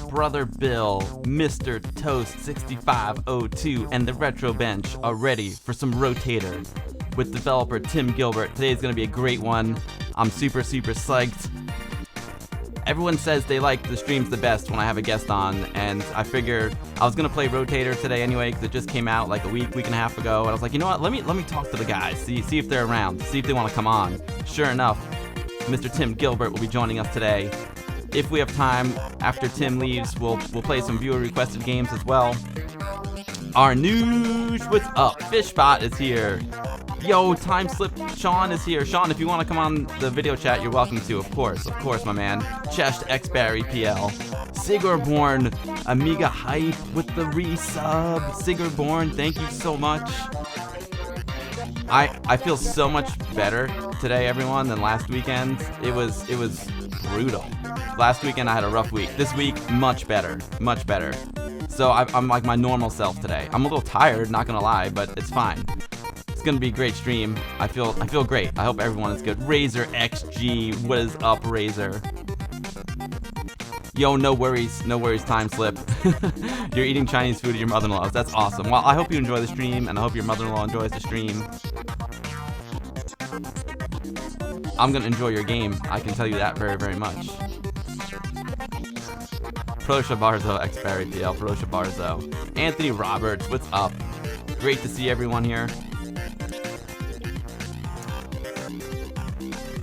Brother Bill, Mr. Toast 6502, and the Retro Bench are ready for some Rotator with developer Tim Gilbert. Today's going to be a great one. I'm super psyched. Everyone says they like the streams the best when I have a guest on, and I figured I was going to play Rotator today anyway because it just came out like a week and a half ago, and I was like, you know what, let me talk to the guys, see if they're around, see if they want to come on. Sure enough, Mr. Tim Gilbert will be joining us today. If we have time after Tim leaves, we'll play some viewer requested games as well. Our news, what's up? Fishbot is here. Yo, Time Slip Sean is here. Sean, if you want to come on the video chat, you're welcome to. Of course, my man. Chest X Barry PL. Sigurborn, Amiga Hype with the resub. Sigurborn, thank you so much. I feel so much better today, everyone, than last weekend. It was brutal. Last weekend I had a rough week. This week, much better. So I'm like my normal self today. I'm a little tired, not gonna lie, but it's fine. It's gonna be a great stream. I feel great. I hope everyone is good. Razor XG, what is up, Razor? Yo, no worries, Time Slip. You're eating Chinese food at your mother-in-law's. That's awesome. Well, I hope you enjoy the stream, and I hope your mother-in-law enjoys the stream. I'm gonna enjoy your game. I can tell you that very much. Pro Shabarzo, X-Barry PL, Pro Shabarzo. Anthony Roberts, what's up? Great to see everyone here.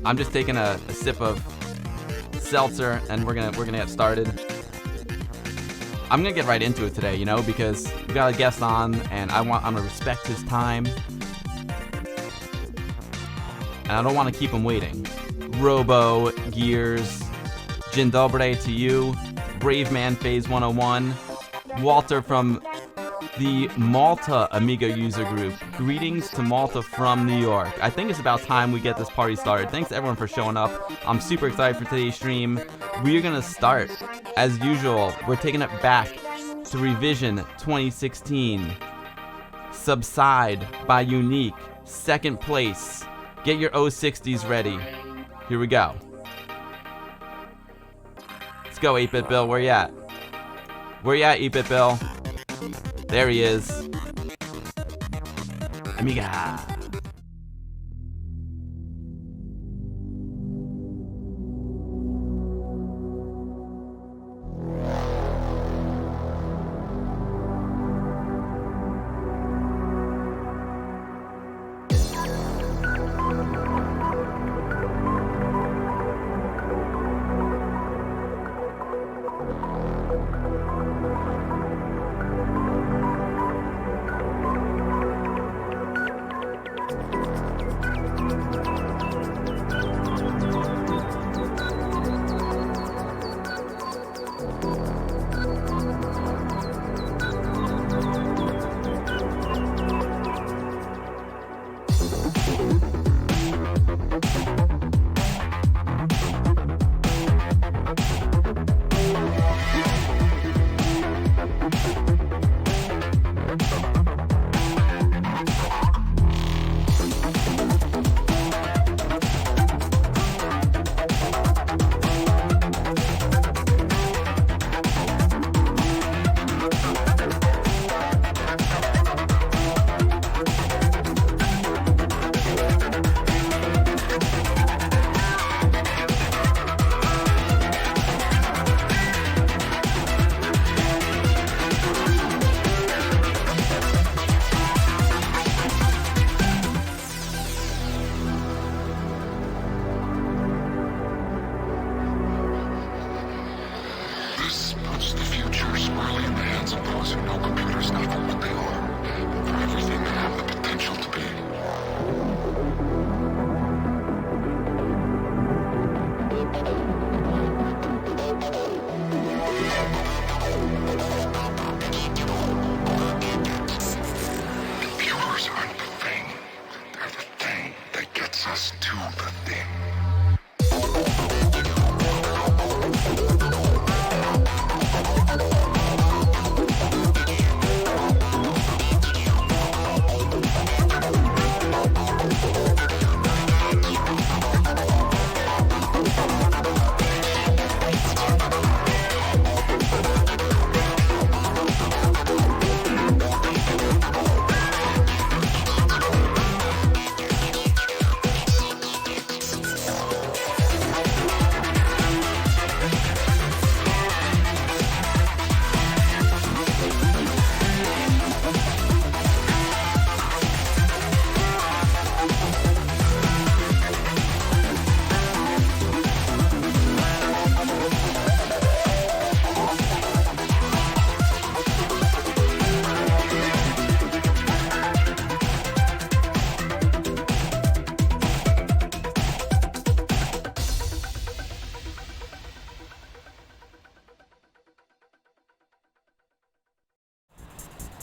I'm just taking a sip of seltzer, and we're gonna get started. I'm gonna get right into it today, because we got a guest on, and I'm gonna respect his time, and I don't want to keep him waiting. Robo Gears, Dzień dobry to you. Brave Man Phase 101, Walter from the Malta Amiga user group. Greetings to Malta from New York. I think it's about time we get this party started. Thanks to everyone for showing up. I'm super excited for today's stream. We're gonna start, as usual, we're taking it back to Revision 2016. Subside by Unique, second place. Get your 060s ready. Here we go. Let's go, 8-Bit Bill. Where you at? Where you at, 8-Bit Bill? There he is. Amiga.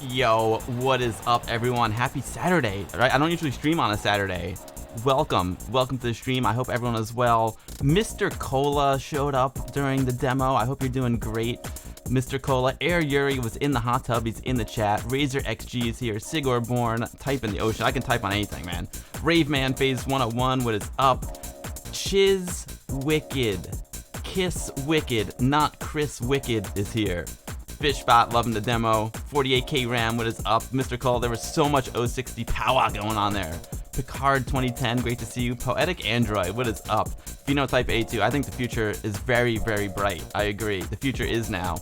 Yo, what is up, everyone? Happy Saturday, right? I don't usually stream on a Saturday. Welcome to the stream. I hope everyone is well. Mr. Cola showed up during the demo. I hope you're doing great. Mr. Cola, Air Yuri was in the hot tub. He's in the chat. Razor XG is here. Sigor Born, type in the ocean. I can type on anything, man. Raveman Phase 101, what is up? Chiz Wicked, Kiss Wicked, not Chris Wicked is here. Fishbot, loving the demo. 48K RAM, what is up? Mr. Cole, there was so much 060 power going on there. Picard 2010, great to see you. Poetic Android, what is up? Phenotype A2, I think the future is very, very bright. I agree. The future is now.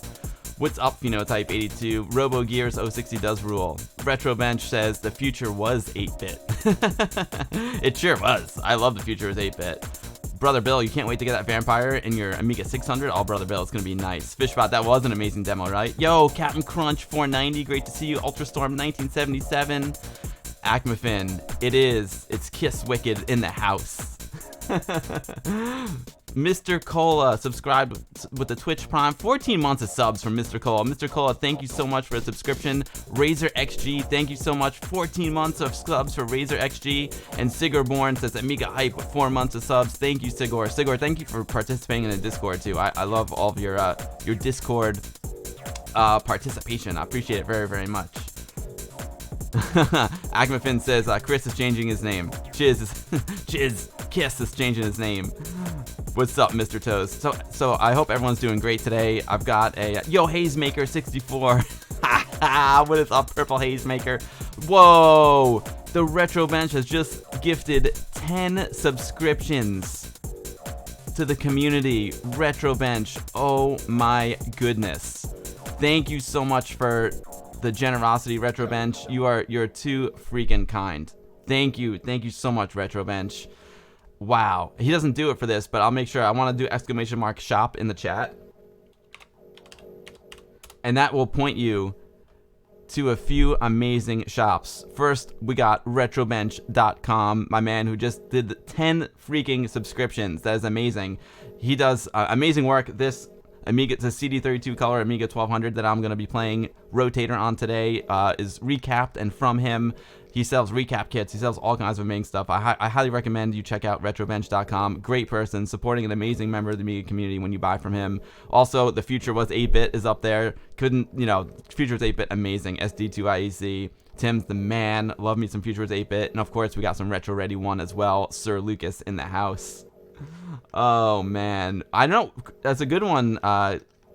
What's up, Phenotype 82? Robo Gears 060 does rule. Retrobench says the future was 8-bit. It sure was. I love the future was 8-bit. Brother Bill, you can't wait to get that vampire in your Amiga 600. Oh, Brother Bill, it's gonna be nice. Fishbot, that was an amazing demo, right? Yo, Captain Crunch 490, great to see you. Ultrastorm 1977. Acmafin, it's Kiss Wicked in the house. Mr. Cola subscribed with the Twitch Prime. 14 months of subs from Mr. Cola. Mr. Cola, thank you so much for the subscription. Razor XG, thank you so much. 14 months of subs for Razor XG. And Sigor Born says Amiga Hype with 4 months of subs. Thank you, Sigor. Sigor, thank you for participating in the Discord too. I love all of your Discord participation. I appreciate it very, very much. Acmafin says Chris is changing his name. Kiss is changing his name. What's up, Mr. Toast? So I hope everyone's doing great today. I've got a Yo Hazemaker 64. What is up, Purple Hazemaker? Whoa! The Retro Bench has just gifted 10 subscriptions to the community. Retro Bench. Oh my goodness. Thank you so much for the generosity, Retro Bench. You're too freaking kind. Thank you so much, Retro Bench. Wow, he doesn't do it for this, but I'll make sure. I want to do ! shop in the chat, and that will point you to a few amazing shops. First, we got retrobench.com, my man who just did 10 freaking subscriptions. That is amazing. He does amazing work. This Amiga, it's a CD32 color Amiga 1200 that I'm going to be playing Rotator on today, is recapped, and from him, he sells recap kits. He sells all kinds of amazing stuff. I highly recommend you check out retrobench.com. Great person, supporting an amazing member of the Amiga community when you buy from him. Also, the future was 8-bit is up there. Future was 8-bit, amazing. SD2IEC. Tim's the man. Love me some future was 8-bit. And of course, we got some Retro Ready 1 as well. Sir Lucas in the house. Oh, man. I know. That's a good one,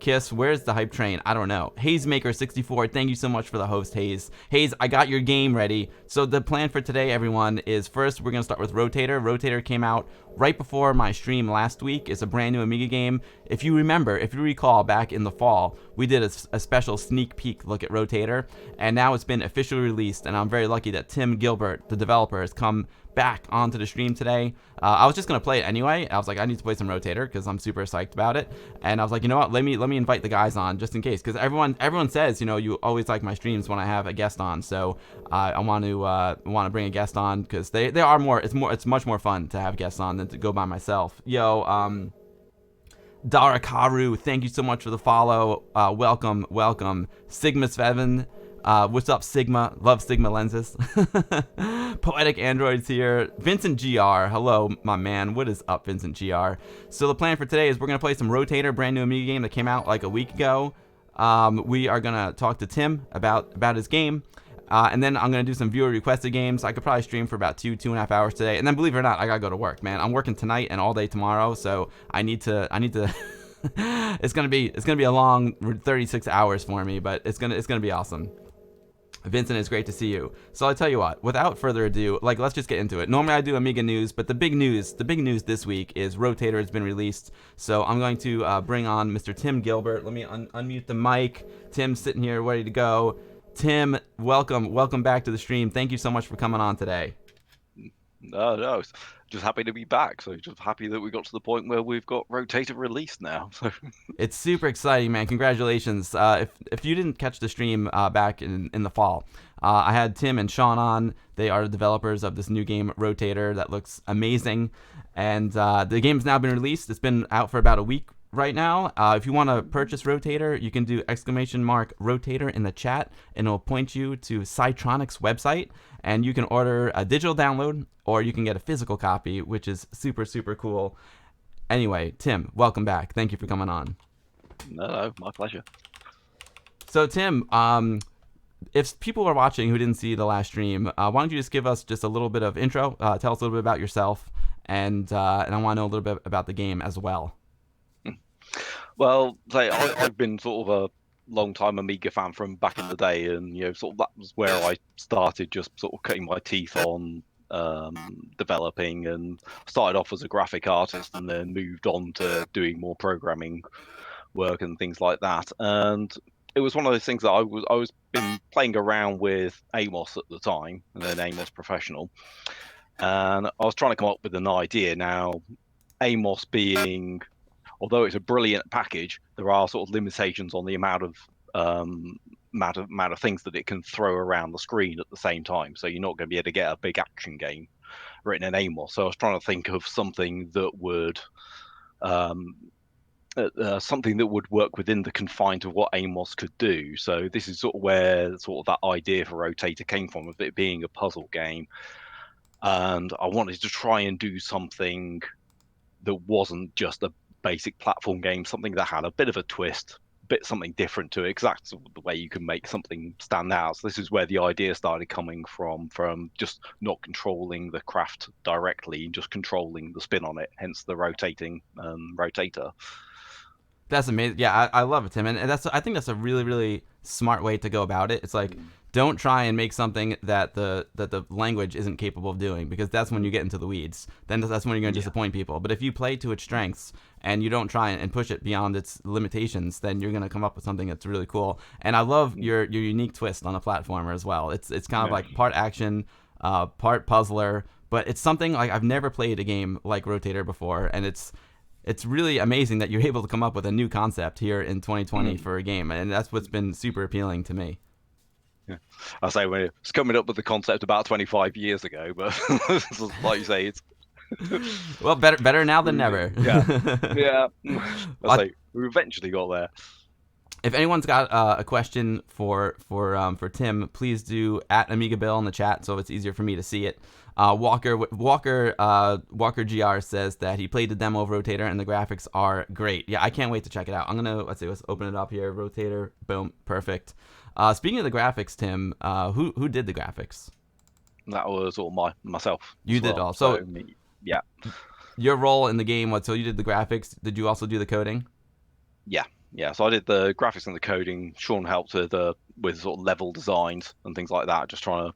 Kiss. Where's the hype train? I don't know. Hazemaker64, thank you so much for the host, Haze. Haze, I got your game ready. So the plan for today, everyone, is first we're going to start with Rotator. Rotator came out right before my stream last week. It's a brand new Amiga game. If you recall, back in the fall, we did a special sneak peek look at Rotator, and now it's been officially released, and I'm very lucky that Tim Gilbert, the developer, has come back onto the stream today. I was just gonna play it anyway. I was like, I need to play some Rotator because I'm super psyched about it. And I was like, you know what? Let me invite the guys on just in case, because everyone says, you always like my streams when I have a guest on. So I want to bring a guest on because they are more. It's much more fun to have guests on than to go by myself. Yo, Darakaru, thank you so much for the follow. Welcome. Sigma Sveven. What's up, Sigma? Love Sigma lenses. Poetic Android's here. Vincent GR. Hello, my man. What is up, Vincent GR? So the plan for today is we're going to play some Rotator, brand new Amiga game that came out like a week ago. We are going to talk to Tim about his game. And then I'm going to do some viewer requested games. I could probably stream for about 2.5 hours today. And then believe it or not, I got to go to work, man. I'm working tonight and all day tomorrow. So I need to it's going to be a long 36 hours for me, but it's going to be awesome. Vincent, it's great to see you. So I'll tell you what, without further ado, let's just get into it. Normally I do Amiga news, but the big news this week is Rotator has been released. So I'm going to bring on Mr. Tim Gilbert. Let me unmute the mic. Tim's sitting here ready to go. Tim, welcome back to the stream. Thank you so much for coming on today. No, just happy to be back. So just happy that we got to the point where we've got Rotator released now. So it's super exciting, man. Congratulations. If you didn't catch the stream back in the fall, I had Tim and Sean on. They are the developers of this new game, Rotator, that looks amazing. And the game's now been released. It's been out for about a week right now. If you want to purchase Rotator, you can do !Rotator in the chat, and it'll point you to Cytronic's website, and you can order a digital download, or you can get a physical copy, which is super, super cool. Anyway, Tim, welcome back. Thank you for coming on. No, my pleasure. So, Tim, if people are watching who didn't see the last stream, why don't you just give us just a little bit of intro, tell us a little bit about yourself, and I want to know a little bit about the game as well. Well, I've been sort of a long time Amiga fan from back in the day, and sort of that was where I started just sort of cutting my teeth on developing, and started off as a graphic artist and then moved on to doing more programming work and things like that. And it was one of those things that I was been playing around with Amos at the time, and then Amos Professional, and I was trying to come up with an idea. Now, Amos being, although it's a brilliant package, there are sort of limitations on the amount of things that it can throw around the screen at the same time. So you're not going to be able to get a big action game written in Amos. So I was trying to think of something that would work within the confines of what Amos could do. So this is sort of where sort of that idea for Rotator came from, of it being a puzzle game. And I wanted to try and do something that wasn't just a basic platform game, something that had a bit of a twist, something different to it, because that's the way you can make something stand out. So this is where the idea started coming from just not controlling the craft directly, just controlling the spin on it, hence the rotating Rotator. That's amazing. Yeah, I love it, Tim, and I think that's a really, really smart way to go about it. It's like, don't try and make something that the language isn't capable of doing, because that's when you get into the weeds. Then that's when you're going to disappoint people. But if you play to its strengths and you don't try and push it beyond its limitations, then you're going to come up with something that's really cool. And I love your unique twist on a platformer as well. It's kind of like part action, part puzzler, but it's something like I've never played a game like Rotator before, and it's really amazing that you're able to come up with a new concept here in 2020 for a game, and that's what's been super appealing to me. Yeah, I say when it's coming up with the concept about 25 years ago, but like you say, it's well, better now than never. Yeah. I say we eventually got there. If anyone's got a question for Tim, please do @AmigaBill in the chat, so it's easier for me to see it. Walker GR says that he played the demo of Rotator and the graphics are great. Yeah, I can't wait to check it out. Let's open it up here. Rotator, boom, perfect. Speaking of the graphics, Tim, who did the graphics? That was all myself. You did all. So yeah. Your role in the game was, so you did the graphics. Did you also do the coding? Yeah, so I did the graphics and the coding. Sean helped with sort of level designs and things like that, just trying to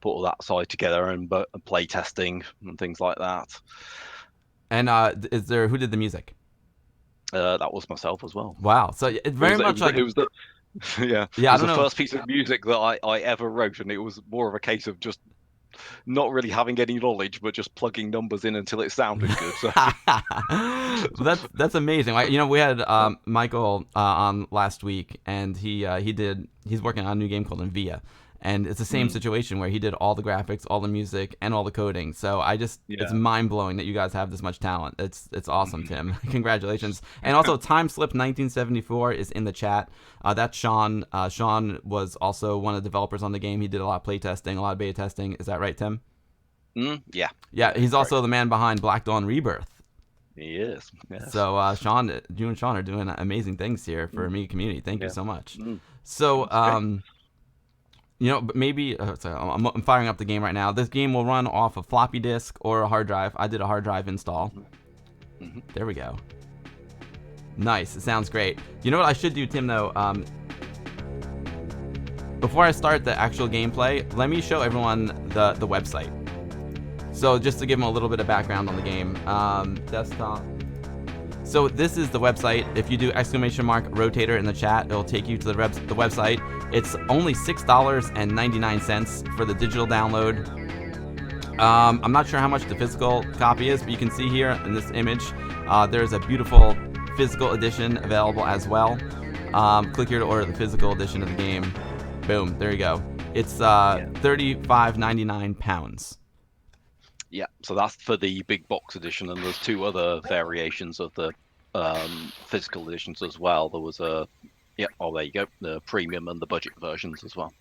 put all that side together and play testing and things like that. And who did the music? That was myself as well. Wow, so it was the first piece of music that I ever wrote, and it was more of a case of just not really having any knowledge, but just plugging numbers in until it sounded good. So. That's amazing. We had Michael on last week, and he's working on a new game called Envia, and it's the same situation where he did all the graphics, all the music, and all the coding. So it's mind blowing that you guys have this much talent. It's awesome, Tim. Congratulations. And also, Time Slip 1974 is in the chat. That's Sean. Sean was also one of the developers on the game. He did a lot of play testing, a lot of beta testing. Is that right, Tim? Yeah. Yeah, he's also the man behind Black Dawn Rebirth. He is. Yes. So Sean, you and Sean are doing amazing things here for Amiga community. Thank you so much. So maybe I'm firing up the game right now. This game will run off a floppy disk or a hard drive. I did a hard drive install. There we go. Nice. It sounds great. You know what I should do, Tim, though? Before I start the actual gameplay, let me show everyone the website. So just to give them a little bit of background on the game. Desktop. So this is the website. If you do !Rotator in the chat, it'll take you to the website. It's only $6.99 for the digital download. I'm not sure how much the physical copy is, but you can see here in this image, there's a beautiful physical edition available as well. Click here to order the physical edition of the game. Boom, there you go. It's £35.99. Yeah, so that's for the big box edition, and there's two other variations of the physical editions as well. There was a oh, there you go, the premium and the budget versions as well.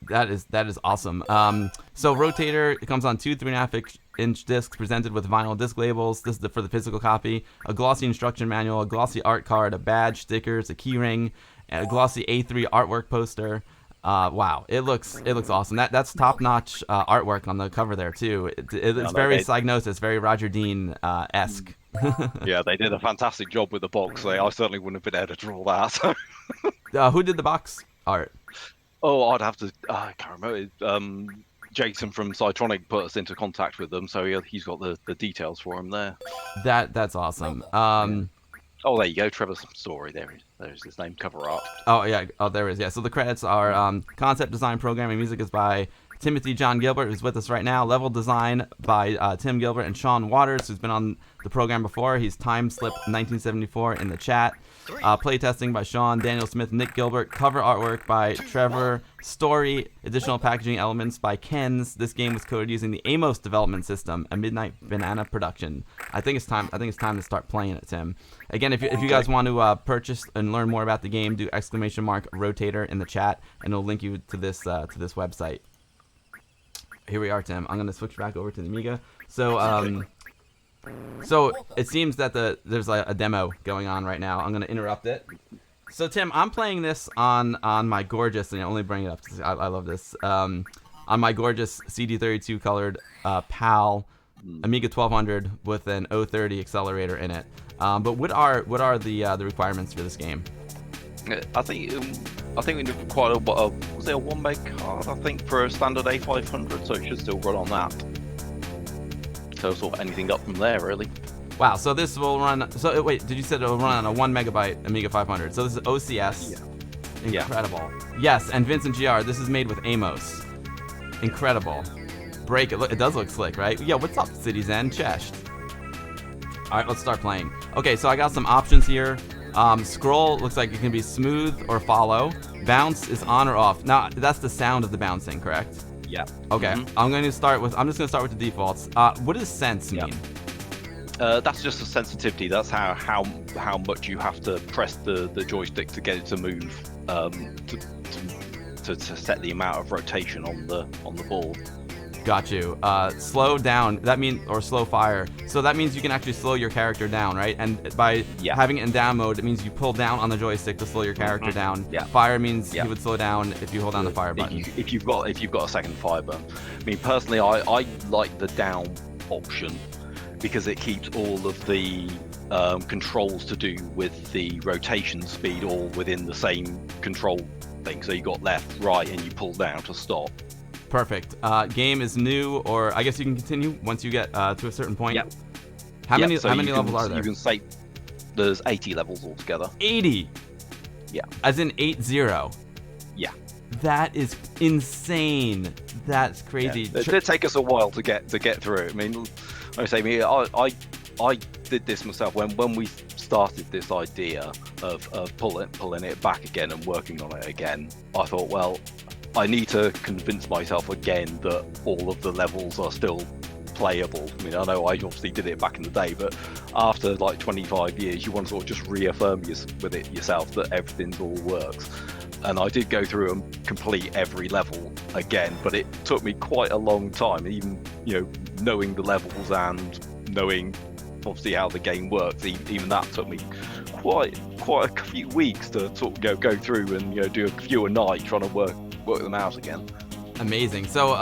That is awesome. So Rotator, it comes on two 3.5-inch discs presented with vinyl disc labels. This is for the physical copy. A glossy instruction manual, a glossy art card, a badge, stickers, a keyring, and a glossy A3 artwork poster. Wow, it looks awesome. That's top-notch artwork on the cover there too. It's very Psygnosis, very Roger Dean esque. Yeah, they did a fantastic job with the box. I certainly wouldn't have been able to draw that. Who did the box art? Oh, I'd have to. I can't remember. Jason from Cytronic put us into contact with them, so he's got the details for him there. That's awesome. Oh, there you go, Trevor's story. There's his name, cover art. Oh yeah, there is. Yeah. So the credits are concept design, programming, music is by Timothy John Gilbert, who's with us right now. Level design by Tim Gilbert and Sean Waters, who's been on the program before. He's Time Slip 1974 in the chat. Playtesting by Sean, Daniel Smith, Nick Gilbert. Cover artwork by Trevor. Story, additional packaging elements by Ken's. This game was coded using the Amos development system, a Midnight Banana production. I think it's time to start playing it, Tim. Again, if you guys want to purchase and learn more about the game, do !Rotator in the chat, and it'll link you to this website. Here we are, Tim. I'm gonna switch back over to the Amiga. So it seems that there's a demo going on right now. I'm gonna interrupt it. So Tim, I'm playing this on my gorgeous, and I only bring it up because I love this. On my gorgeous CD32 colored PAL Amiga 1200 with an 030 accelerator in it. But what are the requirements for this game? I think we need quite a was it a 1 meg card? I think for a standard A500, so it should still run on that. So sort of anything up from there, really. Wow. So this will run. So wait, did you say it'll run on a 1 megabyte Amiga 500? So this is OCS. Yeah. Incredible. Yeah. Yes, and Vincent GR. This is made with Amos. Incredible. Break it. Look, it does look slick, right? Yeah. What's up, Cities End? Chest. All right, let's start playing. Okay, so I got some options here. Scroll looks like it can be smooth or follow. Bounce is on or off. Now that's the sound of the bouncing, correct? Yeah. Okay. I'm just gonna start with the defaults. What does sense mean? That's just a sensitivity. That's how much you have to press the joystick to get it to move, to set the amount of rotation on the ball. Got you. Slow down. That means, or slow fire. So that means you can actually slow your character down, right? And by having it in down mode, it means you pull down on the joystick to slow your character down. Yeah. Fire means you would slow down if you hold down the fire button. If you've got a second fire button. I mean, personally, I like the down option because it keeps all of the controls to do with the rotation speed all within the same control thing. So you got left, right, and you pull down to stop. Perfect. Game is new, or I guess you can continue once you get to a certain point. Yep. How many levels are there? You can say there's 80 levels altogether. 80. Yeah. As in 80. Yeah. That is insane. That's crazy. Yeah. It did take us a while to get through it. I mean, I say, I did this myself when we started this idea of pulling it back again and working on it again. I thought, well, I need to convince myself again that all of the levels are still playable. I mean, I know I obviously did it back in the day, but after like 25 years, you want to sort of just reaffirm with it yourself that everything all works. And I did go through and complete every level again, but it took me quite a long time, even knowing the levels and knowing obviously how the game works. Even that took me quite a few weeks to sort of go through and do a few a night trying to work them out again. Amazing. So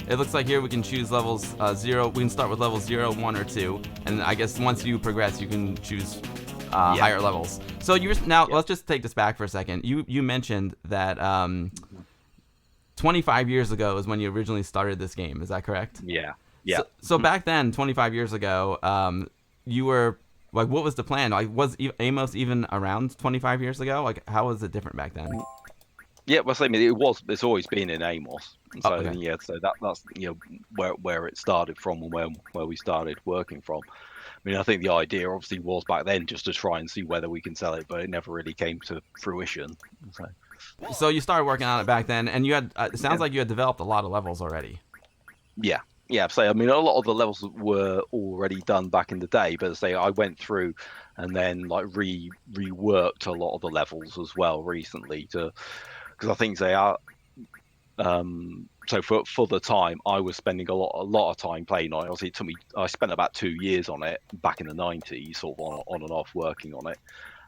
it looks like here we can choose levels 0. We can start with levels 0, 1, or 2, and I guess once you progress, you can choose higher levels. So let's just take this back for a second. You mentioned that 25 years ago is when you originally started this game. Is that correct? Yeah. Yeah. So back then, 25 years ago, you were like, what was the plan? Like, was Amos even around 25 years ago? Like, how was it different back then? Yeah, well, I mean, it's always been in Amos. So okay. So that's where it started from and where we started working from. I mean, I think the idea obviously was back then just to try and see whether we can sell it, but it never really came to fruition. So you started working on it back then, and you had it sounds like you had developed a lot of levels already. Yeah. Yeah, so I mean, a lot of the levels were already done back in the day, but say I went through and then like reworked a lot of the levels as well recently to because I think they are. So for the time, I was spending a lot of time playing on it. Obviously, it took me. I spent about 2 years on it back in the '90s, sort of on and off working on it,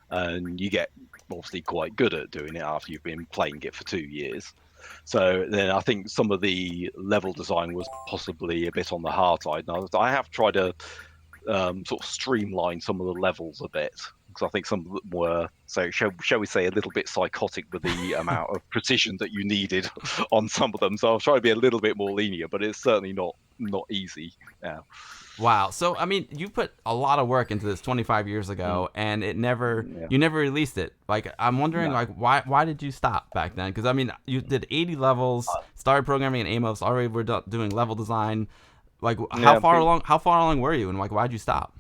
and you get obviously quite good at doing it after you've been playing it for 2 years. So then I think some of the level design was possibly a bit on the hard side. Now I have tried to sort of streamline some of the levels a bit because I think some of them were, so shall we say, a little bit psychotic with the amount of precision that you needed on some of them. So I'll try to be a little bit more lenient, but it's certainly not easy. Yeah. Wow. So I mean, you put a lot of work into this 25 years Mm, ago, and yeah. you never released it. Like, I'm wondering, No. like, why did you stop back then? Because I mean, you did 80 levels, started programming in Amos, already were doing level design. Like, Yeah. how far along were you, and like, why'd you stop?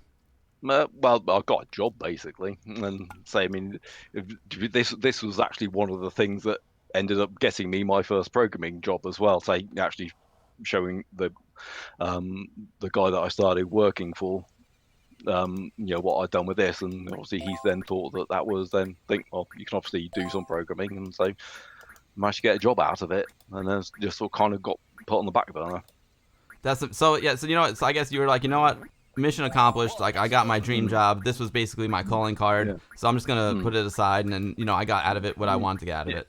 Well, I got a job basically, and say, I mean, this was actually one of the things that ended up getting me my first programming job as well. Say, actually showing um, the guy that I started working for, what I'd done with this, and obviously he then thought that that was then think, well, you can obviously do some programming, and so managed to get a job out of it, and then just sort of kind of got put on the back burner. So yeah. So you know what? So I guess you were like, you know what? Mission accomplished. Like, I got my dream Mm, job. This was basically my calling card. yeah. So I'm just gonna Mm, put it aside, and then I got out of it what I wanted to get out of yeah. it.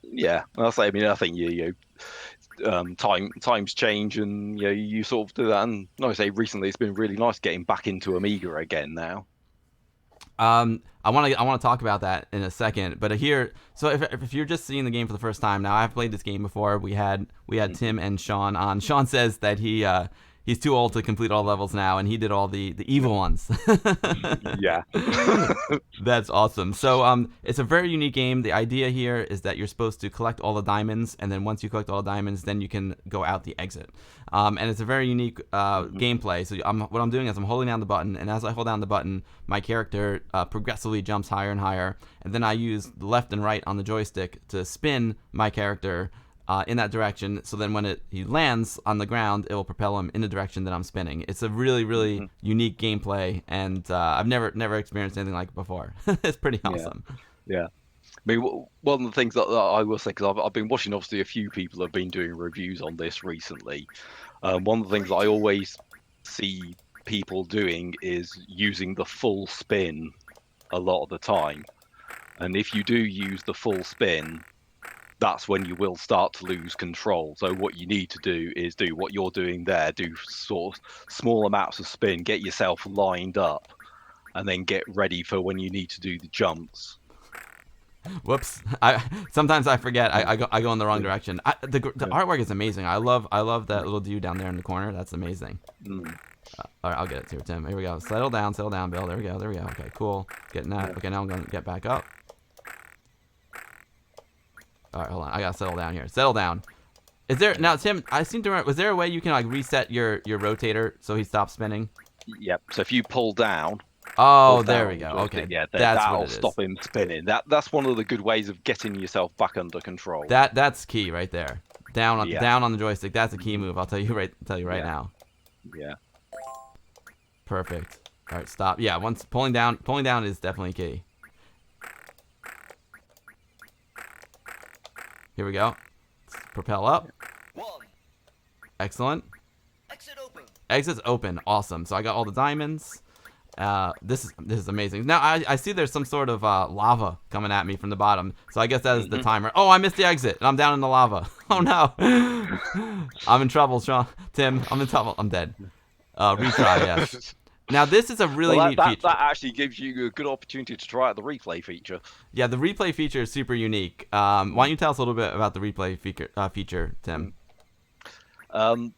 Yeah, I'll say. I mean, I think times change, and you sort of do that. And like I say, recently it's been really nice getting back into Amiga again now. I want to talk about that in a second, but here, so if you're just seeing the game for the first time, now I've played this game before. We had Mhm. Tim and Sean on. Sean says that he's too old to complete all levels now, and he did all the evil ones. Yeah. That's awesome. So it's a very unique game. The idea here is that you're supposed to collect all the diamonds, and then once you collect all the diamonds, then you can go out the exit. And it's a very unique Mhm. gameplay. So what I'm doing is I'm holding down the button, and as I hold down the button, my character progressively jumps higher and higher, and then I use the left and right on the joystick to spin my character in that direction. So then when he lands on the ground, it will propel him in the direction that I'm spinning. It's a really, really Mhm. unique gameplay, and I've never experienced anything like it before. It's pretty Yeah. awesome. Yeah. I mean, one of the things that I will say, because I've been watching, obviously, a few people have been doing reviews on this recently. One of the things that I always see people doing is using the full spin a lot of the time. And if you do use the full spin, that's when you will start to lose control. So what you need to do is do what you're doing there, do sort of small amounts of spin, get yourself lined up, and then get ready for when you need to do the jumps. Whoops! Sometimes I forget. Yeah, I go in the wrong yeah, direction. The yeah. artwork is amazing. I love that little dude down there in the corner. That's amazing. Mm, All right, I'll get it to you, Tim. Here we go. Settle down, Bill. There we go. Okay, cool. Getting that. yeah. Okay, now I'm gonna get back up. All right, hold on. I gotta settle down here. Settle down. Is there now, Tim? I seem to remember. Was there a way you can like reset your rotator so he stops spinning? Yep. So if you pull Oh, there down we on the go. joystick, Okay, yeah, that's what that'll it is. stop him spinning. That's one of the good ways of getting yourself back under control. That's key right there. Yeah. Down on the joystick. That's a key Mhm. move. I'll tell you right Yeah. now. Yeah. Perfect. All right, stop. Yeah, once pulling down is definitely key. Here we go. Propel up. One. Excellent. Exit open. Exits open. Awesome. So I got all the diamonds. This is amazing. Now I see there's some sort of lava coming at me from the bottom. So I guess that is the Mhm. timer. Oh, I missed the exit, and I'm down in the lava. Oh no. I'm in trouble, Sean. Tim, I'm in trouble. I'm dead. Retry, yes. Now this is a really Well, neat feature. that actually gives you a good opportunity to try out the replay feature. Yeah, the replay feature is super unique. Why don't you tell us a little bit about the replay feature, Tim? Mm. Um,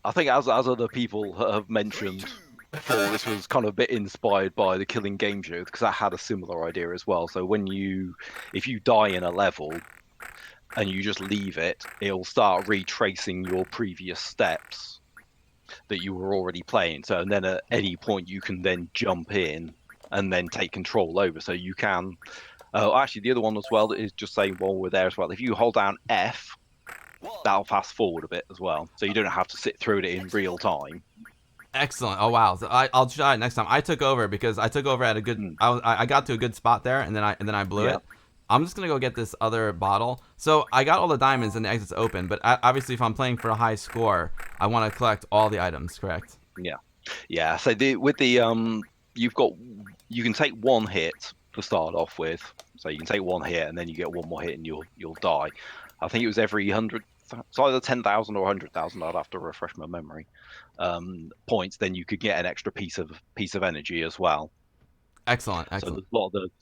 I think as other people have mentioned before, this was kind of a bit inspired by the Killing Game Show because that had a similar idea as well. So if you die in a level and you just leave it, it'll start retracing your previous steps that you were already playing. So and then at any point you can then jump in and then take control over. So you can. Actually, the other one as well is just saying while we're there as well. If you hold down F that'll fast forward a bit as well, so you don't have to sit through it in real time. Excellent. Oh wow. So I'll try it next time. I took over because I took over at a good. Mm. I got to a good spot there, and then I blew Yeah. it. I'm just gonna go get this other bottle. So I got all the diamonds and the exit's open, but obviously if I'm playing for a high score, I want to collect all the items. Correct? Yeah. So with the you've got you can take one hit to start off with. So you can take one hit and then you get one more hit and you'll die. I think it was every 100. It's either 10,000 or 100,000. I'd have to refresh my memory. Points. Then you could get an extra piece of energy as well. Excellent. So Excellent. there's a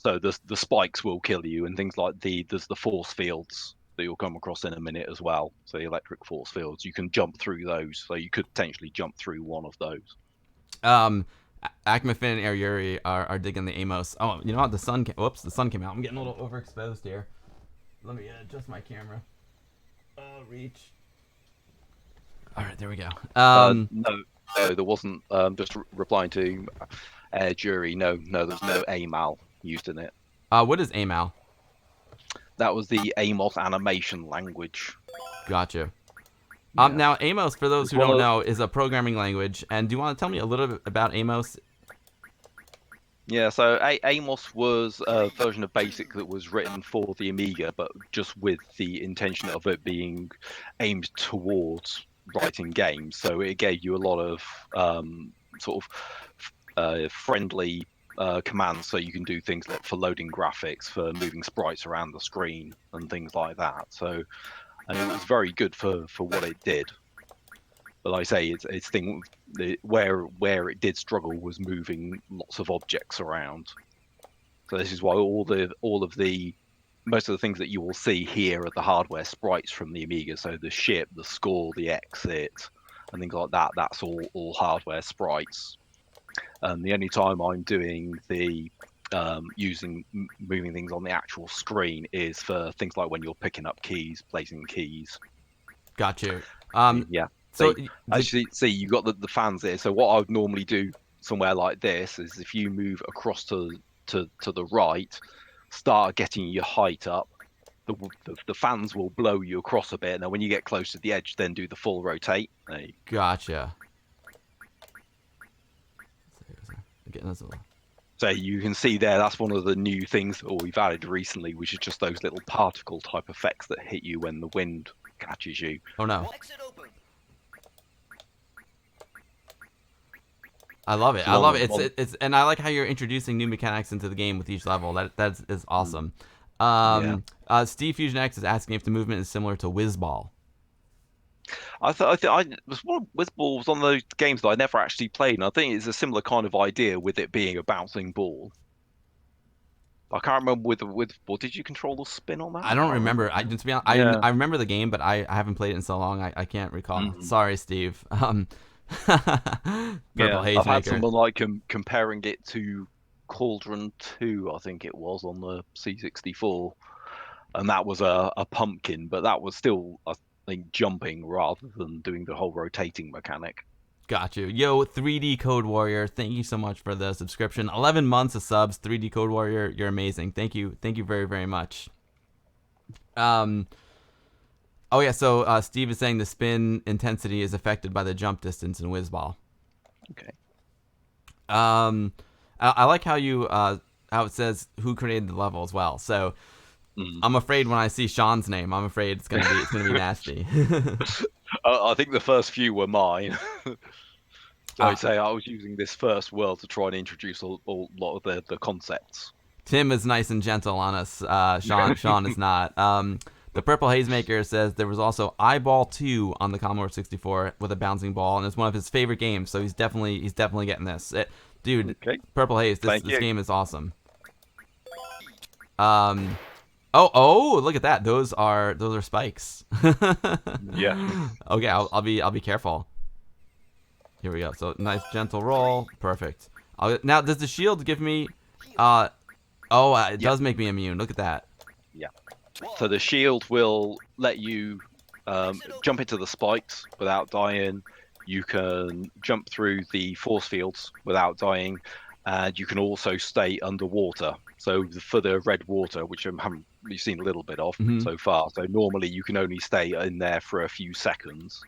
lot of the spikes will kill you and things like there's the force fields that you'll come across in a minute as well. So the electric force fields, you can jump through those. So you could potentially jump through one of those. Acmafin and Yuri are digging the Amos. Oh, you know what? The sun came. Whoops, the sun came out. I'm getting a little overexposed here. Let me adjust my camera. Reach. All right, there we go. No, there wasn't. Just replying to Jury. No, there's no AMAL used in it. What is AMAL? That was the Amos animation language. Gotcha. Yeah. Now Amos, for those It's who don't know, is a programming language. And do you want to tell me a little bit about Amos? Yeah, so Amos was a version of BASIC that was written for the Amiga, but just with the intention of it being aimed towards writing games. So it gave you a lot of sort of friendly commands, so you can do things like for loading graphics, for moving sprites around the screen, and things like that. So, and it was very good for what it did. But like I say, it's thing where it did struggle was moving lots of objects around. So this is why most of the things that you will see here are the hardware sprites from the Amiga. So the ship, the score, the exit, and things like that. That's all hardware sprites. And the only time I'm doing the moving things on the actual screen is for things like when you're picking up keys, placing keys. Got you. Yeah. So Actually, see, you got the fans there. So what I would normally do somewhere like this is if you move across to the right, start getting your height up, the fans will blow you across a bit. And then when you get close to the edge, then do the full rotate. Gotcha. Getting this little... So you can see there, that's one of the new things that we've added recently, which is just those little particle type effects that hit you when the wind catches you. Oh no. I love it. I love it. It's and I like how you're introducing new mechanics into the game with each level. That is awesome. Steve Fusion X is asking if the movement is similar to Whizball. I was Whizball was one of those games that I never actually played, and I think it's a similar kind of idea with it being a bouncing ball. I can't remember with Whizball. Did you control the spin on that? I don't remember. To be honest, I remember the game, but I haven't played it in so long. I can't recall. Sorry, Steve. Purple Haze I've had Maker. someone like comparing it to Cauldron 2, I think it was, on the C64, and that was a pumpkin, but that was still, I think, jumping rather than doing the whole rotating mechanic. Got you. Yo, 3D Code Warrior, thank you so much for the subscription. 11 months of subs, 3D Code Warrior, you're amazing. Thank you very, very much. Oh yeah, so Steve is saying the spin intensity is affected by the jump distance in Whizball. Okay. I like how you how it says who created the level as well. So I'm afraid when I see Sean's name, I'm afraid it's gonna be nasty. I think the first few were mine. So I'd say I was using this first world to try and introduce a lot of the concepts. Tim is nice and gentle on us. Sean is not. The Purple Haze Maker says there was also Eyeball 2 on the Commodore 64 with a bouncing ball, and it's one of his favorite games. So he's definitely getting this. Dude, okay. Purple Haze, this game is awesome. Oh, look at that. Those are spikes. Yeah. Okay, I'll be careful. Here we go. So nice gentle roll. Perfect. Now does the shield give me it does make me immune. Look at that. Yeah. So the shield will let you jump into the spikes without dying. You can jump through the force fields without dying, and you can also stay underwater. So for the red water, which I haven't you've seen a little bit of Mhm. so far. So normally you can only stay in there for a few seconds.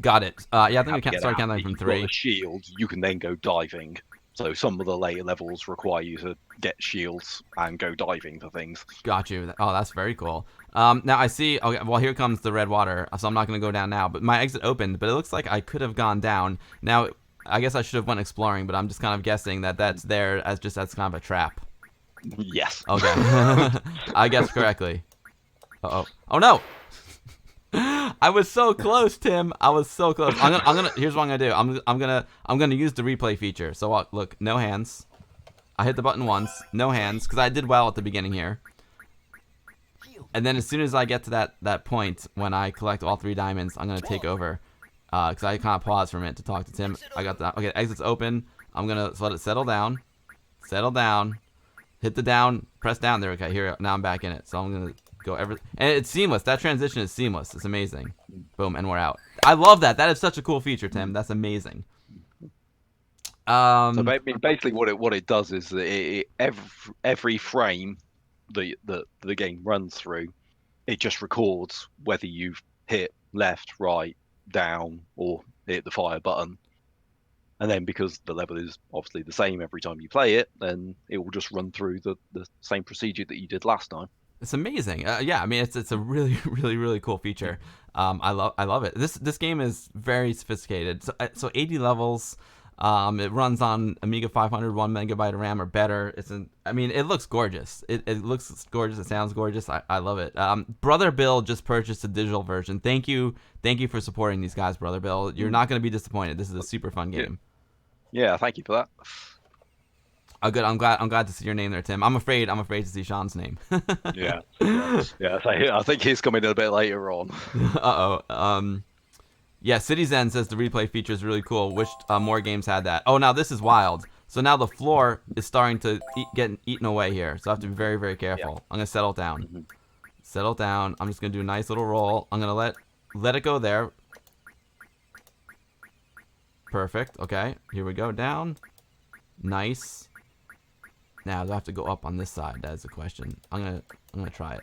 Got it. Yeah, I You think have we to can't get start out. counting If from you've got 3. a shield, you can then go diving. So some of the later levels require you to get shields and go diving for things. Got you. Oh, that's very cool. Now I see. Okay, well here comes the red water, so I'm not gonna go down now. But my exit opened, but it looks like I could have gone down. Now, I guess I should have went exploring, but I'm just kind of guessing that that's there as kind of a trap. Yes. Okay, I guessed correctly. Uh-oh. Oh no! I was so close, Tim. I was so close. I'm gonna. Here's what I'm gonna do. I'm gonna use the replay feature. So look, no hands. I hit the button once, no hands, because I did well at the beginning here. And then as soon as I get to that point when I collect all 3 diamonds, I'm gonna take over. Because I kind of pause for a minute to talk to Tim. I got that. Okay, exit's open. I'm gonna let it settle down. Settle down. Hit the down. Press down. There. Okay, here. Now I'm back in it. So I'm gonna go and it's seamless. That transition is seamless. It's amazing. Boom, and we're out. I love that. That is such a cool feature, Tim. That's amazing. So basically, what it does is that every frame the game runs through, it just records whether you've hit left, right, down, or hit the fire button. And then because the level is obviously the same every time you play it, then it will just run through the same procedure that you did last time. It's amazing. Yeah, I mean it's a really really cool feature. I love it. This game is very sophisticated. So 80 levels. It runs on Amiga 500, 1 megabyte of RAM or better. I mean, it looks gorgeous. It looks gorgeous. It sounds gorgeous. I love it. Brother Bill just purchased a digital version. Thank you for supporting these guys, Brother Bill. You're not going to be disappointed. This is a super fun game. Yeah, thank you for that. Oh, good. I'm glad to see your name there, Tim. I'm afraid to see Sean's name. Yeah. I think he's coming a bit later on. Uh-oh. Yeah, City Zen says the replay feature is really cool. Wish more games had that. Oh, now this is wild. So now the floor is starting to get eaten away here. So I have to be very, very careful. Yeah. I'm going to settle down. Settle down. I'm just going to do a nice little roll. I'm going to let it go there. Perfect. Okay. Here we go. Down. Nice. Now, do I have to go up on this side? That is the question. I'm gonna try it.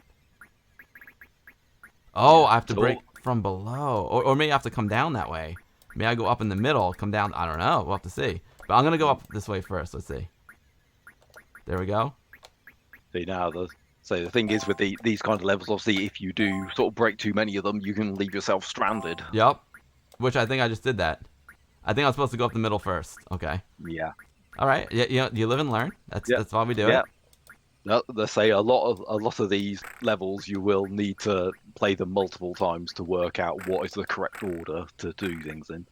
Oh, I have to break from below. Or maybe I have to come down that way. Maybe I go up in the middle, come down. I don't know. We'll have to see. But I'm going to go up this way first. Let's see. There we go. See, now, the thing is with these kind of levels, obviously, if you do sort of break too many of them, you can leave yourself stranded. Yep. Which I think I just did that. I think I was supposed to go up the middle first. Okay. Yeah. All right. Yeah, you live and learn. That's why we do it. No, they say a lot of these levels you will need to play them multiple times to work out what is the correct order to do things in.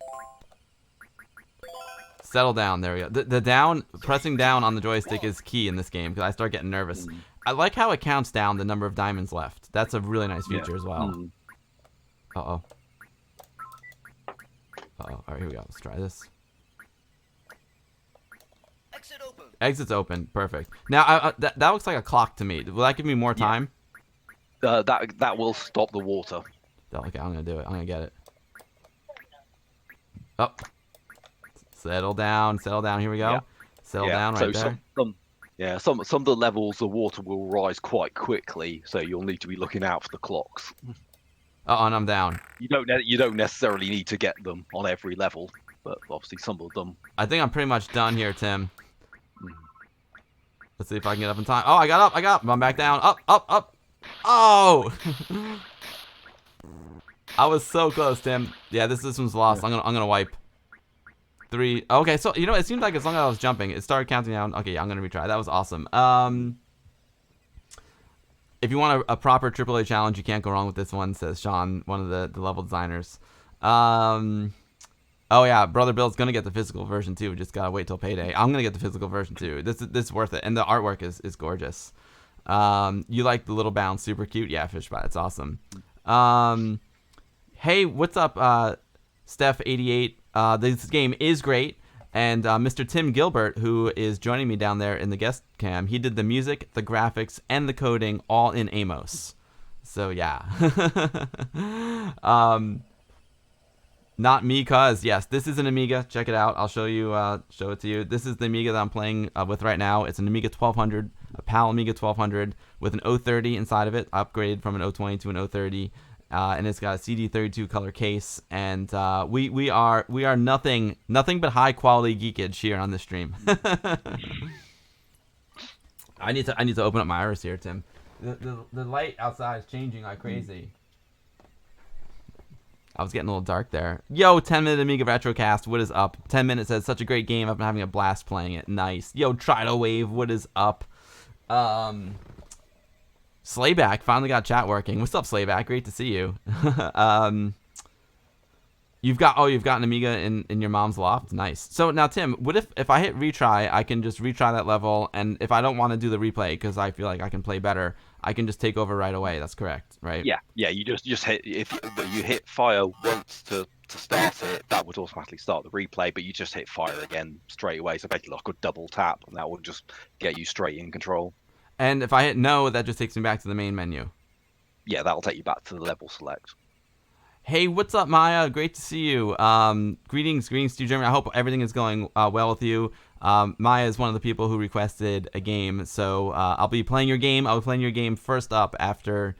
Settle down. There we go. Pressing down on the joystick is key in this game because I start getting nervous. I like how it counts down the number of diamonds left. That's a really nice feature as well. Uh-oh. All right, here we go. Let's try this. Exit open. Exit's open. Perfect. Now, that looks like a clock to me. Will that give me more time? That will stop the water. Oh, okay, I'm going to do it. I'm going to get it. Oh. Settle down. Settle down. Here we go. Settle down right there. Some of the levels, the water will rise quite quickly, so you'll need to be looking out for the clocks. Oh, and I'm down. You don't necessarily need to get them on every level, but obviously some of them. I think I'm pretty much done here, Tim. Let's see if I can get up in time. Oh, I got up. I'm back down. Up. Oh! I was so close, Tim. Yeah, this one's lost. I'm gonna wipe. 3. Okay, so it seemed like as long as I was jumping, it started counting down. Okay, yeah, I'm gonna retry. That was awesome. If you want a proper AAA challenge, you can't go wrong with this one, says Sean, one of the level designers. Oh yeah, Brother Bill's gonna get the physical version too. We just gotta wait till payday. I'm gonna get the physical version too. This is worth it, and the artwork is gorgeous. You like the little bounce, super cute. Yeah, Fishbot, it's awesome. Hey, what's up, Steph88? This game is great. And Mr. Tim Gilbert, who is joining me down there in the guest cam, he did the music, the graphics, and the coding all in Amos. So, yeah. Not me, cuz. Yes, this is an Amiga. Check it out. I'll show it to you. This is the Amiga that I'm playing with right now. It's an Amiga 1200 a PAL Amiga 1200 with an 030 inside of it, upgraded from an 020 to an 030. And it's got a CD32 color case, and we are nothing but high quality geekage here on this stream. I need to open up my iris here, Tim. The light outside is changing like crazy. I was getting a little dark there. Yo, 10-minute Amiga Retrocast, what is up? 10 minutes says, such a great game. I've been having a blast playing it. Nice. Yo, Trido Wave, what is up? Slayback finally got chat working. What's up, Slayback? Great to see you. You've got an Amiga in your mom's loft. Nice. So now, Tim, what if I hit retry, I can just retry that level, and if I don't want to do the replay because I feel like I can play better, I can just take over right away. That's correct, right? Yeah. You just hit, if you hit fire once to start it, that would automatically start the replay, but you just hit fire again straight away. So basically like a double tap, and that will just get you straight in control. And if I hit no, that just takes me back to the main menu. Yeah, that'll take you back to the level select. Hey, what's up, Maya? Great to see you. Greetings to you, Jeremy. I hope everything is going well with you. Maya is one of the people who requested a game, so I'll be playing your game. I'll be playing your game first up after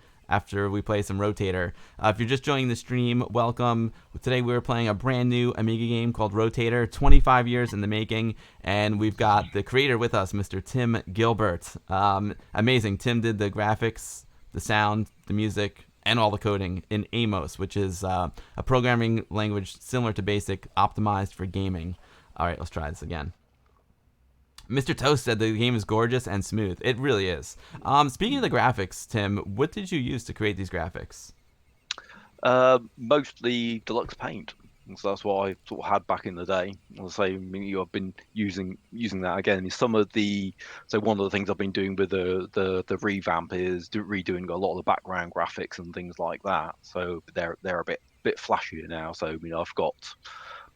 we play some Rotator. If you're just joining the stream, welcome. Today we're playing a brand new Amiga game called Rotator, 25 years in the making, and we've got the creator with us, Mr. Tim Gilbert. Amazing. Tim did the graphics, the sound, the music, and all the coding in Amos, which is a programming language similar to BASIC, optimized for gaming. All right, let's try this again. Mr. Toast said the game is gorgeous and smooth. It really is. Speaking of the graphics, Tim, what did you use to create these graphics? Mostly Deluxe Paint. So that's what I sort of had back in the day. I'll say, I've been using that again. Some of the one of the things I've been doing with the revamp is redoing a lot of the background graphics and things like that. So they're a bit flashier now. So I've got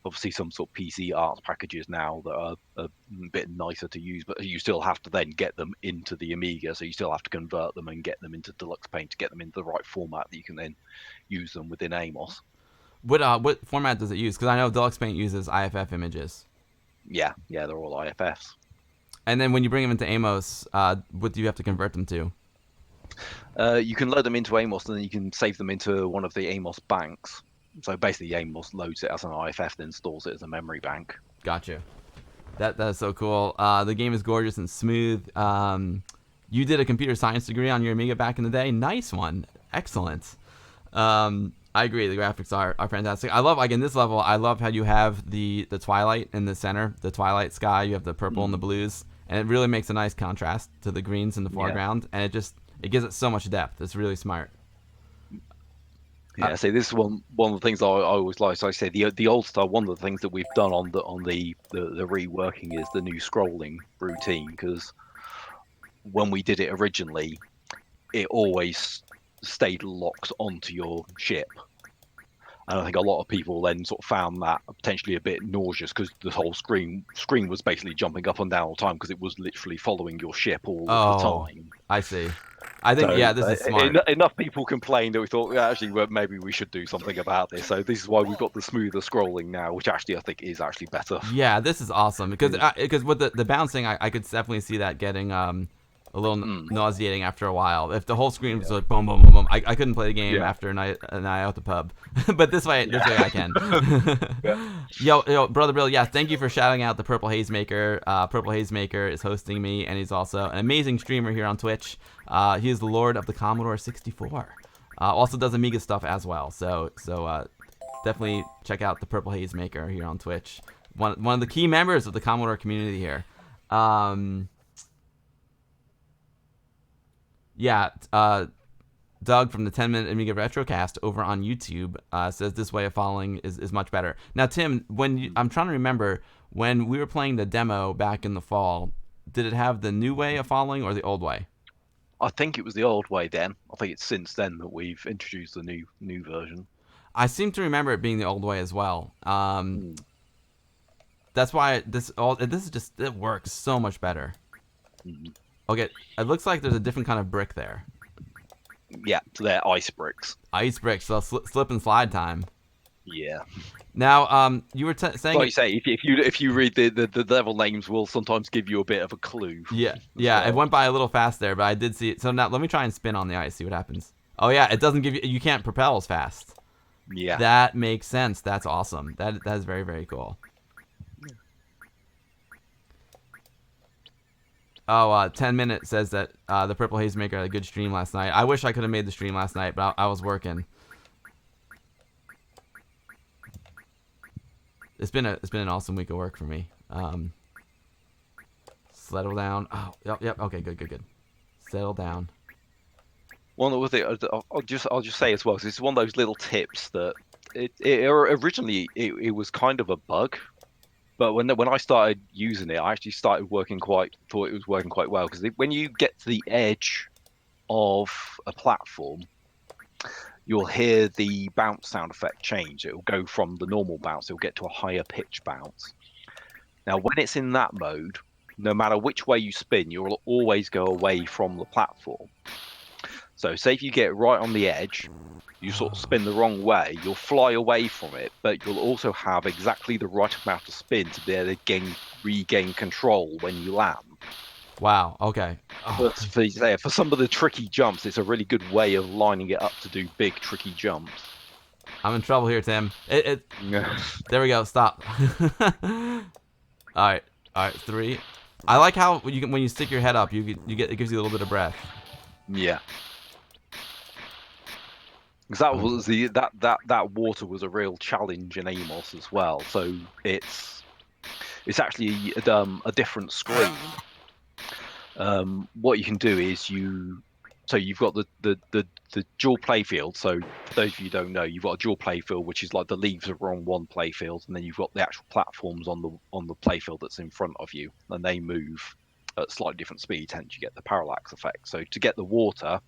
obviously some sort of PC art packages now that are a bit nicer to use, but you still have to then get them into the Amiga. So you still have to convert them and get them into Deluxe Paint to get them into the right format that you can then use them within Amos. What format does it use? Because I know Deluxe Paint uses IFF images. Yeah, they're all IFFs. And then when you bring them into Amos, what do you have to convert them to? You can load them into Amos, and then you can save them into one of the Amos banks. So basically, Amos loads it as an IFF, then stores it as a memory bank. Gotcha. That is so cool. The game is gorgeous and smooth. You did a computer science degree on your Amiga back in the day. Nice one. Excellent. I agree. The graphics are fantastic. I love, like in this level, I love how you have the twilight in the center, the twilight sky. You have the purple and the blues, and it really makes a nice contrast to the greens in the foreground. And it gives it so much depth. It's really smart. Yeah, so this is one of the things I always like. So I say the old style. One of the things that we've done on the reworking is the new scrolling routine, because when we did it originally, it always stayed locked onto your ship, and I think a lot of people then sort of found that potentially a bit nauseous, because the whole screen was basically jumping up and down all the time because it was literally following your ship all the time. I see. I think this is smart. Enough people complained that we thought actually maybe we should do something about this. So this is why we've got the smoother scrolling now, which actually I think is actually better. Yeah, this is awesome because with the bouncing, I could definitely see that getting a little nauseating after a while. If the whole screen was like boom, boom, boom, boom, I couldn't play the game after a night out the pub. But this way I can. Yo, Brother Bill, thank you for shouting out the Purple Haze Maker. Purple Haze Maker is hosting me, and he's also an amazing streamer here on Twitch. He is the Lord of the Commodore 64. Also does Amiga stuff as well. So definitely check out the Purple Haze Maker here on Twitch. One of the key members of the Commodore community here. Doug from the 10-minute Amiga Retrocast over on YouTube says this way of following is much better. Now, Tim, I'm trying to remember, when we were playing the demo back in the fall, did it have the new way of following or the old way? I think it was the old way then. I think it's since then that we've introduced the new version. I seem to remember it being the old way as well. That's why it works so much better. Okay, it looks like there's a different kind of brick there. Yeah, so they're ice bricks. Ice bricks, so slip and slide time. Yeah. Now, you were saying Like you it. say, if you read the level names, will sometimes give you a bit of a clue Yeah, as yeah. It well. went by a little fast there, but I did see it. So now let me try and spin on the ice, see what happens. Oh yeah, it doesn't give you. You can't propel as fast. Yeah. That makes sense. That's awesome. That is very very cool. Oh, 10 Minutes says that the Purple Haze Maker had a good stream last night. I wish I could have made the stream last night, but I was working. It's been an awesome week of work for me. Settle down. Oh, yep. Okay, good. Settle down. One other thing, I'll just say as well, 'cause it's one of those little tips that originally it was kind of a bug, but when I started using it, I actually thought it was working quite well because when you get to the edge of a platform, you'll hear the bounce sound effect change. It'll go from the normal bounce, it'll get to a higher pitch bounce. Now, when it's in that mode, no matter which way you spin, you'll always go away from the platform. So, say if you get right on the edge, you sort of spin the wrong way, you'll fly away from it, but you'll also have exactly the right amount of spin to be able to regain control when you land. Wow. Okay. Oh, For some of the tricky jumps, it's a really good way of lining it up to do big, tricky jumps. I'm in trouble here, Tim. Yeah. There we go. Stop. All right. 3. I like how when you stick your head up, you get it gives you a little bit of breath. Yeah. Because that was that water was a real challenge in Amos as well. So it's actually a different screen. What you can do is you've got the dual playfield. So for those of you who don't know, you've got a dual playfield, which is like the leaves are on one playfield, and then you've got the actual platforms on the playfield that's in front of you, and they move at slightly different speeds. Hence, you get the parallax effect. So to get the water,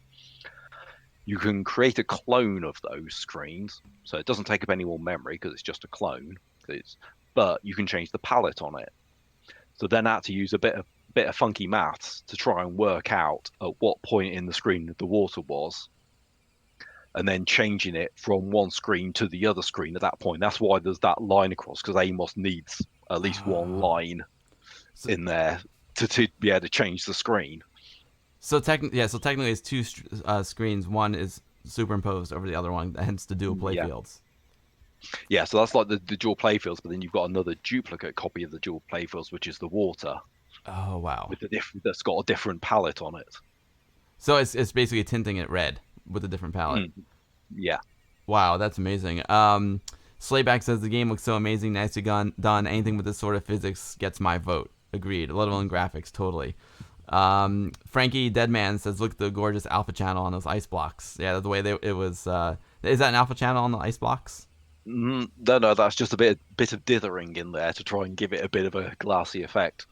you can create a clone of those screens. So it doesn't take up any more memory because it's just a clone. But you can change the palette on it. So then I had to use a bit of funky maths to try and work out at what point in the screen the water was, and then changing it from one screen to the other screen at that point. That's why there's that line across, because Amos needs at least one line So, in there to be able to change the screen. so technically, it's two screens. One is superimposed over the other one, hence the dual Yeah. playfields. Yeah, so that's like the dual playfields, but then you've got another duplicate copy of the dual playfields, which is the water Oh wow. with that's got a different palette on it. So it's basically tinting it red with a different palette. Yeah. Wow, that's amazing. Slayback says the game looks so amazing, nicely done. Anything with this sort of physics gets my vote. Agreed. Level and graphics, totally. Frankie Deadman says, look at the gorgeous alpha channel on those ice blocks. Yeah, the way it was. Is that an alpha channel on the ice blocks? No, that's just a bit of dithering in there to try and give it a bit of a glassy effect.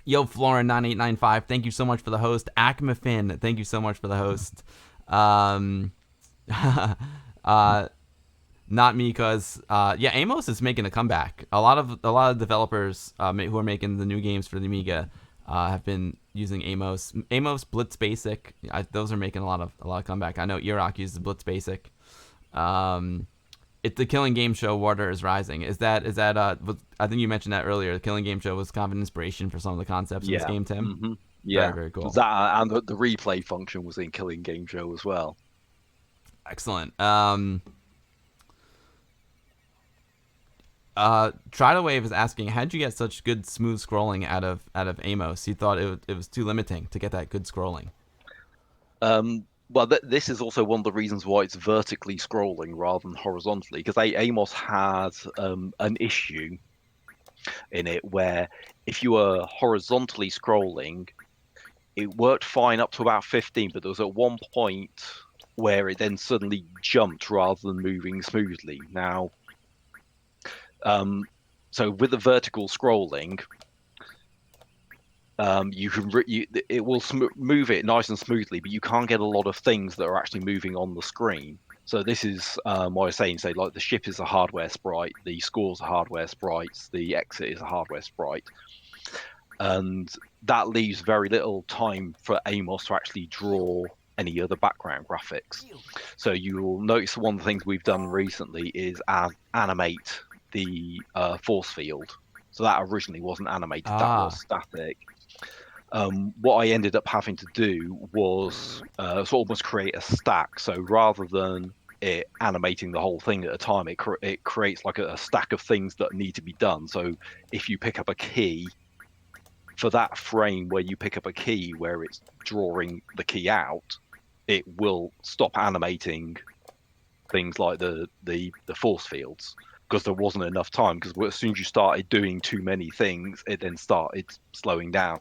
Yo, Florin9895, thank you so much for the host. Acmafin, thank you so much for the host. Um, not me, cause yeah, Amos is making a comeback. A lot of developers who are making the new games for the Amiga have been using Amos. Blitz Basic, those are making a lot of comeback. I know Iraq uses Blitz Basic. It's the Killing Game Show. Water is Rising. Is that I think you mentioned that earlier. The Killing Game Show was kind of an inspiration for some of the concepts in this game, Tim. Mm-hmm. Yeah. Very cool. That and the replay function was in Killing Game Show as well. Excellent. Tridalwave is asking, how'd you get such good smooth scrolling out of Amos? You thought it was too limiting to get that good scrolling. Well, this is also one of the reasons why it's vertically scrolling rather than horizontally, because Amos had an issue in it where if you were horizontally scrolling, it worked fine up to about 15, but there was at one point where it then suddenly jumped rather than moving smoothly. Now, so with the vertical scrolling, it will move it nice and smoothly, but you can't get a lot of things that are actually moving on the screen. So this is what I was saying. So like the ship is a hardware sprite, the scores are hardware sprites, the exit is a hardware sprite, and that leaves very little time for Amos to actually draw any other background graphics. So you'll notice one of the things we've done recently is animate the force field. So that originally wasn't animated, that was Ah, static. What I ended up having to do was sort of almost create a stack. So rather than it animating the whole thing at a time, it creates like a stack of things that need to be done. So if you pick up a key for that frame where you pick up a key where it's drawing the key out, it will stop animating things like the force fields because there wasn't enough time. Because as soon as you started doing too many things, it then started slowing down.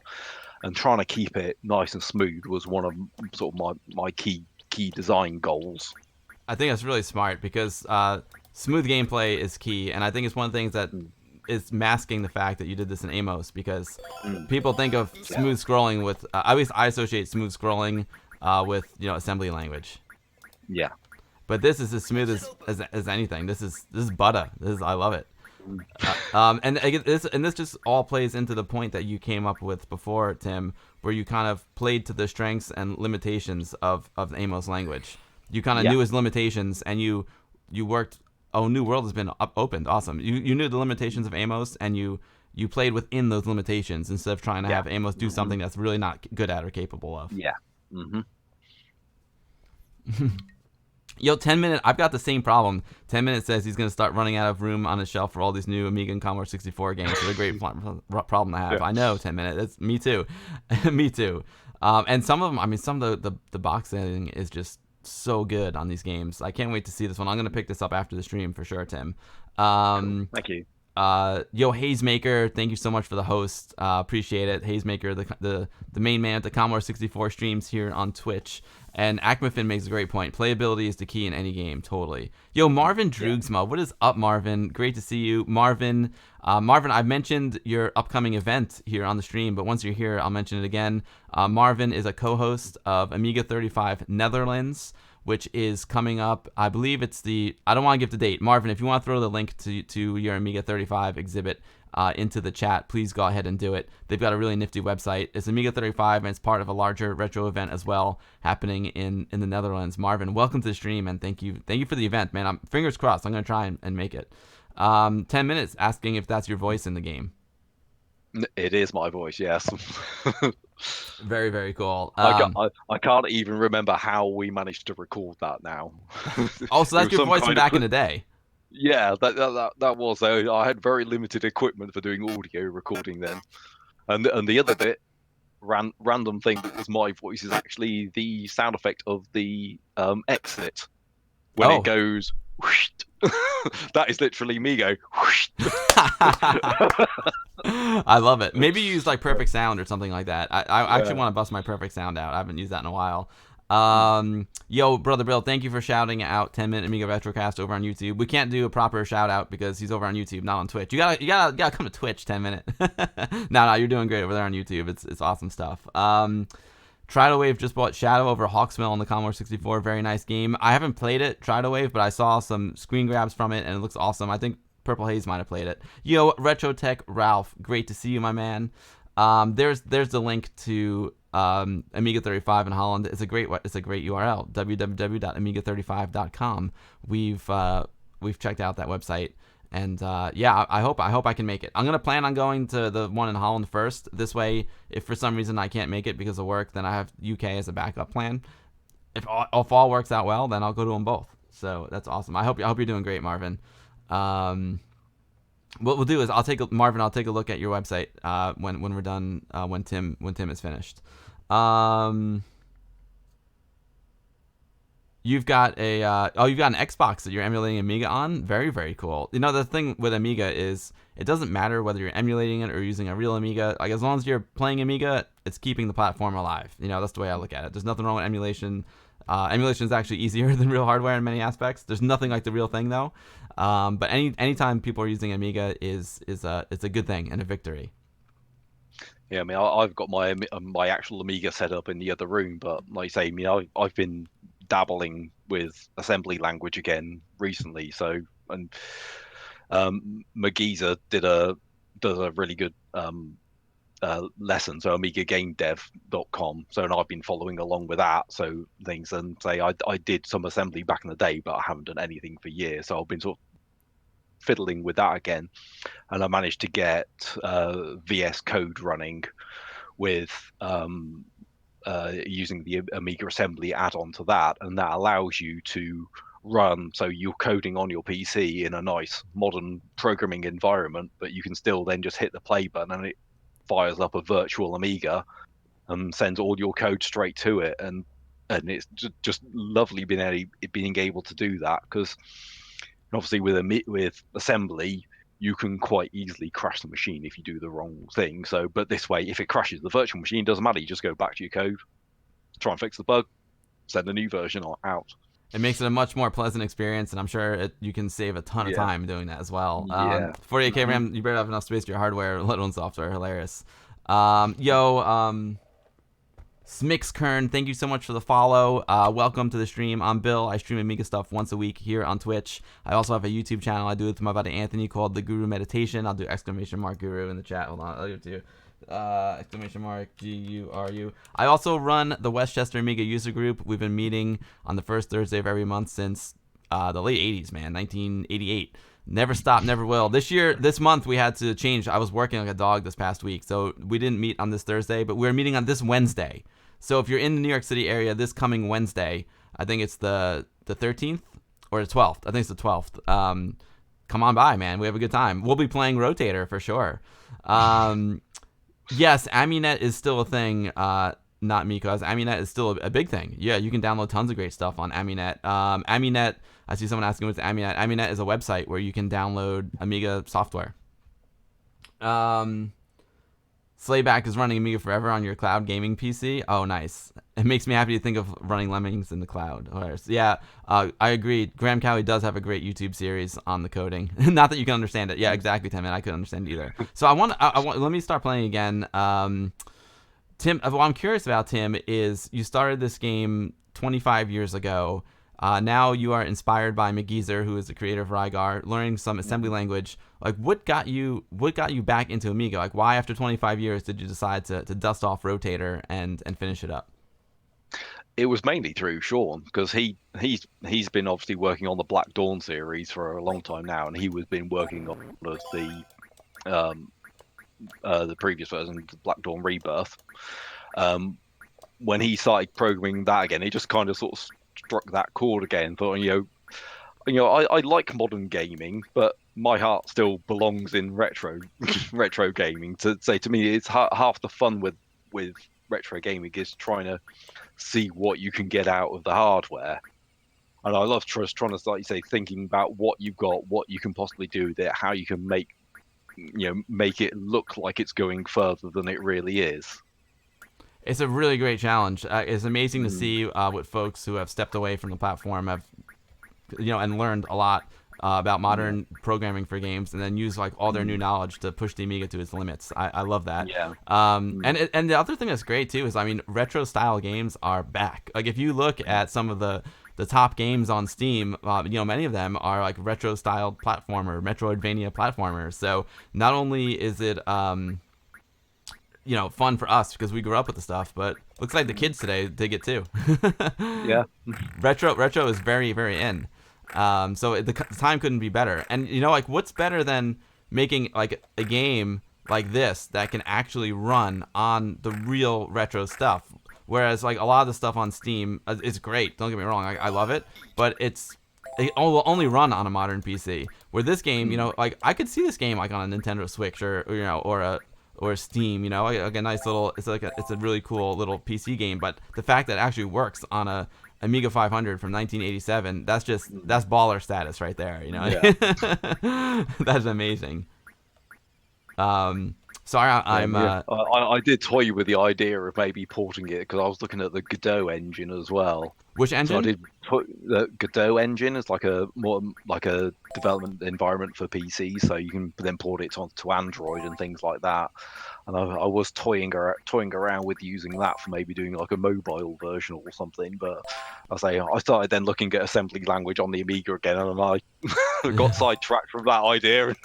And trying to keep it nice and smooth was one of sort of my key design goals. I think that's really smart because smooth gameplay is key, and I think it's one of the things that Mm, is masking the fact that you did this in Amos because mm, people think of smooth scrolling with at least I associate smooth scrolling with assembly language. yeah. But this is as smooth as anything. This is butter. I love it. Mm, And this just all plays into the point that you came up with before, Tim, where you kind of played to the strengths and limitations of the Amos language. You kind of yeah. knew its limitations, and you worked. Oh, New World has been opened. Awesome. You knew the limitations of Amos, and you played within those limitations instead of trying to Yeah. have Amos do Hmm. something that's really not good at or capable of. Yeah. Hmm. Yo, 10 Minute, I've got the same problem. 10 Minute says he's going to start running out of room on his shelf for all these new Amiga and Commodore 64 games. So it's a great problem to have. Yeah. I know, 10 Minute. That's me too. Me too. And some of them, I mean, some of the box setting is just so good on these games. I can't wait to see this one. I'm going to pick this up after the stream for sure, Tim. Cool. Thank you. Yo, Hazemaker, thank you so much for the host. Appreciate it. Hazemaker, the main man at the Commodore 64 streams here on Twitch. And Acmafin makes a great point. Playability is the key in any game, totally. Yo, Marvin Drugsma, what is up, Marvin? Great to see you. Marvin, I've mentioned your upcoming event here on the stream, but once you're here, I'll mention it again. Marvin is a co-host of Amiga 35 Netherlands, which is coming up. I believe it's I don't want to give the date. Marvin, if you want to throw the link to your Amiga 35 exhibit into the chat, please go ahead and do it. They've got a really nifty website. It's Amiga 35, and it's part of a larger retro event as well, happening in the Netherlands. Marvin, welcome to the stream, and thank you for the event, man. I'm fingers crossed. I'm gonna try and make it. 10 minutes asking if that's your voice in the game. It is my voice, yes. Very, very cool. I can't even remember how we managed to record that now. Also, It that's was your some voice from kind of back in the day. yeah, that was. I had very limited equipment for doing audio recording then, and the other bit, random thing that was my voice is actually the sound effect of the exit when it Oh. goes. Whoosh. That is literally me go. Whoosh. I love it. Maybe use like Perfect Sound or something like that. I actually Yeah. want to bust my Perfect Sound out. I haven't used that in a while. Yo, Brother Bill, thank you for shouting out 10 Minute Amiga Retrocast over on YouTube. We can't do a proper shout out because he's over on YouTube, not on Twitch. You gotta come to Twitch, 10 Minute. No, you're doing great over there on YouTube. It's awesome stuff. Trido Wave just bought Shadow over Hawksmill on the Commodore 64. Very nice game. I haven't played it, Trido Wave, but I saw some screen grabs from it and it looks awesome. I think Purple Haze might have played it. Yo, Retro Tech Ralph, great to see you, my man. There's the link to Amiga 35 in Holland. It's a great URL, www.amiga35.com. We've checked out that website, and I hope I can make it. I'm gonna plan on going to the one in Holland first. This way, if for some reason I can't make it because of work, then I have UK as a backup plan. If all works out well, then I'll go to them both. So that's awesome. I hope you're doing great, Marvin. What we'll do is I'll take a look at your website when we're done when Tim is finished. You've got you've got an Xbox that you're emulating Amiga on. Very, very cool. You know, the thing with Amiga is it doesn't matter whether you're emulating it or using a real Amiga. Like, as long as you're playing Amiga, it's keeping the platform alive. You know, that's the way I look at it. There's nothing wrong with emulation. Emulation is actually easier than real hardware in many aspects. There's nothing like the real thing though. But anytime people are using Amiga is it's a good thing and a victory. Yeah, I mean, I've got my actual Amiga set up in the other room, but like I say, I mean, I've been dabbling with assembly language again recently. So, and Magiza does a really good lesson, so AmigaGameDev.com. So, and I've been following along with that. So things, and say I did some assembly back in the day, but I haven't done anything for years. So I've been sort of fiddling with that again, and I managed to get VS Code running with using the Amiga assembly add-on to that, and that allows you to run, so you're coding on your PC in a nice modern programming environment, but you can still then just hit the play button and it fires up a virtual Amiga and sends all your code straight to it, and it's just lovely being able to do that, because obviously with assembly you can quite easily crash the machine if you do the wrong thing. So, but this way, if it crashes the virtual machine, doesn't matter. You just go back to your code, try and fix the bug, send a new version out. It makes it a much more pleasant experience, and I'm sure you can save a ton of time doing that as well. Yeah. 48K RAM, you better have enough space for your hardware, let alone software. Hilarious. Smixkern, thank you so much for the follow. Welcome to the stream. I'm Bill. I stream Amiga stuff once a week here on Twitch. I also have a YouTube channel I do with my buddy Anthony called The Guru Meditation. I'll do ! Guru in the chat. Hold on, I'll give it to you. !GURU. I also run the Westchester Amiga user group. We've been meeting on the first Thursday of every month since the late 80s, man, 1988. Never stopped, never will. This month, we had to change. I was working like a dog this past week, so we didn't meet on this Thursday, but we're meeting on this Wednesday. So if you're in the New York City area this coming Wednesday, I think it's the 13th or the 12th. I think it's the 12th. Come on by, man. We have a good time. We'll be playing Rotator for sure. Yes, Aminet is still a thing. Not me, cause Aminet is still a big thing. Yeah, you can download tons of great stuff on Aminet. Aminet, I see someone asking what's Aminet. Aminet is a website where you can download Amiga software. Slayback is running Amiga Forever on your cloud gaming PC. Oh, nice. It makes me happy to think of running Lemmings in the cloud. Yeah, I agree. Graham Cowie does have a great YouTube series on the coding. Not that you can understand it. Yeah, exactly, Tim. And I couldn't understand it either. So I want. Let me start playing again. Tim, what I'm curious about, Tim, is you started this game 25 years ago. Now you are inspired by McGeezer, who is the creator of Rygar, learning some assembly language. Like, what got you back into Amiga? Like, why after 25 years did you decide to dust off Rotator and finish it up? It was mainly through Sean, because he's been obviously working on the Black Dawn series for a long time now, and he was been working on the previous version, the Black Dawn Rebirth. When he started programming that again, it just kind of sort of struck that chord again. Thought, I like modern gaming, but my heart still belongs in retro gaming. To me, it's half the fun with retro gaming is trying to see what you can get out of the hardware. And I love just trying to, like you say, thinking about what you've got, what you can possibly do with it, how you can make it look like it's going further than it really is. It's a really great challenge. It's amazing to see what folks who have stepped away from the platform have, and learned a lot about modern programming for games, and then use like all their new knowledge to push the Amiga to its limits. I love that. Yeah. And the other thing that's great too is, retro style games are back. Like, if you look at some of the top games on Steam, many of them are like retro styled platformer, Metroidvania platformers. So not only is it fun for us because we grew up with the stuff, but looks like the kids today dig it too. Yeah. Retro is very, very in. So the time couldn't be better. And what's better than making like a game like this that can actually run on the real retro stuff? Whereas like a lot of the stuff on Steam is great. Don't get me wrong, I love it, but it will only run on a modern PC. Where this game, like I could see this game like on a Nintendo Switch or Steam, like a nice little. It's a really cool little PC game. But the fact that it actually works on a Amiga 500 from 1987, that's baller status right there. Yeah. That's amazing. Sorry, I did toy with the idea of maybe porting it, because I was looking at the Godot engine as well. Which engine? So I did put the Godot engine as like a development environment for PC, so you can then port it onto Android and things like that. And I was toying around with using that for maybe doing like a mobile version or something. But I started then looking at assembly language on the Amiga again, and I got sidetracked from that idea.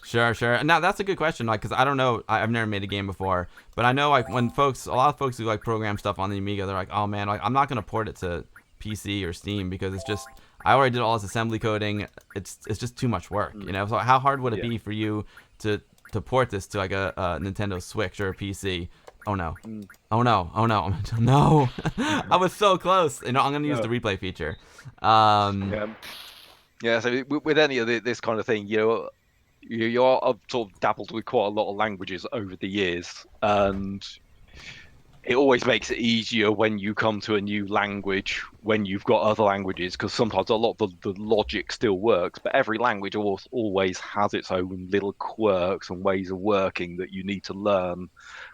Sure, sure. Now that's a good question, like, because I don't know, I've never made a game before, but I know like when a lot of folks who like program stuff on the Amiga, they're like, oh man, like I'm not gonna port it to PC or Steam because it's just I already did all this assembly coding. It's just too much work, you know. So how hard would it Yeah. be for you to port this to like a Nintendo Switch or a PC? Oh no. Mm. Oh no! Oh no! No! I was so close. You know, I'm gonna use the replay feature. Yeah. Yeah. So with any of this kind of thing, I've sort of dabbled with quite a lot of languages over the years, and it always makes it easier when you come to a new language when you've got other languages, because sometimes a lot of the logic still works, but every language always has its own little quirks and ways of working that you need to learn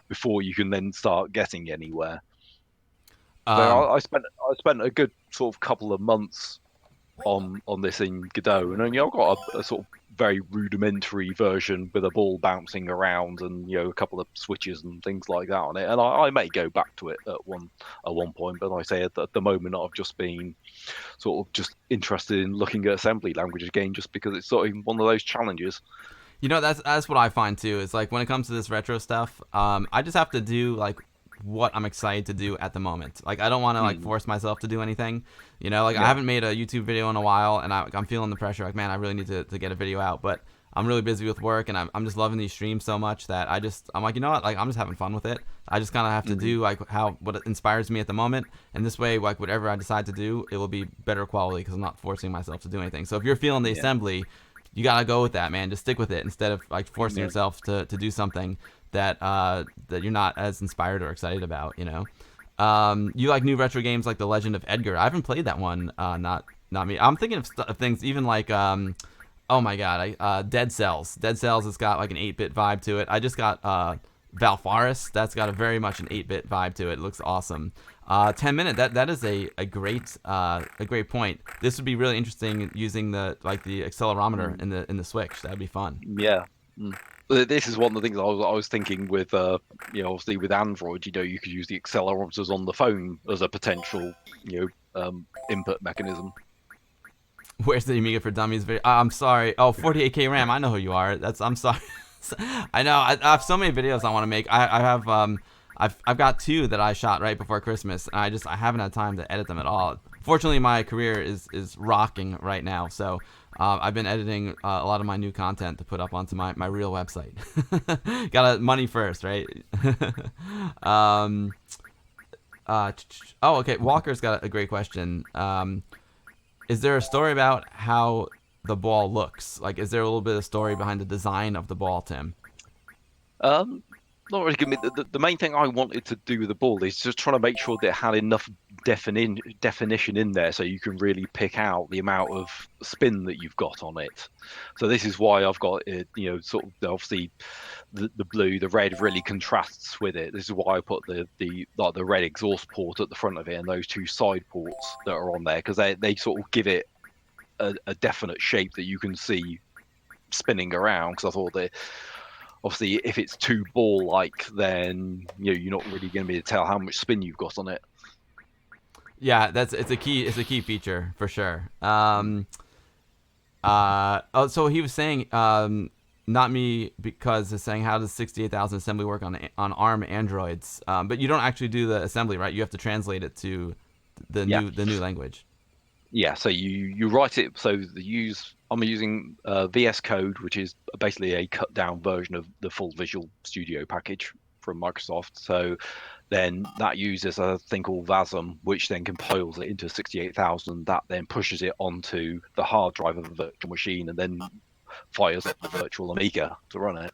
before you can then start getting anywhere. So Um, I spent a good sort of couple of months on this in Godot, and I've got a sort of very rudimentary version with a ball bouncing around and a couple of switches and things like that on it. And I may go back to it at one point, but like I say at the moment I've just been sort of just interested in looking at assembly language again, just because it's sort of one of those challenges. You know, that's what I find too. Is like when it comes to this retro stuff, I just have to do like what I'm excited to do at the moment. Like I don't want to like force myself to do anything. You know, like I Yeah. haven't made a YouTube video in a while, and I'm feeling the pressure. Like, man, I really need to get a video out, but I'm really busy with work, and I'm just loving these streams so much that I'm like, you know what? Like I'm just having fun with it. I just kind of have to do like what inspires me at the moment, and this way, like whatever I decide to do, it will be better quality because I'm not forcing myself to do anything. So if you're feeling the assembly, you gotta go with that, man. Just stick with it instead of like forcing yourself to do something that that you're not as inspired or excited about. You know, you like new retro games like The Legend of Edgar. I haven't played that one. Not me. I'm thinking of things even like oh my god, Dead Cells. Dead Cells has got like an 8-bit vibe to it. I just got Valfaris. That's got a very much an 8-bit vibe to it. It looks awesome. 10 minute. That is a great point. This would be really interesting using the accelerometer in the Switch. That'd be fun. Yeah. This is one of the things I was thinking with, obviously with Android, you could use the accelerometers on the phone as a potential, input mechanism. Where's the Amiga for Dummies video? I'm sorry. Oh, 48K RAM. I know who you are. I'm sorry. I know. I have so many videos I want to make. I have I've got 2 that I shot right before Christmas, and I haven't had time to edit them at all. Fortunately, my career is rocking right now, so I've been editing a lot of my new content to put up onto my real website. Got money first, right? Okay. Walker's got a great question. Is there a story about how the ball looks? Like, is there a little bit of story behind the design of the ball, Tim? Not really good. The main thing I wanted to do with the ball is just trying to make sure that it had enough definition in there so you can really pick out the amount of spin that you've got on it. So this is why I've got it, sort of obviously the blue, the red really contrasts with it. This is why I put the red exhaust port at the front of it and those 2 side ports that are on there, because they sort of give it a definite shape that you can see spinning around. Because I thought that obviously if it's too ball-like, then you're not really going to be able to tell how much spin you've got on it. Yeah, it's a key feature for sure. So he was saying, not me, because it's saying how does 68,000 assembly work on ARM Androids? But you don't actually do the assembly, right? You have to translate it to the new language. Yeah, so you write it. So I'm using VS Code, which is basically a cut down version of the full Visual Studio package from Microsoft. So then that uses a thing called VASM, which then compiles it into 68,000. That then pushes it onto the hard drive of the virtual machine and then fires up the virtual Amiga to run it.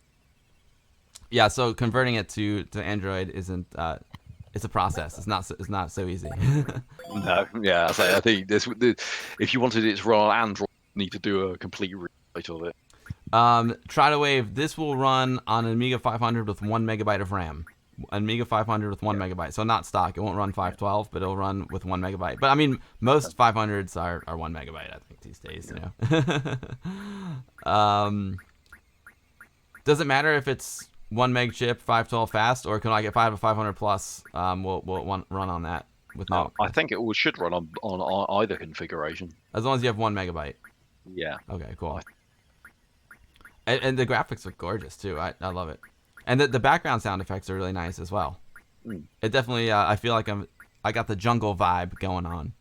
Yeah, so converting it to Android isn't. It's a process. It's not so easy. No, yeah. So I think if you wanted it to run on Android, you need to do a complete rewrite of it. Try to wave. This will run on an Amiga 500 with 1 megabyte of RAM. An Amiga 500 with 1 megabyte. So not stock. It won't run 512, but it'll run with 1 megabyte. But I mean, most 500s are 1 megabyte, I think, these days. Does it matter if it's 1 meg chip, 512 fast, or can if I have a 500 plus, will run on that with no? I think it should run on either configuration. As long as you have 1 megabyte. Yeah. Okay, cool. And the graphics look gorgeous too. I love it. And the background sound effects are really nice as well. It definitely I feel like I got the jungle vibe going on.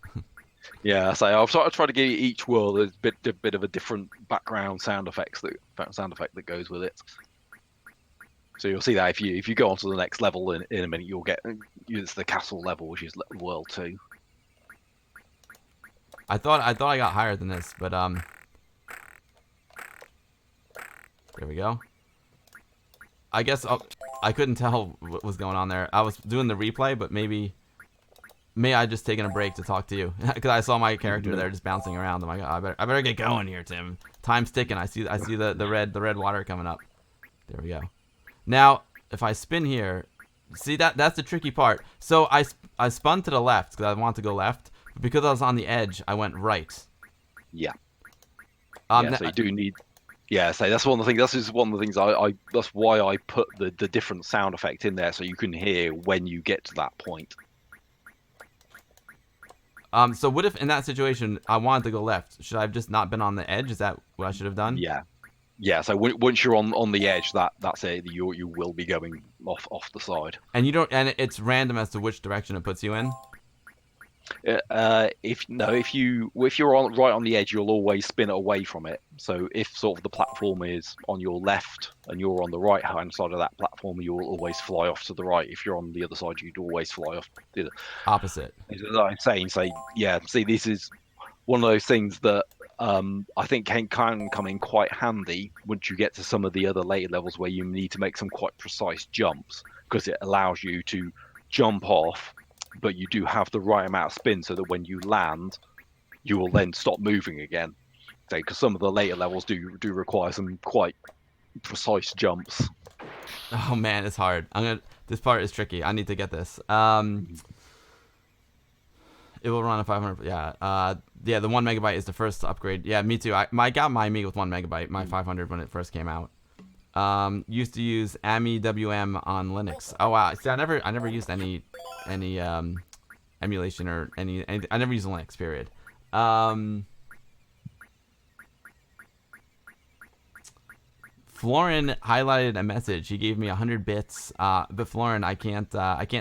Yeah, so I've sort of tried to give each world a bit of a different background sound effect that goes with it. So you'll see that if you go on to the next level in a minute, you'll get it's the castle level, which is world 2. I thought I got higher than this, but there we go. I guess I couldn't tell what was going on there. I was doing the replay, but maybe I just taken a break to talk to you because I saw my character there just bouncing around. I'm like, oh, I better get going here, Tim. Time's ticking. I see the red water coming up. There we go. Now, if I spin here, see that's the tricky part. So I spun to the left because I want to go left, but because I was on the edge, I went right. Yeah. So you do need. Yeah, so that's one of the things. This is one of the things that's why I put the different sound effect in there, so you can hear when you get to that point. So what if in that situation I wanted to go left? Should I have just not been on the edge? Is that what I should have done? Yeah. So once you're on the edge, that's it. You will be going off the side. And it's random as to which direction it puts you in. If you're right on the edge, you'll always spin it away from it. So if sort of the platform is on your left and you're on the right hand side of that platform, you will always fly off to the right. If you're on the other side, you'd always fly off the opposite. As I'm saying, see, this is one of those things that I think can come in quite handy once you get to some of the other later levels where you need to make some quite precise jumps, because it allows you to jump off, but you do have the right amount of spin so that when you land, you will then stop moving again. Because some of the later levels do require some quite precise jumps. Oh man, it's hard. This part is tricky. I need to get this. It will run at 500. Yeah. The 1 megabyte is the first upgrade. Yeah, me too. I got my Amiga with 1 megabyte, my 500 when it first came out. Used to use AmiWM on Linux. Oh wow. See, I never used any emulation or any. I never used Linux. Period. Florin highlighted a message. He gave me 100 bits. But Florin, I can't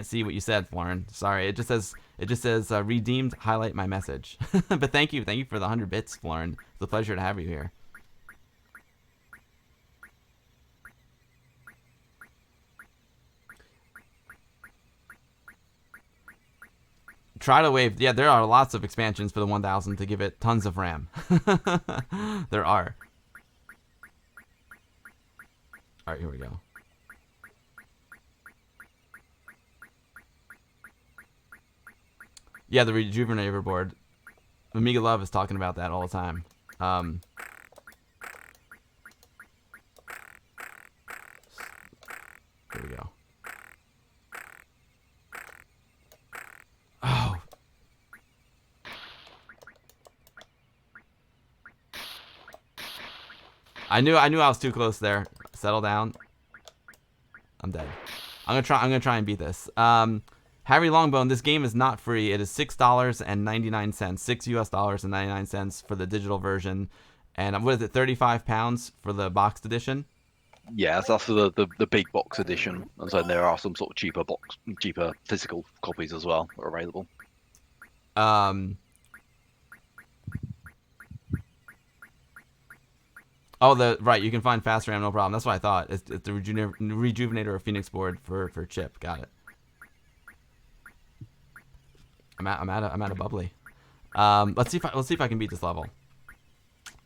see what you said, Florin. Sorry. It just says redeemed. Highlight my message. But thank you for the 100 bits, Florin. It's a pleasure to have you here. Try to wave. Yeah, there are lots of expansions for the 1000 to give it tons of RAM. There are. All right, here we go. Yeah, the Rejuvenator board. Amiga Love is talking about that all the time. Here we go. Oh. I knew I was too close there. Settle down. I'm dead. I'm gonna try and beat this. Harry Longbone, this game is not free. It is $6.99, $6 for the digital version, and what is it, £35 for the boxed edition? Yeah, that's for the big box edition, and so there are some sort of cheaper physical copies as well that are available. Oh, right. You can find fast RAM, no problem. That's what I thought. It's the Rejuvenator or Phoenix board for chip. Got it. I'm at a bubbly. Let's see if I can beat this level.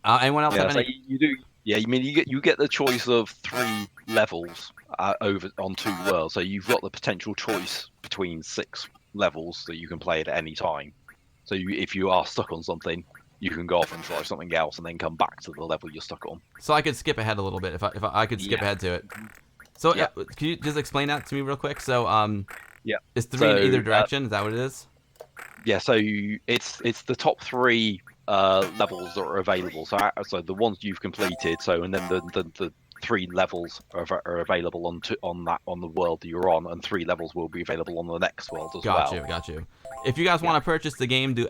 Anyone else have any? You do. Yeah, you mean you get the choice of 3 levels over on 2 worlds. So you've got the potential choice between 6 levels that you can play at any time. So if you are stuck on something, you can go off and try something else and then come back to the level you're stuck on. So I could skip ahead a little bit if I could skip ahead to it. So can you just explain that to me real quick? So it's 3 in either direction. Is that what it is? Yeah. So it's the top 3 levels that are available. So the ones you've completed. So and then the 3 levels are available on the world that you're on, and 3 levels will be available on the next world as well. Got you. If you guys want to purchase the game, do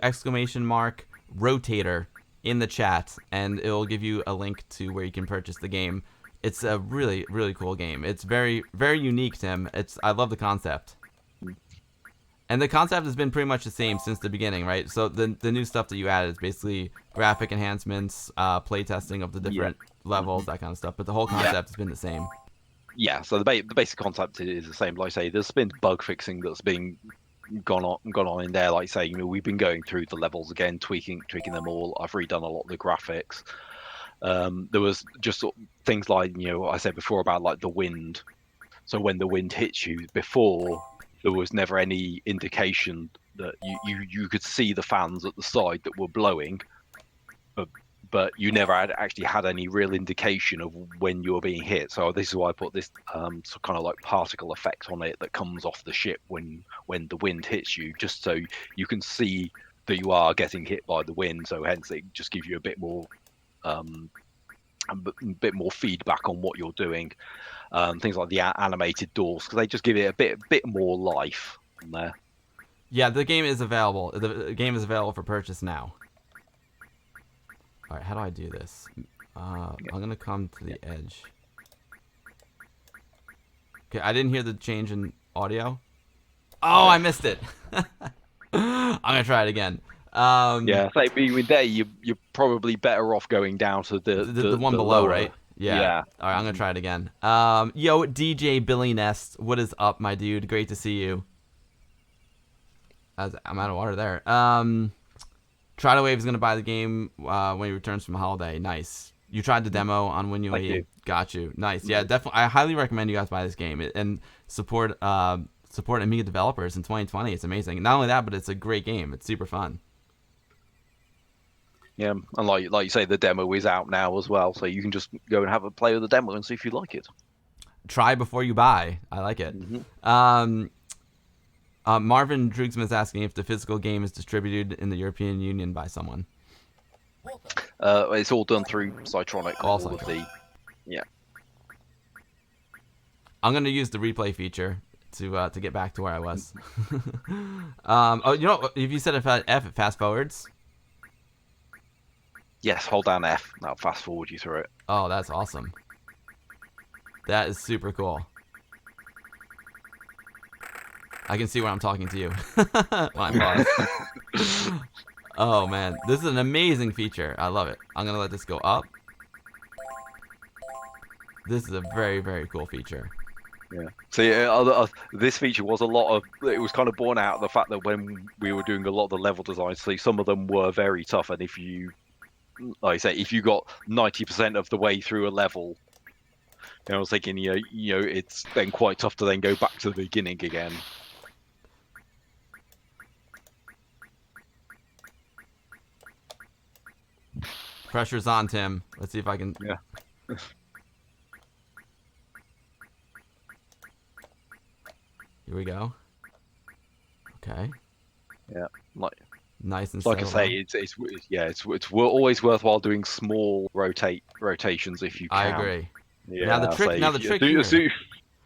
!Rotator in the chat, and it will give you a link to where you can purchase the game. It's a really, really cool game. It's very, very unique, Tim. I love the concept. And the concept has been pretty much the same since the beginning, right? So the new stuff that you added is basically graphic enhancements, play testing of the different levels, that kind of stuff. But the whole concept has been the same. Yeah, so the basic concept is the same. Like I say, there's been bug fixing that's been gone on in there. Like I say, we've been going through the levels again, tweaking them all. I've redone a lot of the graphics. There was just sort of things like, I said before about like the wind. So when the wind hits you, before there was never any indication that you could see the fans at the side that were blowing, but you never actually had any real indication of when you were being hit. So this is why I put this kind of like particle effect on it that comes off the ship when the wind hits you, just so you can see that you are getting hit by the wind. So hence it just gives you a bit more feedback on what you're doing. Things like the animated doors, because they just give it a bit more life on there. Yeah, the game is available. The game is available for purchase now. All right, how do I do this? I'm gonna come to the edge. Okay, I didn't hear the change in audio. Oh, I missed it. I'm gonna try it again. Yeah, so with there, you're probably better off going down to the one below, lower. right? Yeah. All right, I'm gonna try it again. Yo, DJ Billy Nest, what is up, my dude? Great to see you. I'm out of water there. Tridawave is gonna buy the game when he returns from holiday. Nice. You tried the demo on when you leave. Got you. Nice. Yeah, definitely. I highly recommend you guys buy this game and support Amiga developers in 2020. It's amazing. Not only that, but it's a great game. It's super fun. Yeah, and like you say, the demo is out now as well, so you can just go and have a play with the demo and see if you like it. Try before you buy. I like it. Marvin Drugsman is asking if the physical game is distributed in the European Union by someone. It's all done through Cytronic. Yeah. I'm gonna use the replay feature to get back to where I was. If you said if F, it fast forwards. Yes, hold down F. That'll fast forward you through it. Oh, that's awesome. That is super cool. I can see when I'm talking to you when I pause. Oh man, this is an amazing feature. I love it. I'm gonna let this go up. This is a very, very cool feature. Yeah. See, this feature was it was kind of born out of the fact that when we were doing a lot of the level designs, some of them were very tough, and if you got 90% of the way through a level, I was thinking, it's then quite tough to then go back to the beginning again. Pressure's on, Tim. Let's see if I can. Yeah. Here we go. Okay. Yeah. Nice and like I say, it's always worthwhile doing small rotations if you can. I agree. Yeah. Now the trick here.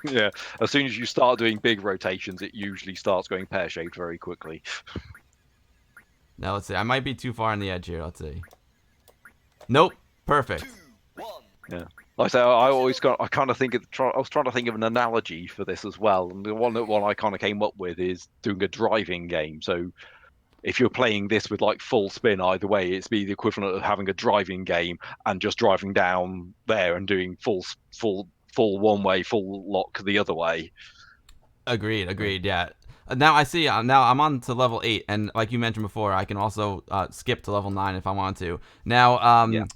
Yeah. As soon as you start doing big rotations, it usually starts going pear-shaped very quickly. Now let's see. I might be too far on the edge here. Let's see. Nope. Perfect. 2, 1. Yeah. Like I say, I was trying to think of an analogy for this as well, and the one I kind of came up with is doing a driving game. So if you're playing this with like full spin either way, it's be the equivalent of having a driving game and just driving down there and doing full one way, full lock the other way. Agreed. Yeah. Now I see. Now I'm on to level 8, and like you mentioned before, I can also skip to level 9 if I want to. Now, I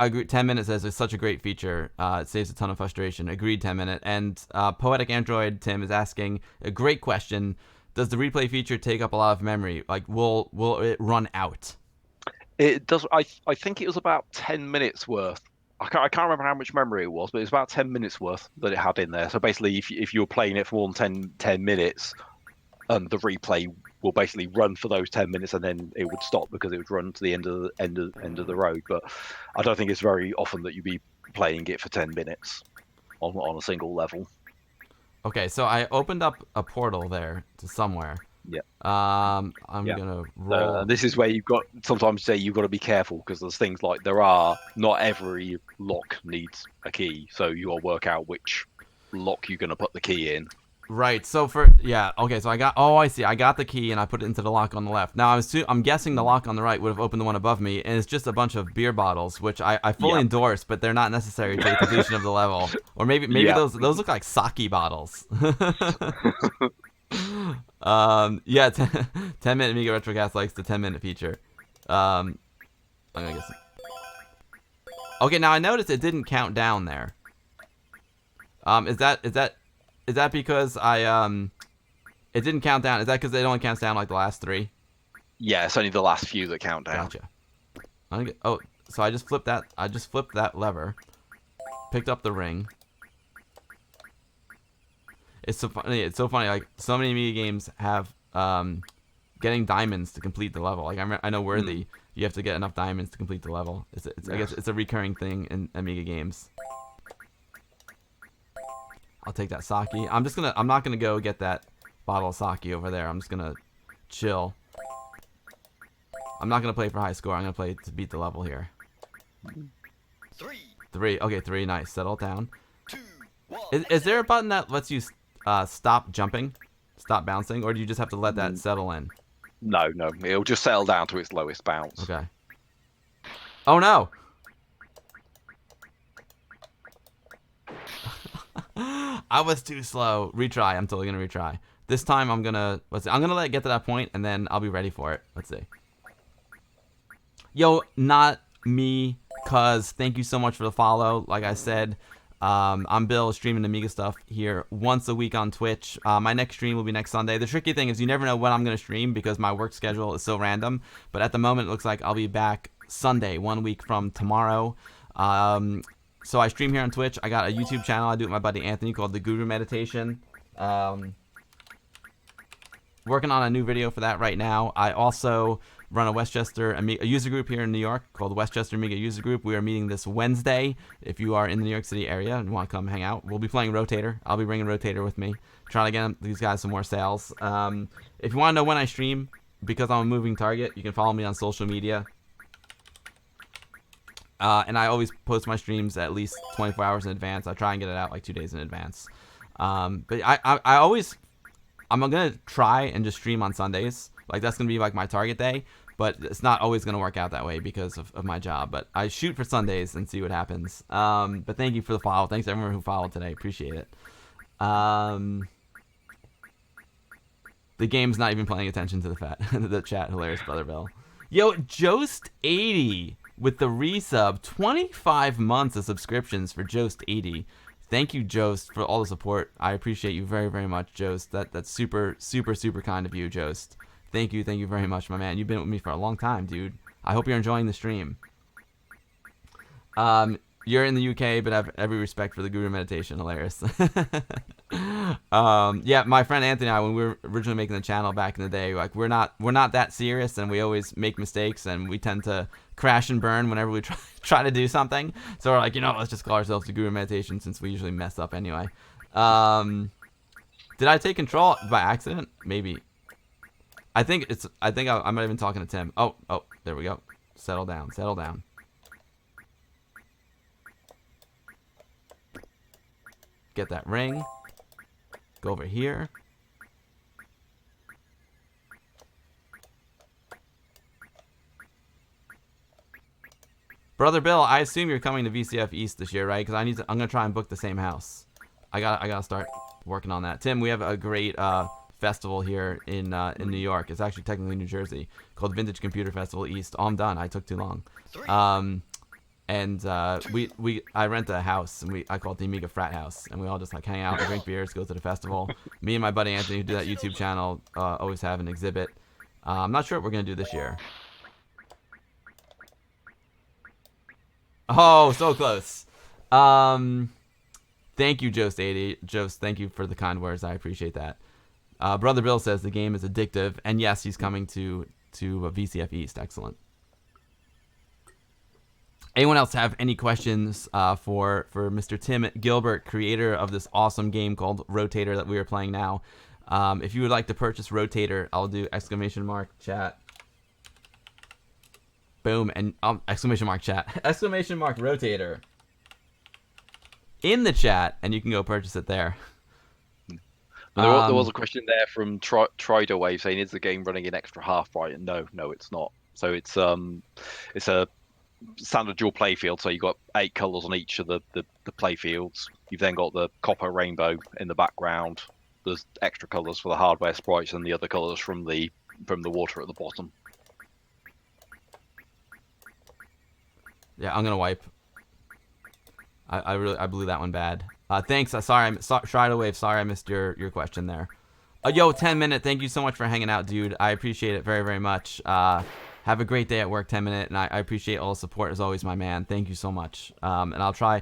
agree. 10 minutes is such a great feature. It saves a ton of frustration. Agreed. 10 minute. And Poetic Android Tim is asking a great question. Does the replay feature take up a lot of memory? Like, will it run out? It does. I think it was about 10 minutes worth. I can't remember how much memory it was, but it's about 10 minutes worth that it had in there. So basically, if you're playing it for more than 10 minutes, the replay will basically run for those 10 minutes, and then it would stop because it would run to the end of the road. But I don't think it's very often that you'd be playing it for 10 minutes on a single level. Okay, so I opened up a portal there to somewhere. Yeah. I'm Yeah. gonna roll. This is where you've got sometimes say you've got to be careful because there's things like not every lock needs a key, so you got to work out which lock you're going to put the key in. Right. So okay. So I got. Oh, I see. I got the key and I put it into the lock on the left. Now I'm guessing the lock on the right would have opened the one above me, and it's just a bunch of beer bottles, which I fully endorse, but they're not necessary to the completion of the level. Or maybe those look like sake bottles. Yeah. 10-minute Amiga Retrocast likes the 10-minute feature. I'm gonna guess. Okay. Now I noticed it didn't count down there. Is that because it didn't count down? Is that because it only counts down like the last 3? Yeah, it's only the last few that count down. Gotcha. So I just flipped that. I just flipped that lever, picked up the ring. It's so funny. It's so funny. Like so many Amiga games have getting diamonds to complete the level. Like I know Worthy, you have to get enough diamonds to complete the level. I guess it's a recurring thing in Amiga games. I'll take that sake. I'm not gonna go get that bottle of sake over there. I'm just gonna chill. I'm not gonna play for high score. I'm gonna play to beat the level here. 3. Okay, 3. Nice. Settle down. 2, 1. Is there a button that lets you stop jumping, stop bouncing, or do you just have to let that settle in? No, it'll just settle down to its lowest bounce. Okay. Oh no! I was too slow. Retry. I'm totally gonna retry. This time I'm gonna let it get to that point and then I'll be ready for it. Let's see. Yo, not me, cuz thank you so much for the follow. Like I said, I'm Bill, streaming Amiga stuff here once a week on Twitch. My next stream will be next Sunday. The tricky thing is you never know when I'm gonna stream because my work schedule is so random. But at the moment it looks like I'll be back Sunday, 1 week from tomorrow. So I stream here on Twitch. I got a YouTube channel I do with my buddy Anthony called The Guru Meditation. Working on a new video for that right now. I also run a Westchester Amiga user group here in New York called Westchester Amiga User Group. We are meeting this Wednesday. If you are in the New York City area and want to come hang out, we'll be playing Rotator. I'll be bringing Rotator with me, trying to get these guys some more sales. If you want to know when I stream, because I'm a moving target, you can follow me on social media. And I always post my streams at least 24 hours in advance. I try and get it out like 2 days in advance. But I'm gonna try and just stream on Sundays. Like that's gonna be like my target day. But it's not always gonna work out that way because of my job. But I shoot for Sundays and see what happens. But thank you for the follow. Thanks to everyone who followed today. Appreciate it. The game's not even paying attention to the chat. Hilarious, Brother Bill. Yo, Jost80 with the resub. 25 months of subscriptions for Jost80. Thank you, Jost, for all the support. I appreciate you very, very much, Jost. That's super, super, super kind of you, Jost. Thank you very much, my man. You've been with me for a long time, dude. I hope you're enjoying the stream. You're in the UK, but have every respect for the Guru Meditation. Hilarious. Yeah, my friend Anthony and I, when we were originally making the channel back in the day, like we're not that serious, and we always make mistakes, and we tend to crash and burn whenever we try to do something. So we're like, let's just call ourselves the Guru Meditation since we usually mess up anyway. Did I take control by accident? Maybe. I think I might have been talking to Tim. Oh, there we go. Settle down. Get that ring. Go over here. Brother Bill, I assume you're coming to VCF East this year, right? Because I'm gonna try and book the same house. I gotta start working on that. Tim, we have a great festival here in New York. It's actually technically New Jersey, called Vintage Computer Festival East. Oh, I'm done. I took too long. I rent a house, and I call it the Amiga Frat House, and we all just like hang out, drink beers, go to the festival. Me and my buddy Anthony, who do that YouTube channel, always have an exhibit. I'm not sure what we're gonna do this year. Oh, so close. Thank you, Jost80. Jost, thank you for the kind words. I appreciate that. Brother Bill says the game is addictive, and yes, he's coming to VCF East. Excellent. Anyone else have any questions for Mr. Tim Gilbert, creator of this awesome game called Rotator that we are playing now? If you would like to purchase Rotator, I'll do exclamation mark chat. Boom, and exclamation mark chat. Exclamation mark Rotator in the chat, and you can go purchase it there. There was a question there from Trido Wave saying, "Is the game running in extra half bright?" And no, it's not. So it's a standard dual play field. So you've got 8 colors on each of the play fields. You've then got the copper rainbow in the background. There's extra colors for the hardware sprites and the other colors from the water at the bottom. Yeah, I'm gonna wipe. I blew that one bad. Thanks. Sorry, Strider Wave. Sorry, I missed your question there. Yo, 10-minute. Thank you so much for hanging out, dude. I appreciate it very, very much. Have a great day at work, 10-minute, and I appreciate all the support as always, my man. Thank you so much. And I'll try.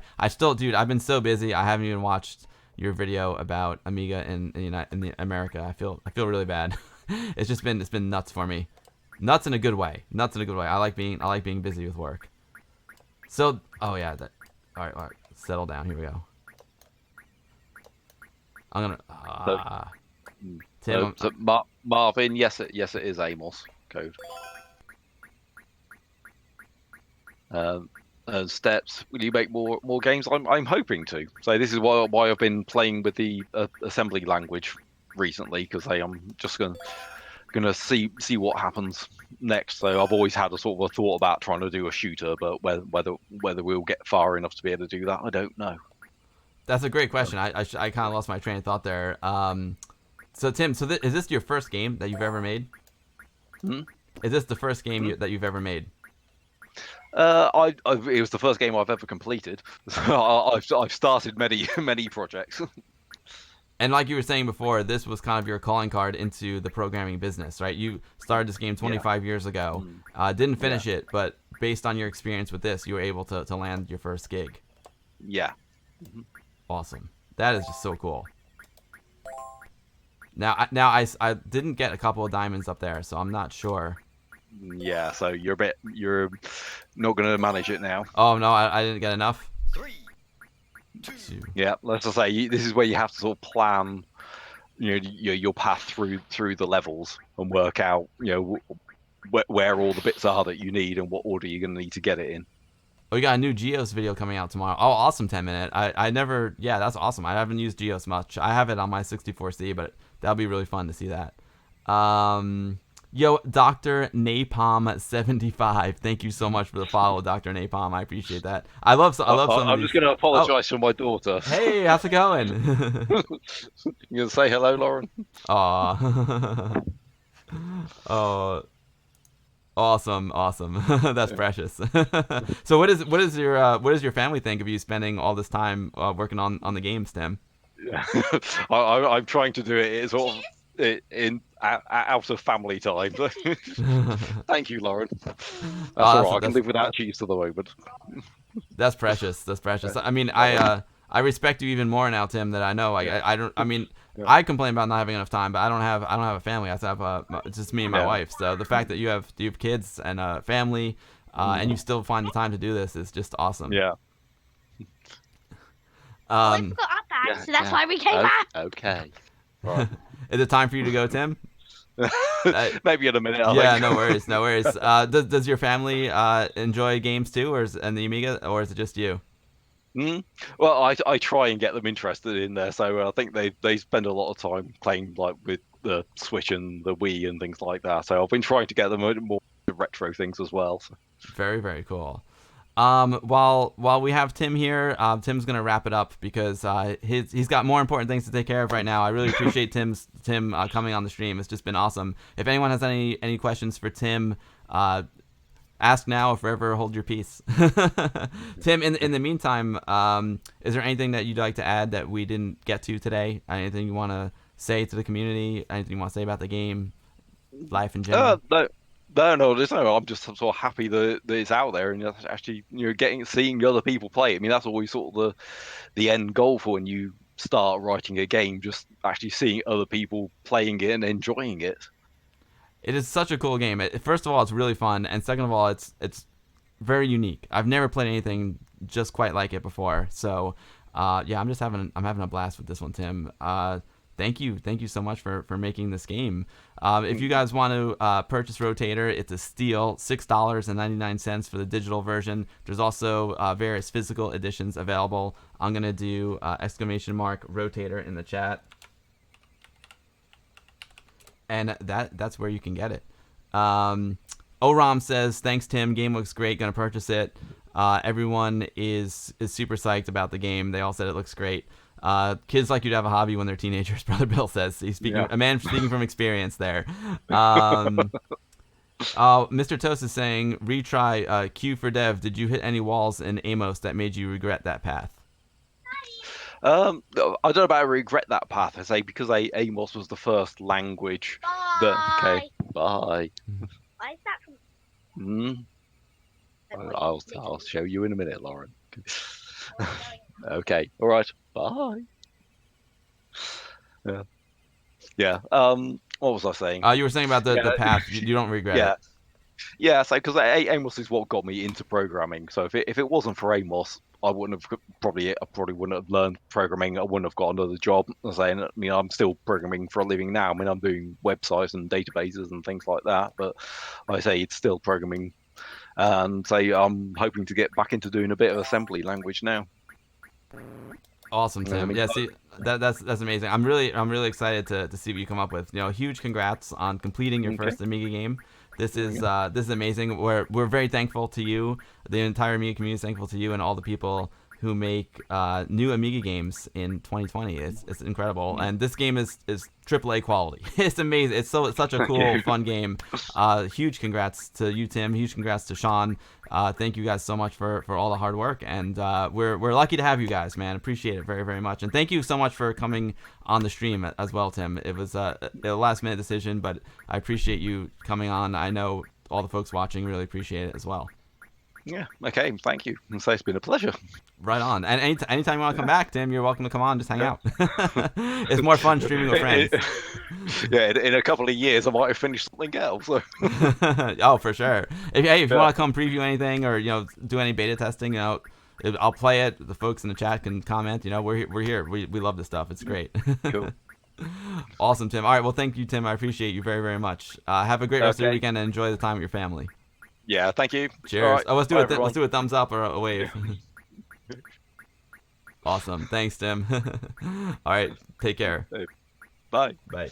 Dude, I've been so busy. I haven't even watched your video about Amiga in America. I feel really bad. It's been nuts for me. Nuts in a good way. Nuts in a good way. I like being busy with work. So, oh yeah, all right, settle down. Here we go. I'm gonna. Tim. So Marvin, yes, it is Amos code. Steps, will you make more games? I'm hoping to. So this is why I've been playing with the assembly language recently, because I'm just gonna see what happens next. So I've always had a sort of a thought about trying to do a shooter, but whether we'll get far enough to be able to do that, I don't know. That's a great question. I kind of lost my train of thought there. So Tim, is this your first game that you've ever made? Is this the first game that you've ever made? It was the first game I've ever completed. So I've started many projects. And like you were saying before, this was kind of your calling card into the programming business, right? You started this game 25 years ago, didn't finish it, but based on your experience with this, you were able to land your first gig. Yeah. Awesome. That is just so cool. Now I didn't get a couple of diamonds up there, so I'm not sure. Yeah, so you're not going to manage it now. Oh no, I didn't get enough. 3, 2. Yeah, let's just say this is where you have to sort of plan, your path through the levels and work out, where all the bits are that you need and what order you're going to need to get it in. Oh, we got a new Geos video coming out tomorrow. Oh, awesome, 10-minute. I never, yeah, that's awesome. I haven't used Geos much. I have it on my 64C, but that'll be really fun to see that. Yo, Dr. Napalm75. Thank you so much for the follow, Dr. Napalm. I appreciate that. I love some I'm just going to apologize for my daughter. Hey, how's it going? You going to say hello, Lauren? Aw. Oh. Awesome. That's precious. So what does your family think of you spending all this time working on the games, Tim? Yeah. I'm trying to do it sort of out of family time. Thank you, Lauren. That's all right. I can live without cheese to the moment. That's precious. I mean, I respect you even more now, Tim. That I know. I complain about not having enough time, but I don't have a family. I have it's just me and my wife. So the fact that you have kids and a family, and you still find the time to do this is just awesome. Yeah. I forgot our bags, so that's why we came back. Okay. Right. Is it time for you to go, Tim? Maybe in a minute. Yeah, no worries. Does your family enjoy games too, and the Amiga, or is it just you? Well, I try and get them interested in there, so I think they spend a lot of time playing like with the Switch and the Wii and things like that. So I've been trying to get them more retro things as well. So. Very, very cool. While we have Tim here, Tim's gonna wrap it up because he's got more important things to take care of right now. I really appreciate Tim coming on the stream. It's just been awesome. If anyone has any questions for Tim, ask now or forever hold your peace. Tim, in the meantime, is there anything that you'd like to add that we didn't get to today? Anything you want to say to the community? Anything you want to say about the game, life in general? No, there's no. I'm just sort of happy that it's out there and actually seeing other people play it. I mean, that's always sort of the end goal for when you start writing a game. Just actually seeing other people playing it and enjoying it. It is such a cool game. First of all, it's really fun, and second of all, it's very unique. I've never played anything just quite like it before. So, yeah, I'm having a blast with this one, Tim. thank you so much for making this game. If you guys want to purchase Rotator, it's a steal, $6.99 for the digital version. There's also various physical editions available. I'm gonna do ! Rotator in the chat, and that's where you can get it. Oram says, thanks Tim, game looks great, gonna purchase it. Everyone is super psyched about the game. They all said it looks great. Kids like you to have a hobby when they're teenagers, Brother Bill says. He's speaking, a man speaking from experience there. Mr. Toast is saying, retry Q for Dev. Did you hit any walls in Amos that made you regret that path? I don't know about regret that path. I say because Amos was the first language. Okay, bye. Why is that from... I'll show you in a minute, Lauren. Okay, all right, bye. Yeah. What was I saying? You were saying about the path. You don't regret it. Yeah. So because Amos is what got me into programming. So if it wasn't for Amos, I probably wouldn't have learned programming. I wouldn't have got another job. I mean, I'm still programming for a living now. I mean, I'm doing websites and databases and things like that. But like I say, it's still programming. And so I'm hoping to get back into doing a bit of assembly language now. Awesome, Tim. Yeah, see, that's amazing. I'm really excited to see what you come up with. Huge congrats on completing your first Amiga game. This is amazing. We're very thankful to you. The entire Amiga community is thankful to you and all the people who make new Amiga games in 2020. It's incredible, and this game is AAA quality. It's amazing. It's such a cool, fun game. Huge congrats to you, Tim. Huge congrats to Sean. Thank you guys so much for all the hard work, and we're lucky to have you guys, man. Appreciate it very, very much, and thank you so much for coming on the stream as well, Tim. It was a last minute decision, but I appreciate you coming on. I know all the folks watching really appreciate it as well. Yeah, okay, thank you. So it's been a pleasure. Right on. And anytime you want to come back, Tim, you're welcome to come on. Just hang out. It's more fun streaming with friends. In a couple of years, I might have finished something else. So. Oh, for sure. If you want to come preview anything or do any beta testing, I'll play it. The folks in the chat can comment. We're here. We love this stuff. It's great. Cool. Awesome, Tim. All right. Well, thank you, Tim. I appreciate you very, very much. Have a great rest of your weekend and enjoy the time with your family. Yeah, thank you. Cheers. Right. Let's do a thumbs up or a wave. Awesome. Thanks, Tim. All right. Take care. Bye. Bye.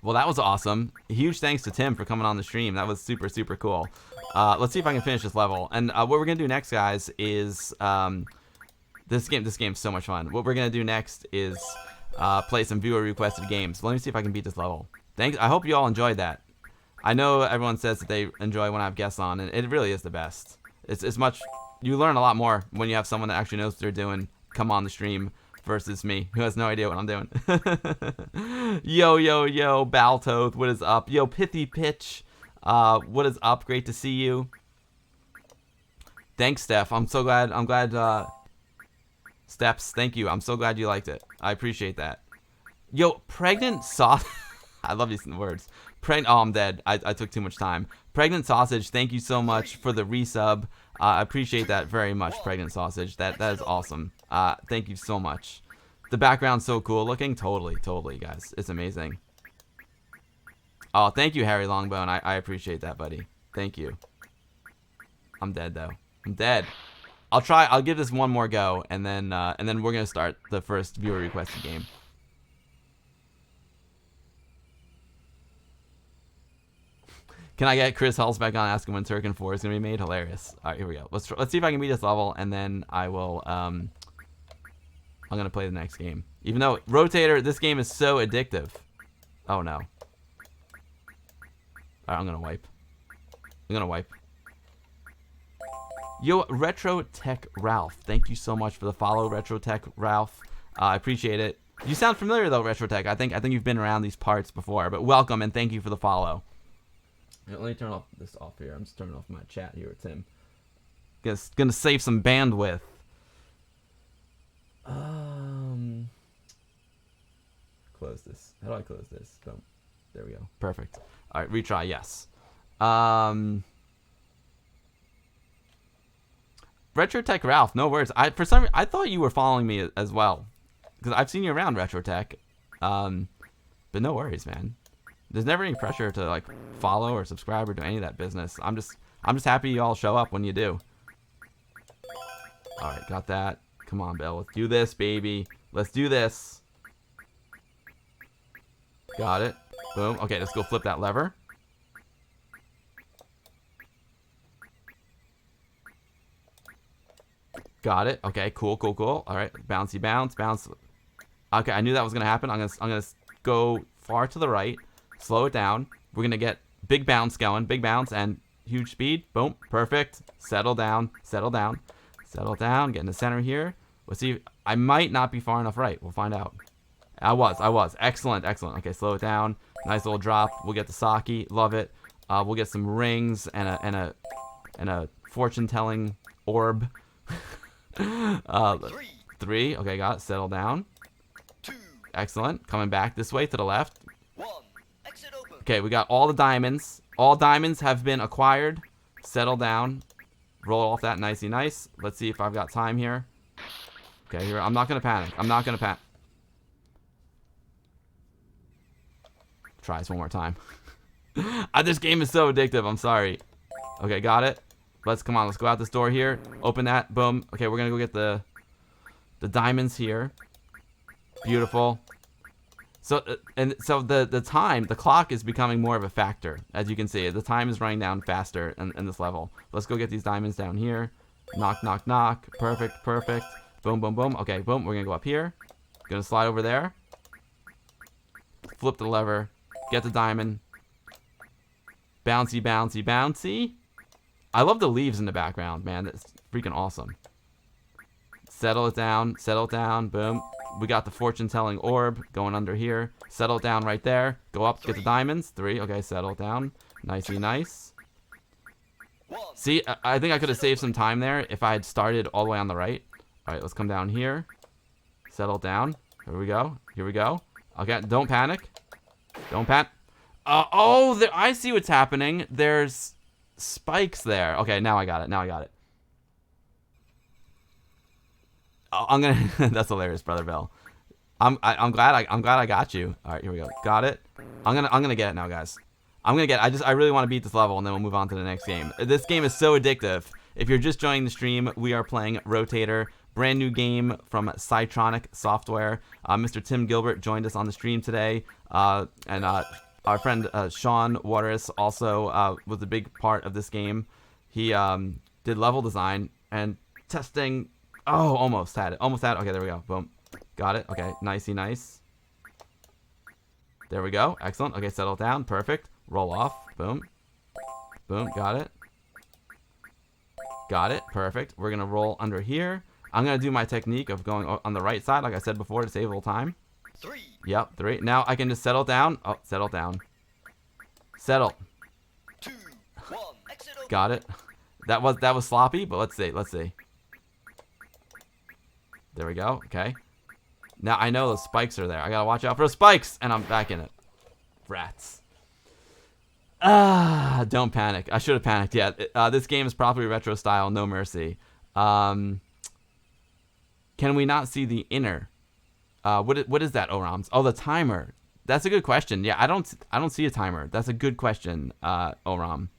Well, that was awesome. Huge thanks to Tim for coming on the stream. That was super, super cool. Let's see if I can finish this level. And what we're going to do next, guys, is... This game's so much fun. What we're going to do next is play some viewer-requested games. Let me see if I can beat this level. Thanks. I hope you all enjoyed that. I know everyone says that they enjoy when I have guests on, and it really is the best. It's much... You learn a lot more when you have someone that actually knows what they're doing come on the stream versus me, who has no idea what I'm doing. Yo, Baltoth, what is up? Yo, Pithy Pitch, what is up? Great to see you. Thanks, Steph. I'm glad, Steps, thank you. I'm so glad you liked it. I appreciate that. Yo, Pregnant Sausage... I love these words. Oh, I'm dead. I took too much time. Pregnant Sausage, thank you so much for the resub. I appreciate that very much, Pregnant Sausage. That is awesome. Thank you so much. The background's so cool looking. Totally, guys. It's amazing. Oh, thank you, Harry Longbone. I appreciate that, buddy. Thank you. I'm dead, though. I'm dead. I'll give this one more go, and then we're gonna start the first viewer requested game. Can I get Chris Hulse back on asking when Turkin 4 is gonna be made? Hilarious. All right, here we go. Let's see if I can beat this level, and then I will. I'm gonna play the next game. Even though Rotator, this game is so addictive. Oh no. All right, I'm gonna wipe. Yo, Retro Tech Ralph. Thank you so much for the follow, Retro Tech Ralph. I appreciate it. You sound familiar though, Retro Tech. I think you've been around these parts before, but welcome and thank you for the follow. Let me turn this off here. I'm just turning off my chat here with Tim. Gonna save some bandwidth. Close this. How do I close this? Boom. There we go. Perfect. All right, retry. Yes. Retro Tech Ralph, no worries. I thought you were following me as well, because I've seen you around Retro Tech. But no worries, man. There's never any pressure to like follow or subscribe or do any of that business. I'm just happy you all show up when you do. All right, got that. Come on, Bill. Let's do this, baby. Let's do this. Got it. Boom. Okay, let's go flip that lever. Got it. Okay, cool, cool, cool. All right, bouncy bounce, bounce. Okay, I knew that was gonna happen. I'm gonna go far to the right, slow it down. We're gonna get big bounce going, big bounce and huge speed. Boom, perfect. Settle down, settle down, settle down. Get in the center here. Let's see. I might not be far enough right. We'll find out. I was. Excellent, excellent. Okay, slow it down. Nice little drop. We'll get the sake. Love it. We'll get some rings and a fortune-telling orb. 3. Okay, got it. Settle down. 2. Excellent. Coming back this way to the left. 1. Exit open. Okay, we got all the diamonds. All diamonds have been acquired. Settle down. Roll off that nicey nice. Let's see if I've got time here. Okay, here. I'm not gonna panic. I'm not gonna panic. Try this one more time. This game is so addictive. I'm sorry. Okay, got it. Let's come on. Let's go out this door here. Open that. Boom. Okay, we're gonna go get the diamonds here. Beautiful. So the clock is becoming more of a factor, as you can see. The time is running down faster in this level. Let's go get these diamonds down here. Knock, knock, knock. Perfect, perfect. Boom, boom, boom. Okay, boom. We're gonna go up here. Gonna slide over there. Flip the lever. Get the diamond. Bouncy, bouncy, bouncy. I love the leaves in the background, man. That's freaking awesome. Settle it down. Settle it down. Boom. We got the fortune-telling orb going under here. Settle it down right there. Go up, get the diamonds. 3. Okay, settle it down. Nicey nice. See, I think I could have saved some time there if I had started all the way on the right. All right, let's come down here. Settle it down. Here we go. Here we go. Okay, don't panic. Don't panic. Oh, I see what's happening. There's spikes there. Okay, now I got it. Now I got it. Oh, I'm gonna. That's hilarious, Brother Bell. I'm glad I got you. All right, here we go. Got it. I'm gonna get it now, guys. I'm gonna get it. I really want to beat this level, and then we'll move on to the next game. This game is so addictive. If you're just joining the stream, we are playing Rotator, brand new game from Cytronic Software. Mr. Tim Gilbert joined us on the stream today, and our friend Sean Waters also was a big part of this game. He did level design and testing. Oh, almost had it. Almost had it. Okay, there we go. Boom. Got it. Okay, nicey nice. There we go. Excellent. Okay, settle down. Perfect. Roll off. Boom. Boom. Got it. Got it. Perfect. We're going to roll under here. I'm going to do my technique of going on the right side, like I said before, to save a little time. 3. Yep, 3. Now I can just settle down. Oh, settle down. Settle. 2. 1. Exit open. Got it. That was sloppy, but let's see. Let's see. There we go. Okay. Now I know those spikes are there. I gotta watch out for the spikes, and I'm back in it. Rats. Don't panic. I should have panicked. Yeah, this game is properly retro style. No mercy. Can we not see the inner? What is that, Orams? Oh, the timer. That's a good question. Yeah, I don't see a timer. That's a good question, Oram.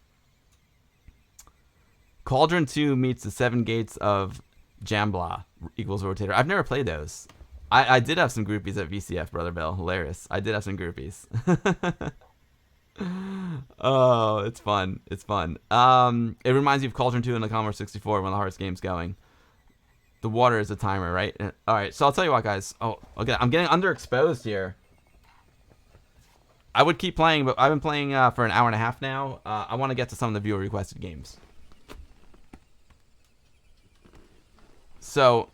Cauldron 2 meets the 7 gates of Jambla equals Rotator. I've never played those. I did have some groupies at VCF, Brother Bill. Hilarious. I did have some groupies. Oh, it's fun. It's fun. It reminds me of Cauldron 2 and the Commodore 64, one of the hardest games going. The water is a timer, right? All right, so I'll tell you what, guys. Oh, okay, I'm getting underexposed here. I would keep playing, but I've been playing for an hour and a half now. I want to get to some of the viewer requested games. So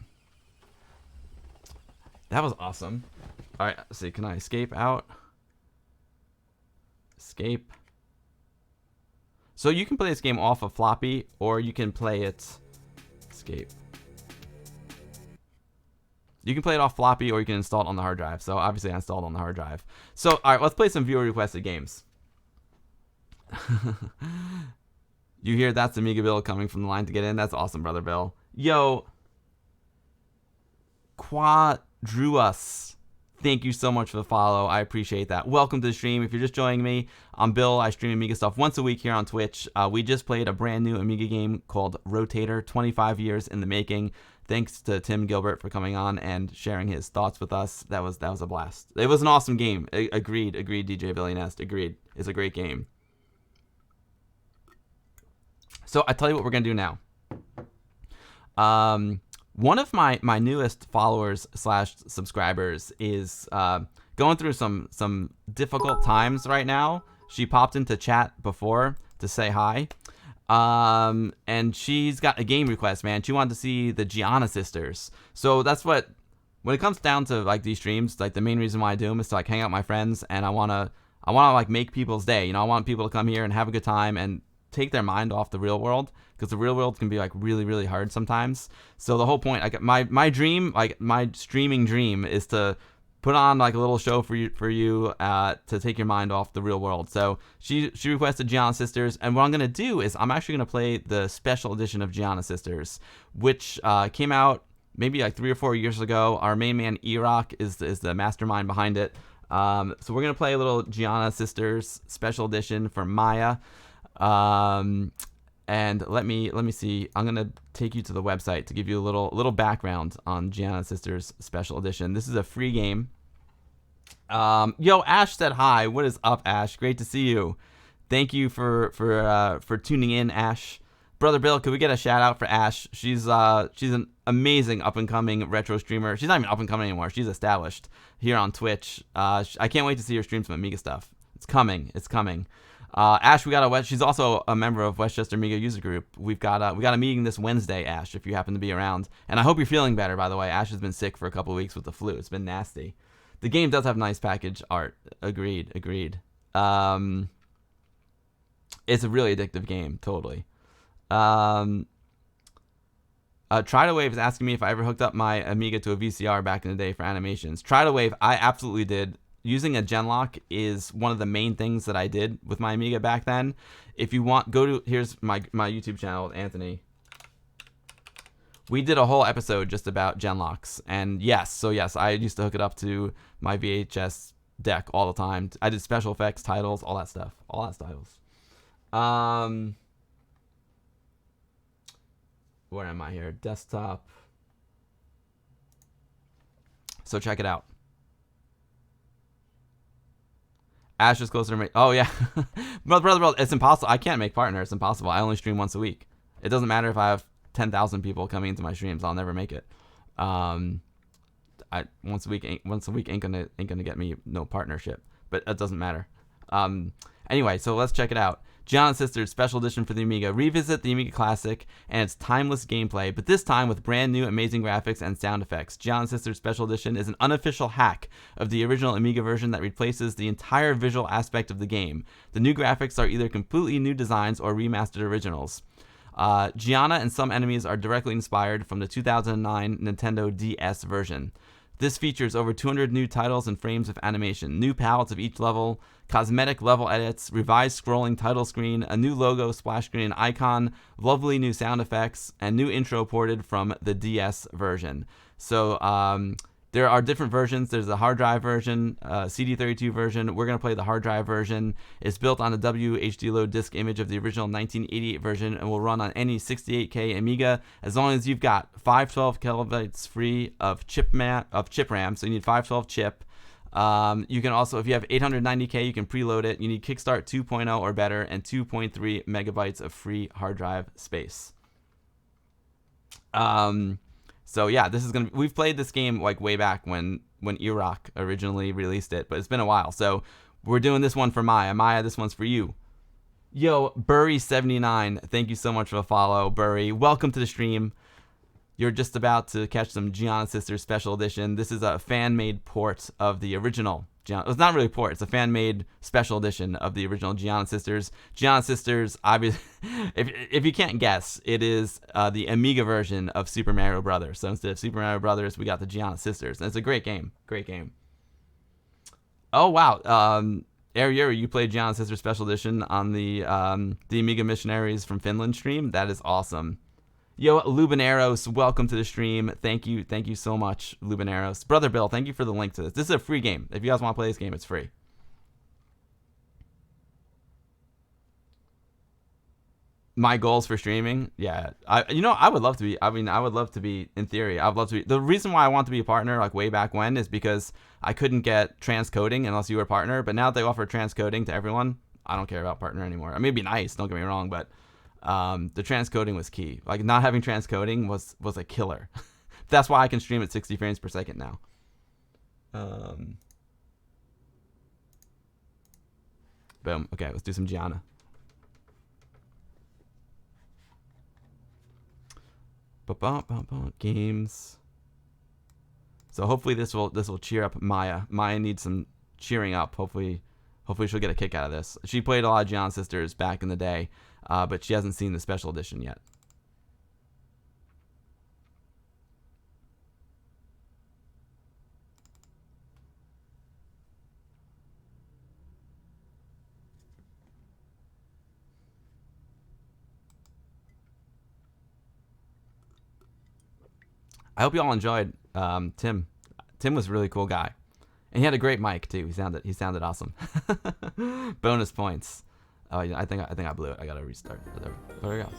that was awesome. All right, let's see. Can I escape out? Escape. So you can play this game off of floppy, or you can play it. Escape. You can play it off floppy, or you can install it on the hard drive. So obviously I installed on the hard drive. So all right, let's play some viewer requested games. You hear that's Amiga Bill coming from the line to get in? That's awesome, Brother Bill. Yo, Quadruus, thank you so much for the follow. I appreciate that. Welcome to the stream. If you're just joining me, I'm Bill. I stream Amiga stuff once a week here on Twitch. We just played a brand new Amiga game called Rotator, 25 years in the making. Thanks to Tim Gilbert for coming on and sharing his thoughts with us. That was a blast. It was an awesome game. Agreed, DJ Billy Nest. Agreed. It's a great game. So I tell you what we're gonna do now. One of my newest followers / subscribers is going through some difficult times right now. She popped into chat before to say hi. And she's got a game request, man. She wanted to see the Gianna sisters. So that's what, when it comes down to like these streams, like the main reason why I do them is to like hang out with my friends, and I wanna like make people's day. You know, I want people to come here and have a good time and take their mind off the real world, because the real world can be like really, really hard sometimes. So the whole point, like my dream, like my streaming dream, is to put on like a little show for you to take your mind off the real world. So she requested Gianna Sisters, and what I'm gonna do is I'm actually gonna play the special edition of Gianna Sisters, which came out maybe like 3 or 4 years ago. Our main man E-Rock is the mastermind behind it. So we're gonna play a little Gianna Sisters special edition for Maya. And let me see. I'm gonna take you to the website to give you a little background on Gianna Sisters Special Edition. This is a free game. Yo, Ash said hi. What is up, Ash? Great to see you. Thank you for tuning in, Ash. Brother Bill, could we get a shout out for Ash? She's an amazing up and coming retro streamer. She's not even up and coming anymore. She's established here on Twitch. I can't wait to see her stream some Amiga stuff. It's coming. Ash, she's also a member of Westchester Amiga User Group. We got a meeting this Wednesday, Ash, if you happen to be around. And I hope you're feeling better, by the way. Ash has been sick for a couple of weeks with the flu. It's been nasty. The game does have nice package art. Agreed. It's a really addictive game, totally. Try to Wave is asking me if I ever hooked up my Amiga to a VCR back in the day for animations. Try to Wave, I absolutely did. Using a Genlock is one of the main things that I did with my Amiga back then. If you want, here's my YouTube channel with Anthony. We did a whole episode just about Genlocks. And yes, I used to hook it up to my VHS deck all the time. I did special effects, titles, all that stuff. Where am I here? Desktop. So check it out. Ash is closer to me. Oh, yeah. brother, it's impossible. I can't make partner. It's impossible. I only stream once a week. It doesn't matter if I have 10,000 people coming into my streams. I'll never make it. Once a week ain't gonna get me no partnership. But it doesn't matter. Anyway, so let's check it out. Gianna Sisters Special Edition for the Amiga. Revisit the Amiga Classic and its timeless gameplay, but this time with brand new amazing graphics and sound effects. Gianna Sisters Special Edition is an unofficial hack of the original Amiga version that replaces the entire visual aspect of the game. The new graphics are either completely new designs or remastered originals. Gianna and some enemies are directly inspired from the 2009 Nintendo DS version. This features over 200 new titles and frames of animation, new palettes of each level, cosmetic level edits, revised scrolling title screen, a new logo, splash screen, icon, lovely new sound effects, and new intro ported from the DS version. So there are different versions. There's a hard drive version, CD32 version. We're going to play the hard drive version. It's built on the WHD load disk image of the original 1988 version and will run on any 68K Amiga as long as you've got 512 kilobytes free of chip RAM. So you need 512 chip. You can also, if you have 890K, you can preload it. You need Kickstart 2.0 or better and 2.3 megabytes of free hard drive space. So yeah, we've played this game like way back when E-Rock originally released it, but it's been a while. So we're doing this one for Maya. Maya, this one's for you. Yo, Burry79, thank you so much for the follow, Burry. Welcome to the stream. You're just about to catch some Gianna Sisters Special Edition. This is a fan-made port of the original. It's not really a port. It's a fan-made special edition of the original Gianna Sisters. Gianna Sisters, obviously, if you can't guess, it is the Amiga version of Super Mario Brothers. So instead of Super Mario Brothers, we got the Gianna Sisters. And it's a great game. Great game. Oh, wow. Ariuri, you played Gianna Sisters Special Edition on the Amiga Missionaries from Finland stream. That is awesome. Yo, Lubineros, welcome to the stream. Thank you so much, Lubineros. Brother Bill, thank you for the link to this. This is a free game. If you guys want to play this game, it's free. My goals for streaming, yeah. I would love to be. I would love to be. In theory, I would love to be. The reason why I want to be a partner, like way back when, is because I couldn't get transcoding unless you were a partner. But now that they offer transcoding to everyone, I don't care about partner anymore. I mean, it'd be nice. Don't get me wrong, but the transcoding was key. Like not having transcoding was a killer. That's why I can stream at 60 frames per second now. Boom. Okay, let's do some Gianna. Games. So hopefully this will cheer up Maya. Maya needs some cheering up. Hopefully she'll get a kick out of this. She played a lot of Giant Sisters back in the day, but she hasn't seen the special edition yet. I hope you all enjoyed Tim. Tim was a really cool guy, and he had a great mic too. He sounded awesome. Bonus points. Oh, yeah, I think I blew it. I gotta restart. There we go.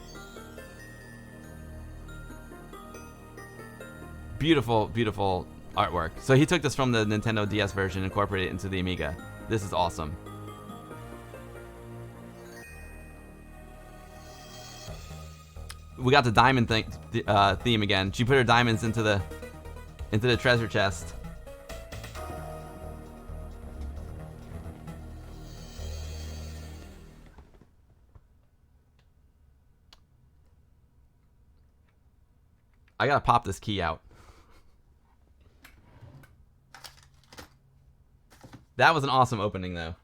Beautiful, beautiful artwork. So he took this from the Nintendo DS version and incorporated it into the Amiga. This is awesome. We got the diamond theme again. She put her diamonds into the treasure chest. I gotta pop this key out. That was an awesome opening, though.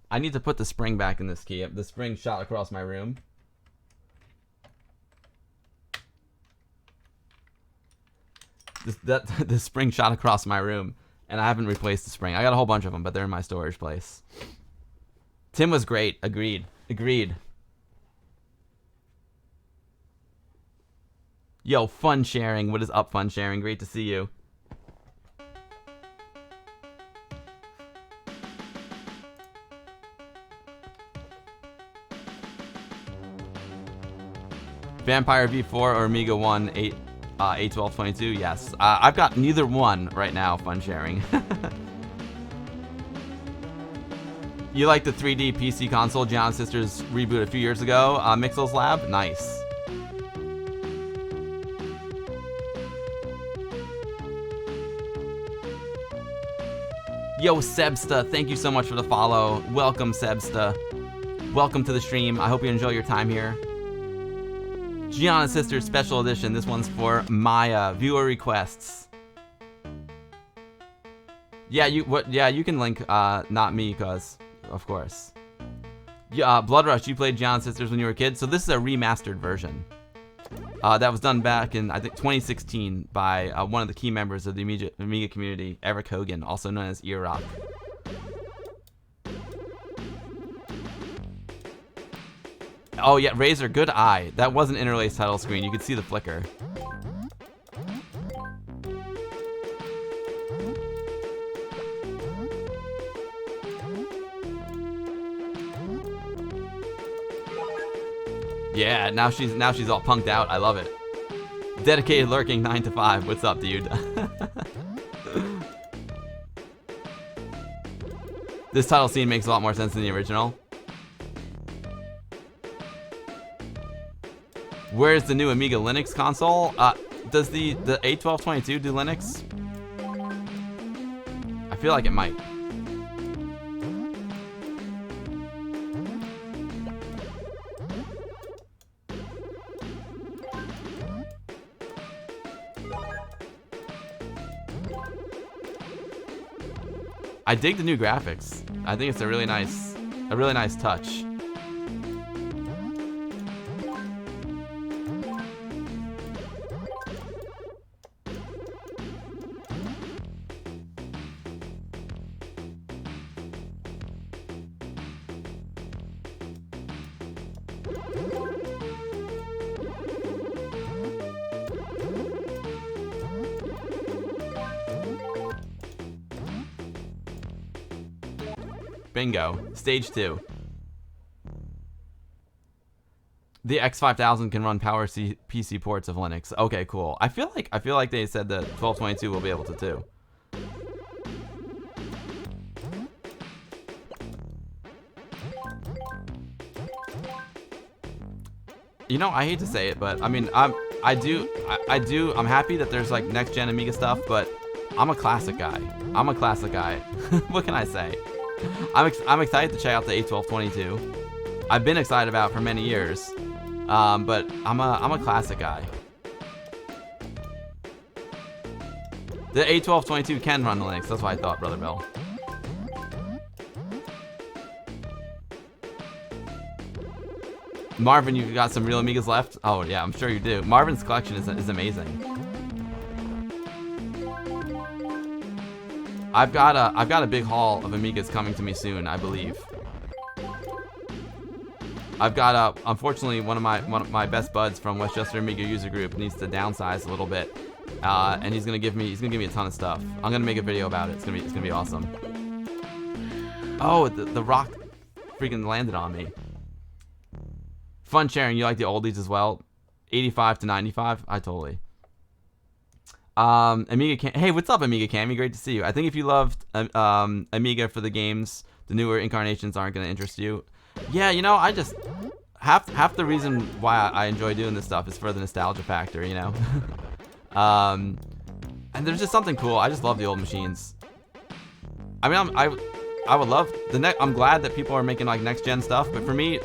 I need to put the spring back in this key. The spring shot across my room. The spring shot across my room, and I haven't replaced the spring. I got a whole bunch of them, but they're in my storage place. Tim was great. Agreed. Yo, fun sharing. What is up, fun sharing? Great to see you. Vampire V4 or Amiga 1 A1222, yes. I've got neither one right now, fun sharing. You like the 3D PC console Giant Sisters reboot a few years ago? Mixel's Lab? Nice. Yo, Sebsta, thank you so much for the follow. Welcome, Sebsta. Welcome to the stream. I hope you enjoy your time here. Gianna Sisters Special Edition. This one's for Maya. Viewer requests. Yeah, you can link. Not me, cause of course. Yeah, Blood Rush. You played Gianna Sisters when you were a kid, so this is a remastered version. That was done back in I think 2016 by one of the key members of the Amiga community, Eric Hogan, also known as Earrock. Oh yeah, Razor, good eye. That was an interlaced title screen. You could see the flicker. Yeah, now she's all punked out. I love it. Dedicated lurking 9 to 5. What's up, dude? This title scene makes a lot more sense than the original. Where's the new Amiga Linux console? Does the A1222 do Linux? I feel like it might. I dig the new graphics. I think it's a really nice touch. Bingo. Stage 2. The X5000 can run PC ports of Linux. Okay, cool. I feel like they said that 1222 will be able to too. You know, I hate to say it, but I mean, I'm happy that there's like next gen Amiga stuff, but I'm a classic guy. I'm a classic guy. What can I say? I'm excited to check out the A1222. I've been excited about it for many years. But I'm a classic guy. The A1222 can run Linux. That's what I thought, Brother Bill. Marvin, you've got some real Amigas left? Oh yeah, I'm sure you do. Marvin's collection is amazing. I've got a big haul of Amigas coming to me soon, I believe. I've got unfortunately one of my best buds from Westchester Amiga user group needs to downsize a little bit, and he's gonna give me a ton of stuff. I'm gonna make a video about it. It's gonna be awesome. Oh, the rock freaking landed on me. Fun sharing. You like the oldies as well? 85 to 95. I totally. Amiga Cam. Hey, what's up, Amiga Cammy? Great to see you. I think if you loved Amiga for the games, the newer incarnations aren't gonna interest you. Yeah, you know, I just half the reason why I enjoy doing this stuff is for the nostalgia factor, you know. And there's just something cool. I just love the old machines. I mean, I would love I'm glad that people are making like next gen stuff, but for me,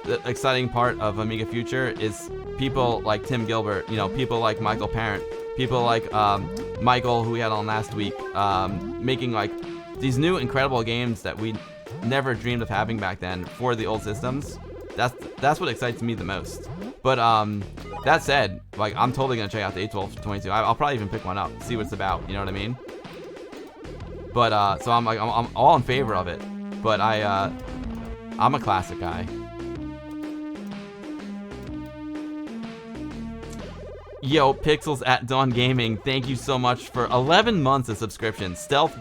the exciting part of Amiga Future is people like Tim Gilbert, you know, people like Michael Parent, people like Michael, who we had on last week, making like these new incredible games that we never dreamed of having back then for the old systems. That's what excites me the most. But that said, like I'm totally gonna check out the A1222. I'll probably even pick one up, see what it's about. You know what I mean? But so I'm all in favor of it. But I'm a classic guy. Yo, Pixels at Dawn Gaming, thank you so much for 11 months of subscription. Stealth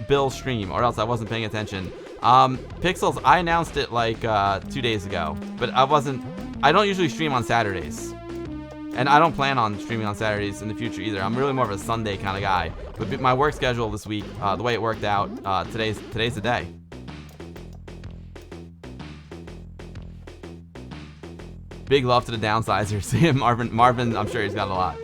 Bill stream, or else I wasn't paying attention. Pixels, I announced it like 2 days ago, but I don't usually stream on Saturdays. And I don't plan on streaming on Saturdays in the future either. I'm really more of a Sunday kind of guy. But my work schedule this week, the way it worked out, today's the day. Big love to the downsizers. Marvin, I'm sure he's got a lot.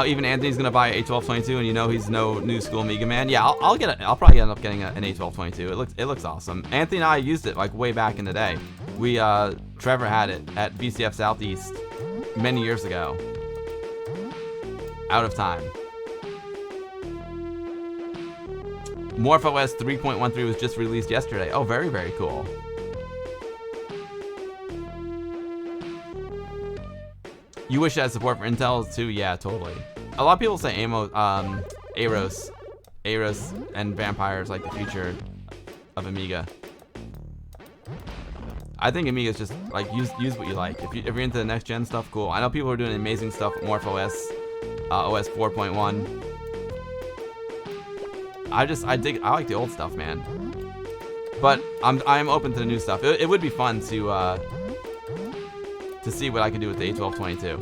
Even Anthony's gonna buy an A1222, and you know he's no new school Amiga man. Yeah, I'll probably end up getting an A1222. It looks awesome. Anthony and I used it like way back in the day. Trevor had it at VCF Southeast many years ago. Out of time. MorphOS 3.13 was just released yesterday. Oh, very, very cool. You wish it had support for Intel too? Yeah, totally. A lot of people say Aros and Vampire is like the future of Amiga. I think Amiga is just like use what you like. If you're into the next gen stuff, cool. I know people are doing amazing stuff with MorphOS, OS 4.1. I like the old stuff, man. But I'm open to the new stuff. It would be fun to see what I can do with the A1222.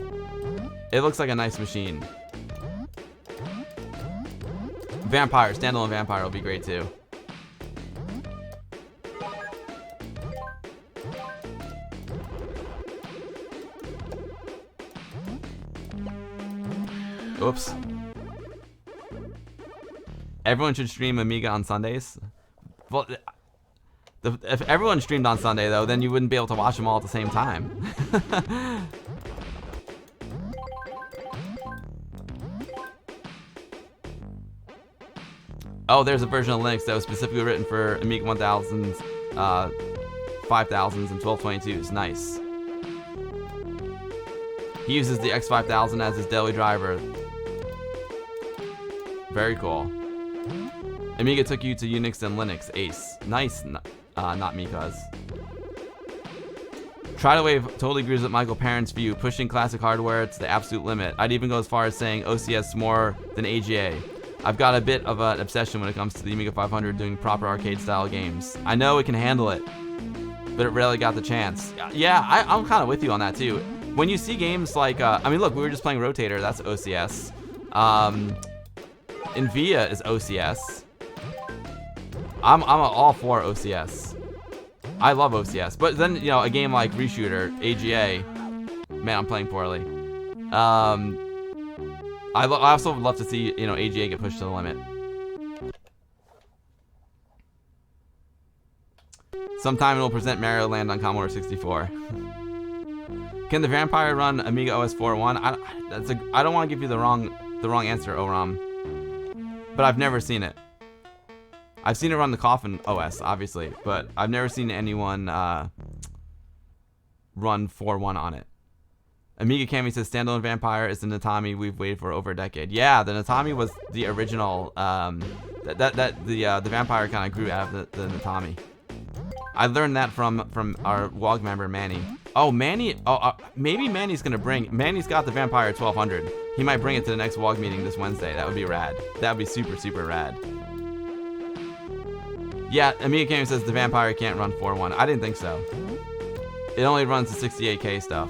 It looks like a nice machine. Vampire, standalone Vampire will be great too. Oops. Everyone should stream Amiga on Sundays. Well, if everyone streamed on Sunday, though, then you wouldn't be able to watch them all at the same time. Oh, there's a version of Linux that was specifically written for Amiga 1000s, 5000s, and 1222s. Nice. He uses the X5000 as his daily driver. Very cool. Amiga took you to Unix and Linux. Ace. Nice. Not me, cuz. Try to Wave totally agrees with Michael Parent's view, pushing classic hardware to the absolute limit. I'd even go as far as saying OCS more than AGA. I've got a bit of an obsession when it comes to the Amiga 500 doing proper arcade-style games. I know it can handle it, but it rarely got the chance. Yeah, I'm kind of with you on that too. When you see games like, I mean, look, we were just playing Rotator. That's OCS. Nvia is OCS. I'm all for OCS. I love OCS, but then a game like Reshooter, AGA, man, I'm playing poorly. I also would love to see AGA get pushed to the limit. Sometime it'll present Mario Land on Commodore 64. Can the Vampire run Amiga OS 4.1? I don't want to give you the wrong answer, Oram, but I've never seen it. I've seen it run the Coffin OS, obviously, but I've never seen anyone run 4.1 on it. Amiga Cami says standalone Vampire is the Natami we've waited for over a decade. Yeah, the Natami was the original. The Vampire kind of grew out of the Natami. I learned that from our WOG member Manny. Oh, Manny. Maybe Manny's gonna bring. Manny's got the Vampire 1200. He might bring it to the next WOG meeting this Wednesday. That would be rad. That would be super, super rad. Yeah, Amiga Cami says the Vampire can't run 4.1. I didn't think so. It only runs the 68K stuff.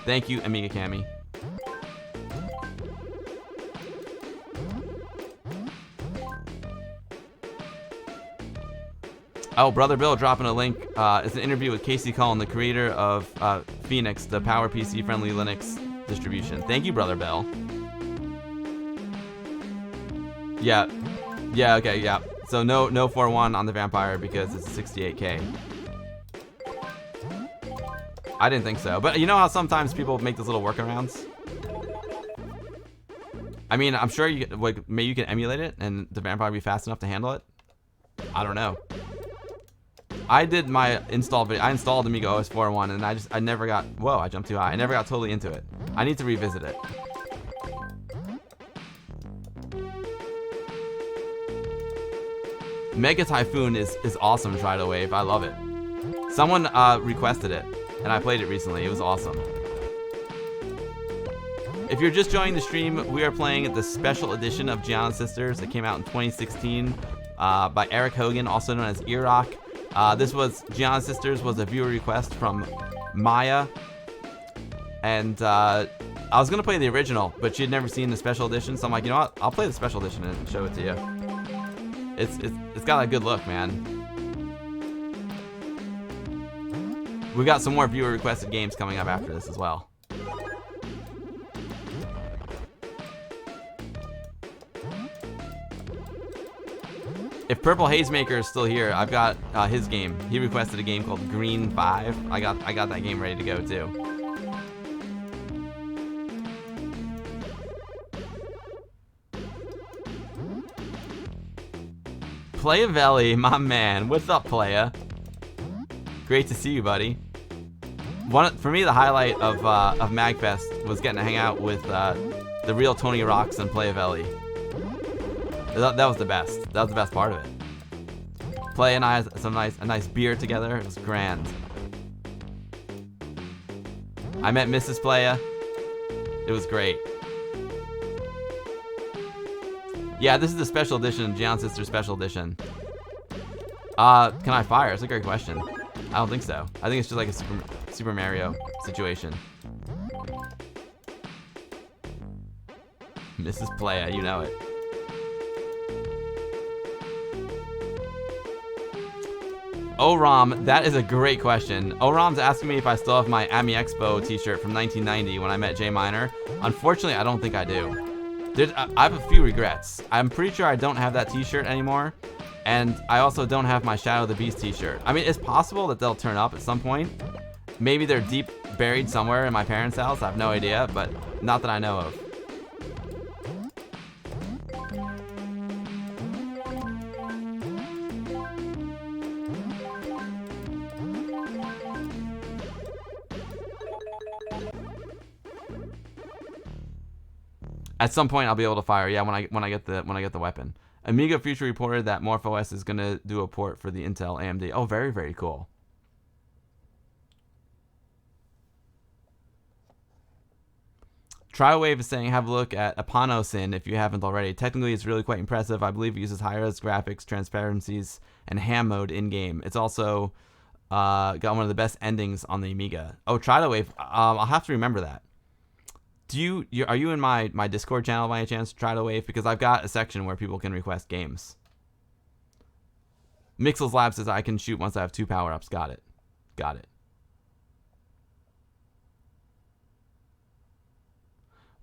Thank you, Amiga Cami. Oh, Brother Bill dropping a link. It's an interview with Casey Cullen, the creator of Phoenix, the PowerPC friendly Linux distribution. Thank you, Brother Bill. Yeah, okay, yeah. So no 4.1 on the Vampire because it's a 68K. I didn't think so, but you know how sometimes people make those little workarounds? I mean, I'm sure maybe you can emulate it and the Vampire be fast enough to handle it. I don't know. I did my install video. I installed Amiga OS 4.1 and I never got, whoa, I jumped too high. I never got totally into it. I need to revisit it. Mega Typhoon is awesome, Try to Wave. I love it. Someone requested it. And I played it recently. It was awesome. If you're just joining the stream, we are playing the special edition of Gianna Sisters. It came out in 2016 by Eric Hogan, also known as Iraq. This was Gianna Sisters was a viewer request from Maya, and I was gonna play the original, but she had never seen the special edition. So I'm like, you know what? I'll play the special edition and show it to you. It's got a good look, man. We've got some more viewer requested games coming up after this as well. If Purple Hazemaker is still here, I've got his game. He requested a game called Green 5. I got that game ready to go too. Playavelli, my man. What's up, Playa? Great to see you, buddy. For me, the highlight of MagFest was getting to hang out with the real Tony Rocks and Playavelli. That was the best. That was the best part of it. Play and I had a nice beer together. It was grand. I met Mrs. Playa. It was great. Yeah, this is the special edition, Gianna Sister Special Edition. Can I fire? It's a great question. I don't think so. I think it's just like a Super Mario situation. Mrs. Playa, you know it. Oram, that is a great question. Oram's asking me if I still have my Ami Expo t-shirt from 1990 when I met Jay Miner. Unfortunately, I don't think I do. I have a few regrets. I'm pretty sure I don't have that t-shirt anymore. And I also don't have my Shadow of the Beast t-shirt. I mean, it's possible that they'll turn up at some point. Maybe they're deep buried somewhere in my parents' house. I have no idea, but not that I know of. At some point, I'll be able to fire. Yeah, when I get the weapon. Amiga Future reported that MorphOS is gonna do a port for the Intel AMD. Oh, very, very cool. Triwave is saying have a look at Apanosin if you haven't already. Technically, it's really quite impressive. I believe it uses high-res graphics, transparencies, and ham mode in-game. It's also got one of the best endings on the Amiga. Oh, Triwave. I'll have to remember that. Are you in my Discord channel by any chance, Triwave? Because I've got a section where people can request games. Mixels Lab says I can shoot once I have 2 power-ups. Got it. Got it.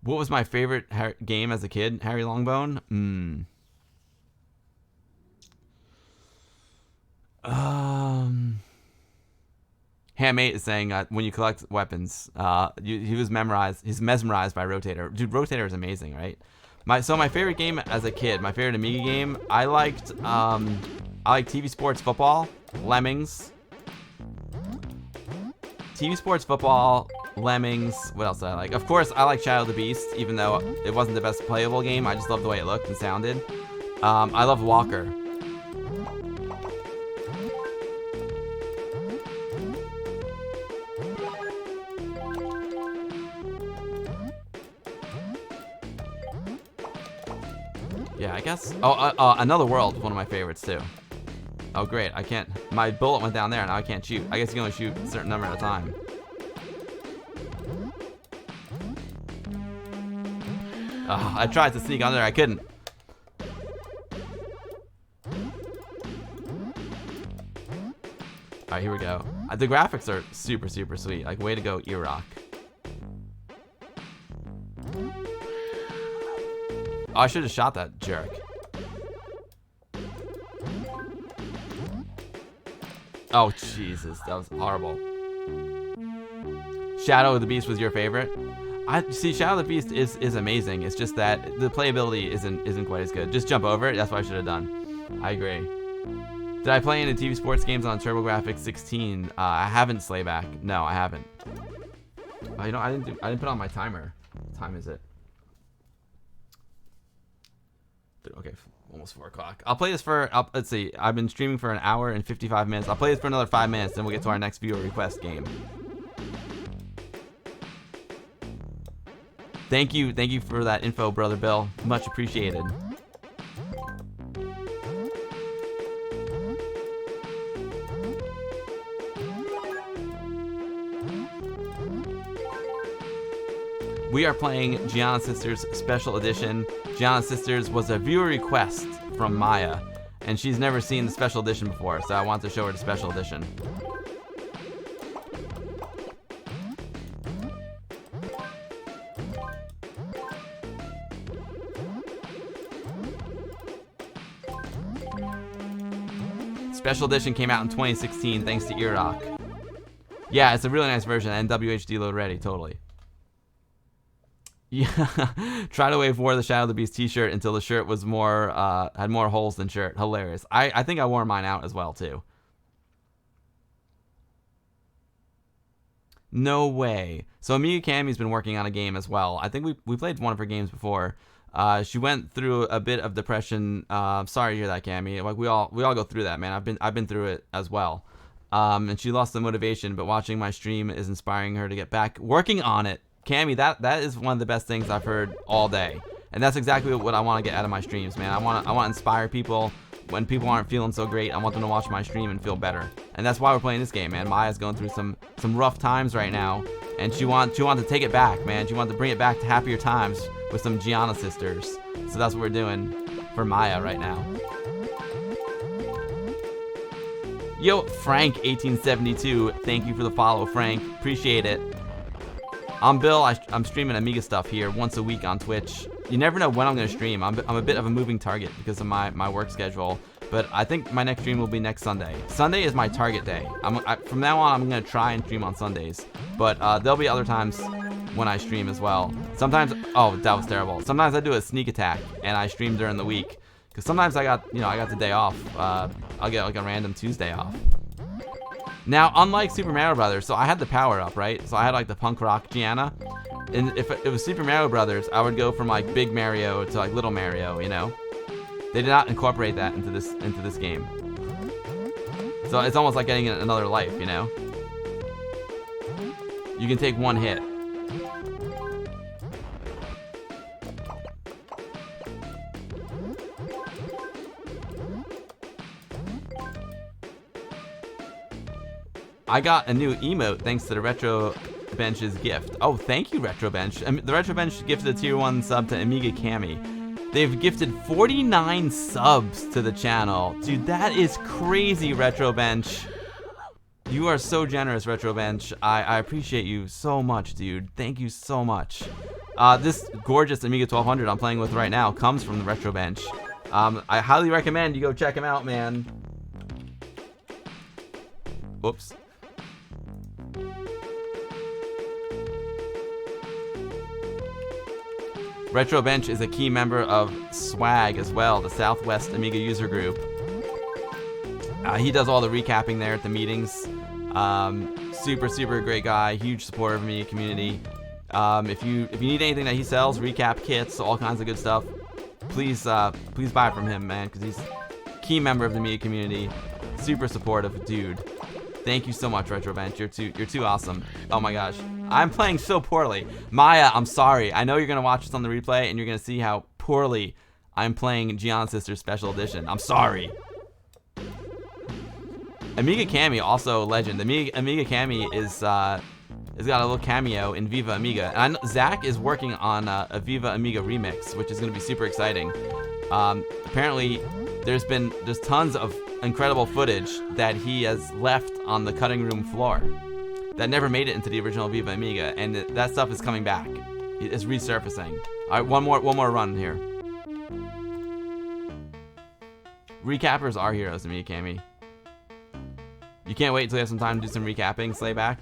What was my favorite game as a kid? Harry Longbone? Ham8 is saying when you collect weapons, he's mesmerized by Rotator. Dude, Rotator is amazing, right? My favorite game as a kid, my favorite Amiga game, I liked TV Sports Football, Lemmings. TV Sports Football, Lemmings. What else did I like? Of course, I like Shadow of the Beast, even though it wasn't the best playable game. I just loved the way it looked and sounded. I loved Walker. Yeah, I guess. Oh, Another World, one of my favorites too. Oh, great. I can't. My bullet went down there, and now I can't shoot. I guess you can only shoot a certain number at a time. I tried to sneak under. I couldn't. Alright, here we go. The graphics are super, super sweet. Like, way to go, E-Rock. Oh, I should have shot that jerk. Oh, Jesus. That was horrible. Shadow of the Beast was your favorite? See, Shadow of the Beast is amazing. It's just that the playability isn't quite as good. Just jump over it. That's what I should have done. I agree. Did I play any TV sports games on TurboGrafx 16? I haven't, Slayback. No, I haven't. I didn't put on my timer. What time is it? Okay, almost 4 o'clock. I'll play this for, let's see. I've been streaming for an hour and 55 minutes. I'll play this for another 5 minutes, then we'll get to our next viewer request game. Thank you for that info, Brother Bill. Much appreciated. We are playing Gianna Sisters Special Edition. Gianna Sisters was a viewer request from Maya, and she's never seen the Special Edition before, so I want to show her the Special Edition. Special Edition came out in 2016 thanks to E-Rock. Yeah, it's a really nice version, and WHD load ready, totally. Yeah, Triwave wore the Shadow of the Beast t-shirt until the shirt was had more holes than shirt. Hilarious. I think I wore mine out as well, too. No way. So Amiga Cammy's been working on a game as well. I think we played one of her games before. She went through a bit of depression. Sorry to hear that, Cammy. Like we all go through that, man. I've been through it as well. And she lost the motivation, but watching my stream is inspiring her to get back working on it. Cammy, that is one of the best things I've heard all day. And that's exactly what I want to get out of my streams, man. I want to inspire people. When people aren't feeling so great, I want them to watch my stream and feel better. And that's why we're playing this game, man. Maya's going through some rough times right now, and she wants to take it back, man. She wants to bring it back to happier times with some Gianna Sisters. So that's what we're doing for Maya right now. Yo, Frank1872, thank you for the follow, Frank. Appreciate it. I'm Bill. I'm streaming Amiga stuff here once a week on Twitch. You never know when I'm going to stream. I'm a bit of a moving target because of my work schedule. But I think my next stream will be next Sunday. Sunday is my target day. From now on, I'm going to try and stream on Sundays. But there'll be other times when I stream as well. Sometimes, oh, that was terrible. Sometimes I do a sneak attack and I stream during the week. Because sometimes I got the day off. I'll get like a random Tuesday off. Now, unlike Super Mario Brothers, so I had the power up, right? So I had like the punk rock Gianna. And if it was Super Mario Brothers, I would go from like Big Mario to like Little Mario, you know? They did not incorporate that into this game. So it's almost like getting another life, you know? You can take one hit. I got a new emote thanks to the Retro Bench's gift. Oh, thank you, Retro Bench. The Retro Bench gifted a tier 1 sub to Amiga Cami. They've gifted 49 subs to the channel. Dude, that is crazy, Retro Bench. You are so generous, Retro Bench. I appreciate you so much, dude. Thank you so much. This gorgeous Amiga 1200 I'm playing with right now comes from the Retro Bench. I highly recommend you go check him out, man. Whoops. Retro Bench is a key member of SWAG as well, the Southwest Amiga User Group. He does all the recapping there at the meetings. Super great guy, huge supporter of the Amiga community. If you need anything that he sells, recap kits, all kinds of good stuff, please buy from him, man, because he's a key member of the Amiga community. Super supportive dude. Thank you so much, Retro Bench. You're too awesome. Oh my gosh. I'm playing so poorly. Maya, I'm sorry. I know you're going to watch this on the replay, and you're going to see how poorly I'm playing Gion Sisters Special Edition. I'm sorry. Amiga Cami, also a legend. Amiga Cami has got a little cameo in Viva Amiga. And I know Zach is working on a Viva Amiga remix, which is going to be super exciting. Apparently, there's tons of incredible footage that he has left on the cutting room floor that never made it into the original Viva Amiga, and that stuff is coming back. It's resurfacing. All right, one more run here. Recappers are heroes, Amiga Cami. You can't wait until you have some time to do some recapping, Slayback.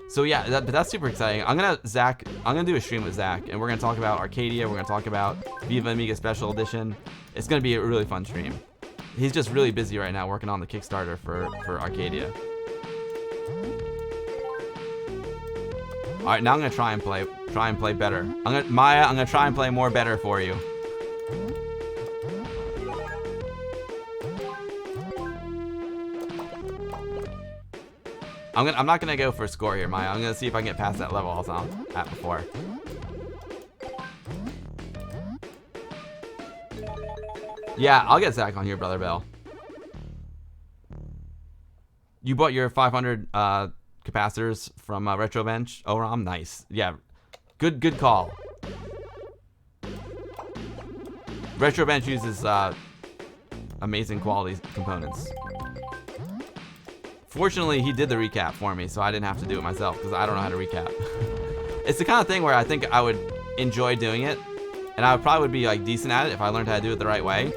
So yeah, that's super exciting. I'm gonna do a stream with Zach, and we're gonna talk about Arcadia. We're gonna talk about Viva Amiga Special Edition. It's gonna be a really fun stream. He's just really busy right now working on the Kickstarter for Arcadia. All right, now I'm gonna try and play better. Maya, I'm gonna try and play more better for you. I'm not gonna go for a score here, Maya. I'm gonna see if I can get past that level I was on at before. Yeah, I'll get Zach on here, Brother Bell. You bought your 500 capacitors from Retro Bench. Oh, Rom, nice. Yeah, good call. Retro Bench uses amazing quality components. Fortunately, he did the recap for me, so I didn't have to do it myself because I don't know how to recap. It's the kind of thing where I think I would enjoy doing it, and I probably would be like decent at it if I learned how to do it the right way.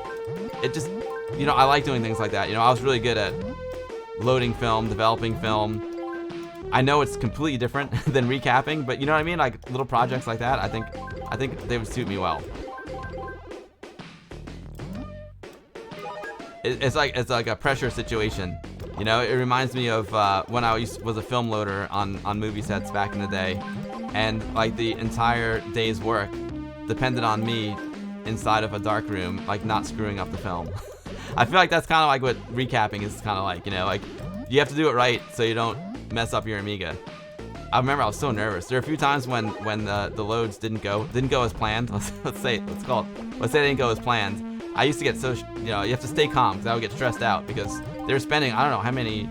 It just, you know, I like doing things like that. You know, I was really good at loading film, developing film. I know it's completely different than recapping, but you know what I mean? Like little projects like that, I think they would suit me well. It's like a pressure situation. You know, it reminds me of when I was a film loader on movie sets back in the day, and like the entire day's work depended on me inside of a dark room, like not screwing up the film. I feel like that's kind of like what recapping is kind of like, you know, like you have to do it right so you don't mess up your Amiga. I remember I was so nervous. There were a few times when the loads didn't go as planned. Let's say they didn't go as planned. I used to get so, you know, you have to stay calm because I would get stressed out because they were spending, I don't know how many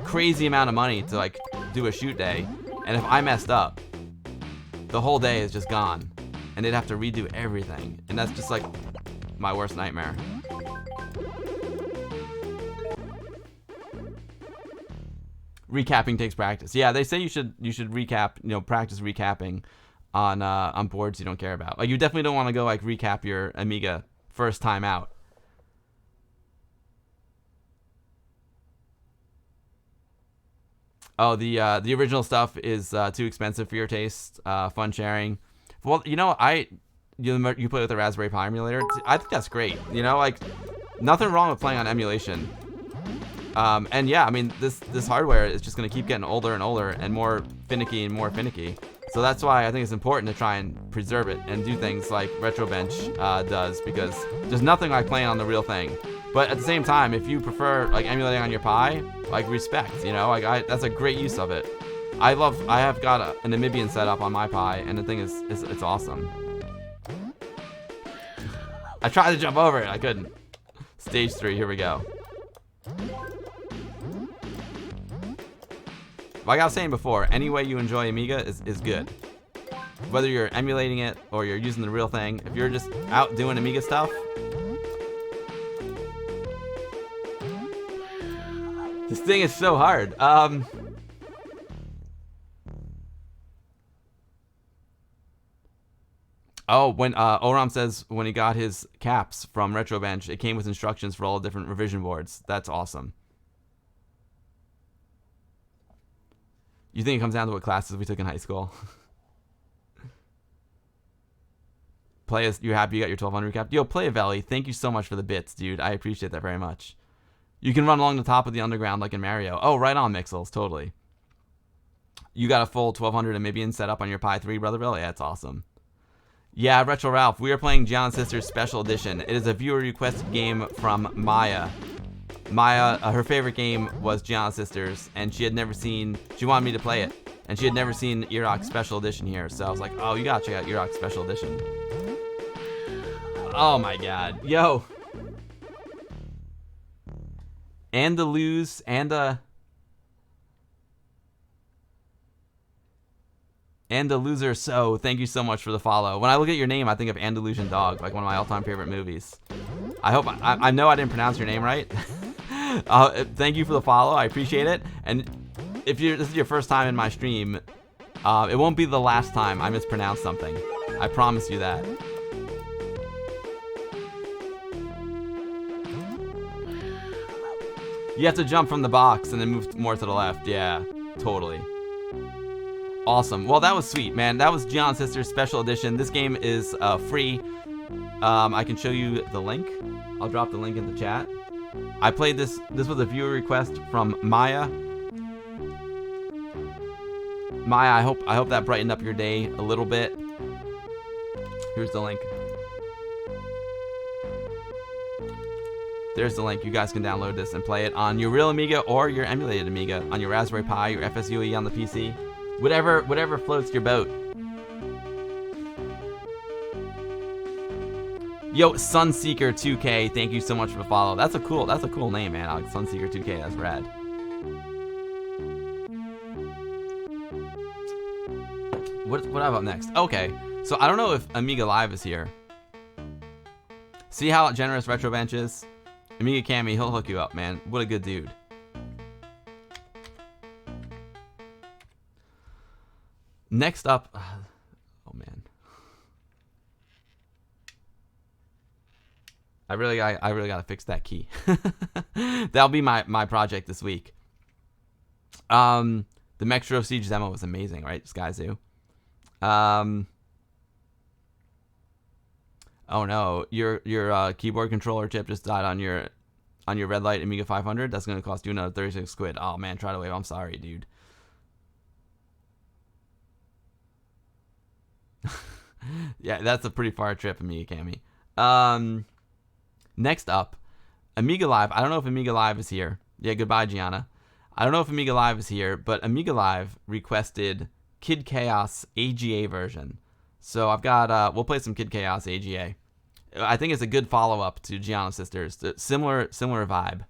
crazy amount of money to like do a shoot day, and if I messed up, the whole day is just gone, and they'd have to redo everything, and that's just like my worst nightmare. Recapping takes practice. Yeah, they say you should recap, you know, practice recapping on boards you don't care about. Like you definitely don't want to go like recap your Amiga first time out. Oh, the original stuff is too expensive for your taste. Fun sharing. Well, you know, you play with the Raspberry Pi emulator. I think that's great. You know, like nothing wrong with playing on emulation. And yeah, I mean, this hardware is just gonna keep getting older and older and more finicky and more finicky. So that's why I think it's important to try and preserve it and do things like Retro Bench does, because there's nothing like playing on the real thing. But at the same time, if you prefer like emulating on your Pi, like respect, you know, like that's a great use of it. I have got an Namibian setup on my Pi, and the thing is it's awesome. I tried to jump over it, I couldn't. Stage 3, here we go. like I was saying before, any way you enjoy Amiga is good. Whether you're emulating it or you're using the real thing, if you're just out doing Amiga stuff, this thing is so hard. Oh, when Oram says when he got his caps from RetroBench, it came with instructions for all the different revision boards. That's awesome. You think it comes down to what classes we took in high school? Play as you're happy you got your 1200 cap. Yo, Play a Valley, thank you so much for the bits, dude. I appreciate that very much. You can run along the top of the underground like in Mario. Oh, right on, Mixels, totally. You got a full 1200 Amiibian set up on your Pi 3, Brother Bill? Yeah, it's awesome. Yeah, Retro Ralph, we are playing Gianna Sisters Special Edition. It is a viewer requested game from Maya. Maya, her favorite game was Gianna Sisters, and she had never seen, she wanted me to play it, and she had never seen Iraq Special Edition here, so I was like, oh, you gotta check out Iraq Special Edition. Oh my god. Yo. Andaluz, Andaluser, so thank you so much for the follow. When I look at your name, I think of Andalusian Dog, like one of my all-time favorite movies. I hope I know I didn't pronounce your name right. Thank you for the follow. I appreciate it. And if this is your first time in my stream, it won't be the last time I mispronounce something. I promise you that. You have to jump from the box and then move more to the left. Yeah, totally. Awesome. Well, that was sweet, man. That was Gianna Sisters Special Edition. This game is free. I can show you the link. I'll drop the link in the chat. I played this. This was a viewer request from Maya. Maya, I hope that brightened up your day a little bit. Here's the link. There's the link. You guys can download this and play it on your real Amiga or your emulated Amiga, on your Raspberry Pi, your FSUE on the PC. Whatever floats your boat. Yo, Sunseeker 2K, thank you so much for the follow. That's a cool name, man. Alex, Sunseeker 2K, that's rad. What I have up next? Okay, so I don't know if Amiga Live is here. See how generous RetroBench is? Amiga Cammy, he'll hook you up, man. What a good dude. Next up, oh man, I really gotta fix that key. That'll be my project this week. The Metro Siege demo was amazing, right, Skyzoo? Oh no, your keyboard controller chip just died on your red light Amiga 500. That's gonna cost you another 36 quid. Oh man, try to wave. I'm sorry, dude. Yeah, that's a pretty far trip, Amiga Cammy. Next up, Amiga Live. I don't know if Amiga Live is here. Yeah, goodbye, Gianna. I don't know if Amiga Live is here, but Amiga Live requested Kid Chaos AGA version. So I've got, we'll play some Kid Chaos AGA. I think it's a good follow-up to Gianna Sisters. Similar vibe.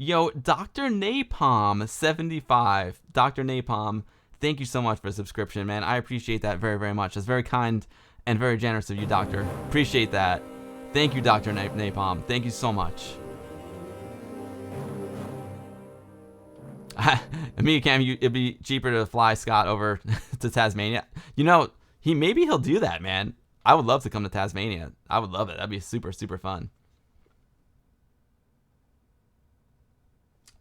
Yo, Dr. Napalm 75. Dr. Napalm, thank you so much for the subscription, man. I appreciate that very, very much. That's very kind and very generous of you, Doctor. Appreciate that. Thank you, Dr. Napalm. Thank you so much. Amiga Cam, it'd be cheaper to fly Scott over to Tasmania. You know, maybe he'll do that, man. I would love to come to Tasmania. I would love it. That'd be super, super fun.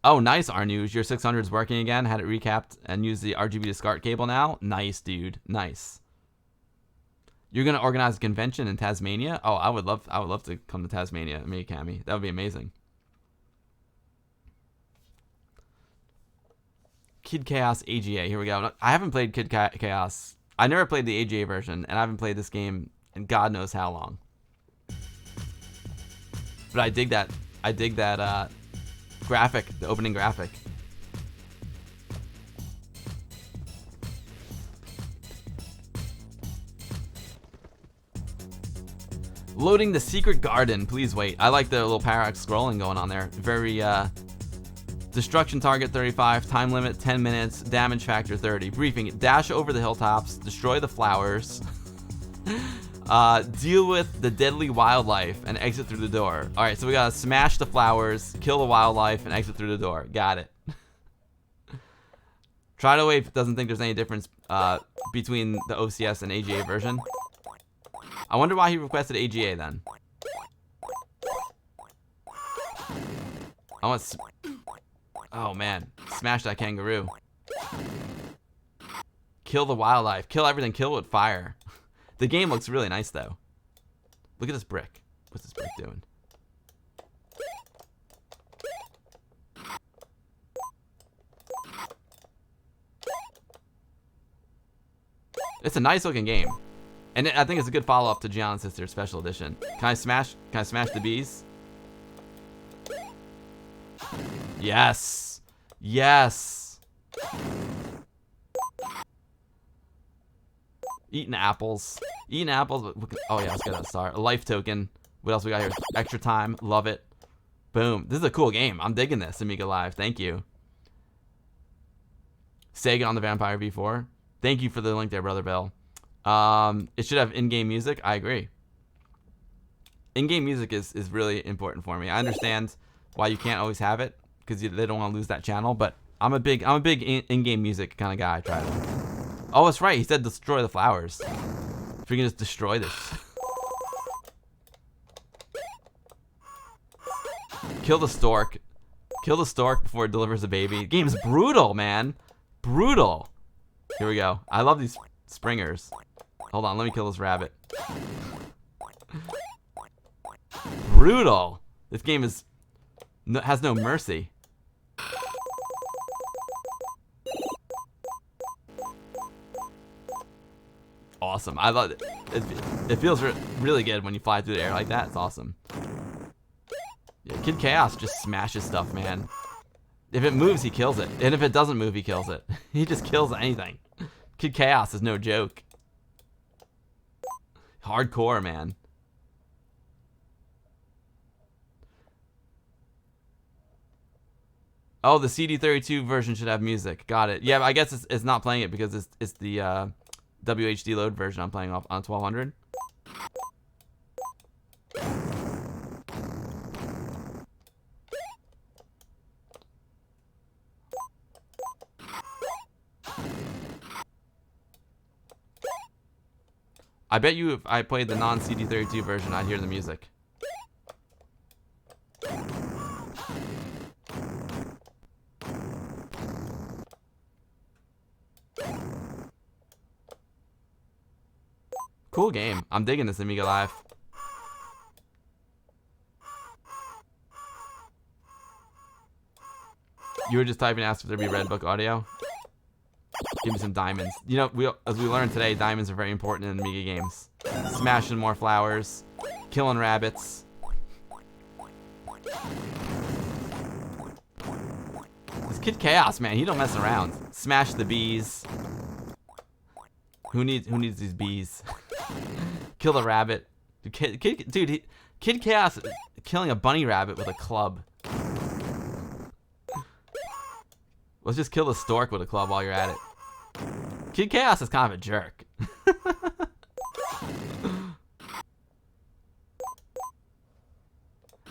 Oh, nice, Arnews. Your 600's working again. Had it recapped and used the RGB to SCART cable now. Nice, dude. Nice. You're gonna organize a convention in Tasmania? Oh, I would love to come to Tasmania, me, Cammy. That would be amazing. Kid Chaos AGA. Here we go. I haven't played Kid Chaos. I never played the AGA version, and I haven't played this game in God knows how long. But I dig that. I dig that. Graphic, the opening graphic. Loading the secret garden. Please wait. I like the little parallax scrolling going on there. Very, destruction target 35, time limit 10 minutes, damage factor 30. Briefing, dash over the hilltops, destroy the flowers, deal with the deadly wildlife, and exit through the door. Alright, so we gotta smash the flowers, kill the wildlife, and exit through the door. Got it. TriDoWave doesn't think there's any difference between the OCS and AGA version. I wonder why he requested AGA then. I want... Oh man, smash that kangaroo. Kill the wildlife. Kill everything. Kill with fire. The game looks really nice though. Look at this brick. What's this brick doing? It's a nice looking game. And I think it's a good follow-up to Giant Sister Special Edition. Can I smash the bees? Yes. Yes. Eating apples. Eating apples. Oh yeah, let's get that star. A life token. What else we got here? Extra time. Love it. Boom. This is a cool game. I'm digging this, Amiga Live. Thank you. Sega on the Vampire V4. Thank you for the link there, Brother Bell. It should have in-game music. I agree. In-game music is really important for me. I understand why you can't always have it, because they don't want to lose that channel, but I'm a big in-game music kind of guy. I try to. Oh, that's right. He said destroy the flowers. If we can just destroy this. Kill the stork. Kill the stork before it delivers a baby. The game's brutal, man. Brutal. Here we go. I love these springers. Hold on, let me kill this rabbit. Brutal. This game has no mercy. Awesome. I love it. It feels really good when you fly through the air like that. It's awesome. Yeah, Kid Chaos just smashes stuff, man. If it moves, he kills it. And if it doesn't move, he kills it. He just kills anything. Kid Chaos is no joke. Hardcore, man. Oh, the CD32 version should have music. Got it. Yeah, but I guess it's not playing it because it's the WHD load version I'm playing off on 1200. I bet you if I played the non-CD32 version, I'd hear the music. Cool game. I'm digging this Amiga Live. You were just typing, asked if there'd be Red Book audio. Give me some diamonds. You know, as we learned today, diamonds are very important in Amiga games. Smashing more flowers, killing rabbits. This Kid Chaos, man, he don't mess around. Smash the bees. Who needs these bees? Kill the rabbit. Dude, Kid Chaos is killing a bunny rabbit with a club. Let's just kill the stork with a club while you're at it. Kid Chaos is kind of a jerk.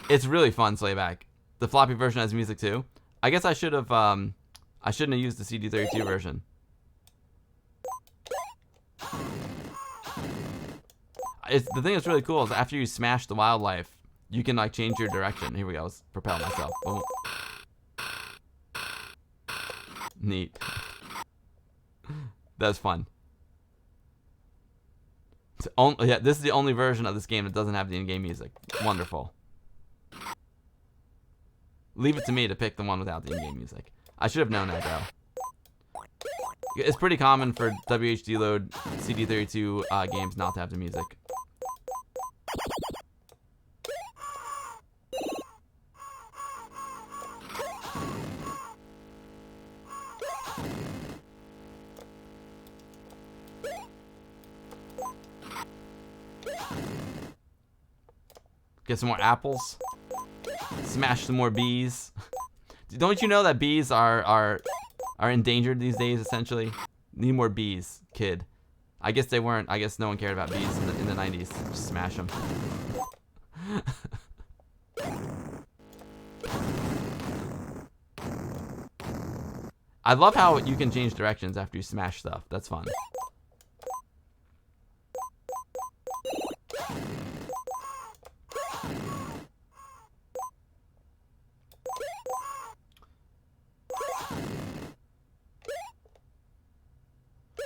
It's really fun, Slayback. The floppy version has music too. I guess I should have I shouldn't have used the CD32 version. The thing that's really cool is after you smash the wildlife, you can like change your direction. Here we go. Let's propel myself. Boom. Neat. That's fun. Yeah, this is the only version of this game that doesn't have the in-game music. Wonderful. Leave it to me to pick the one without the in-game music. I should have known that though. It's pretty common for WHD load CD32 games not to have the music. Get some more apples. Smash some more bees. Don't you know that bees are endangered these days, essentially? Need more bees, kid. I guess they weren't. I guess no one cared about bees in the 90s. Just smash them. I love how you can change directions after you smash stuff. That's fun.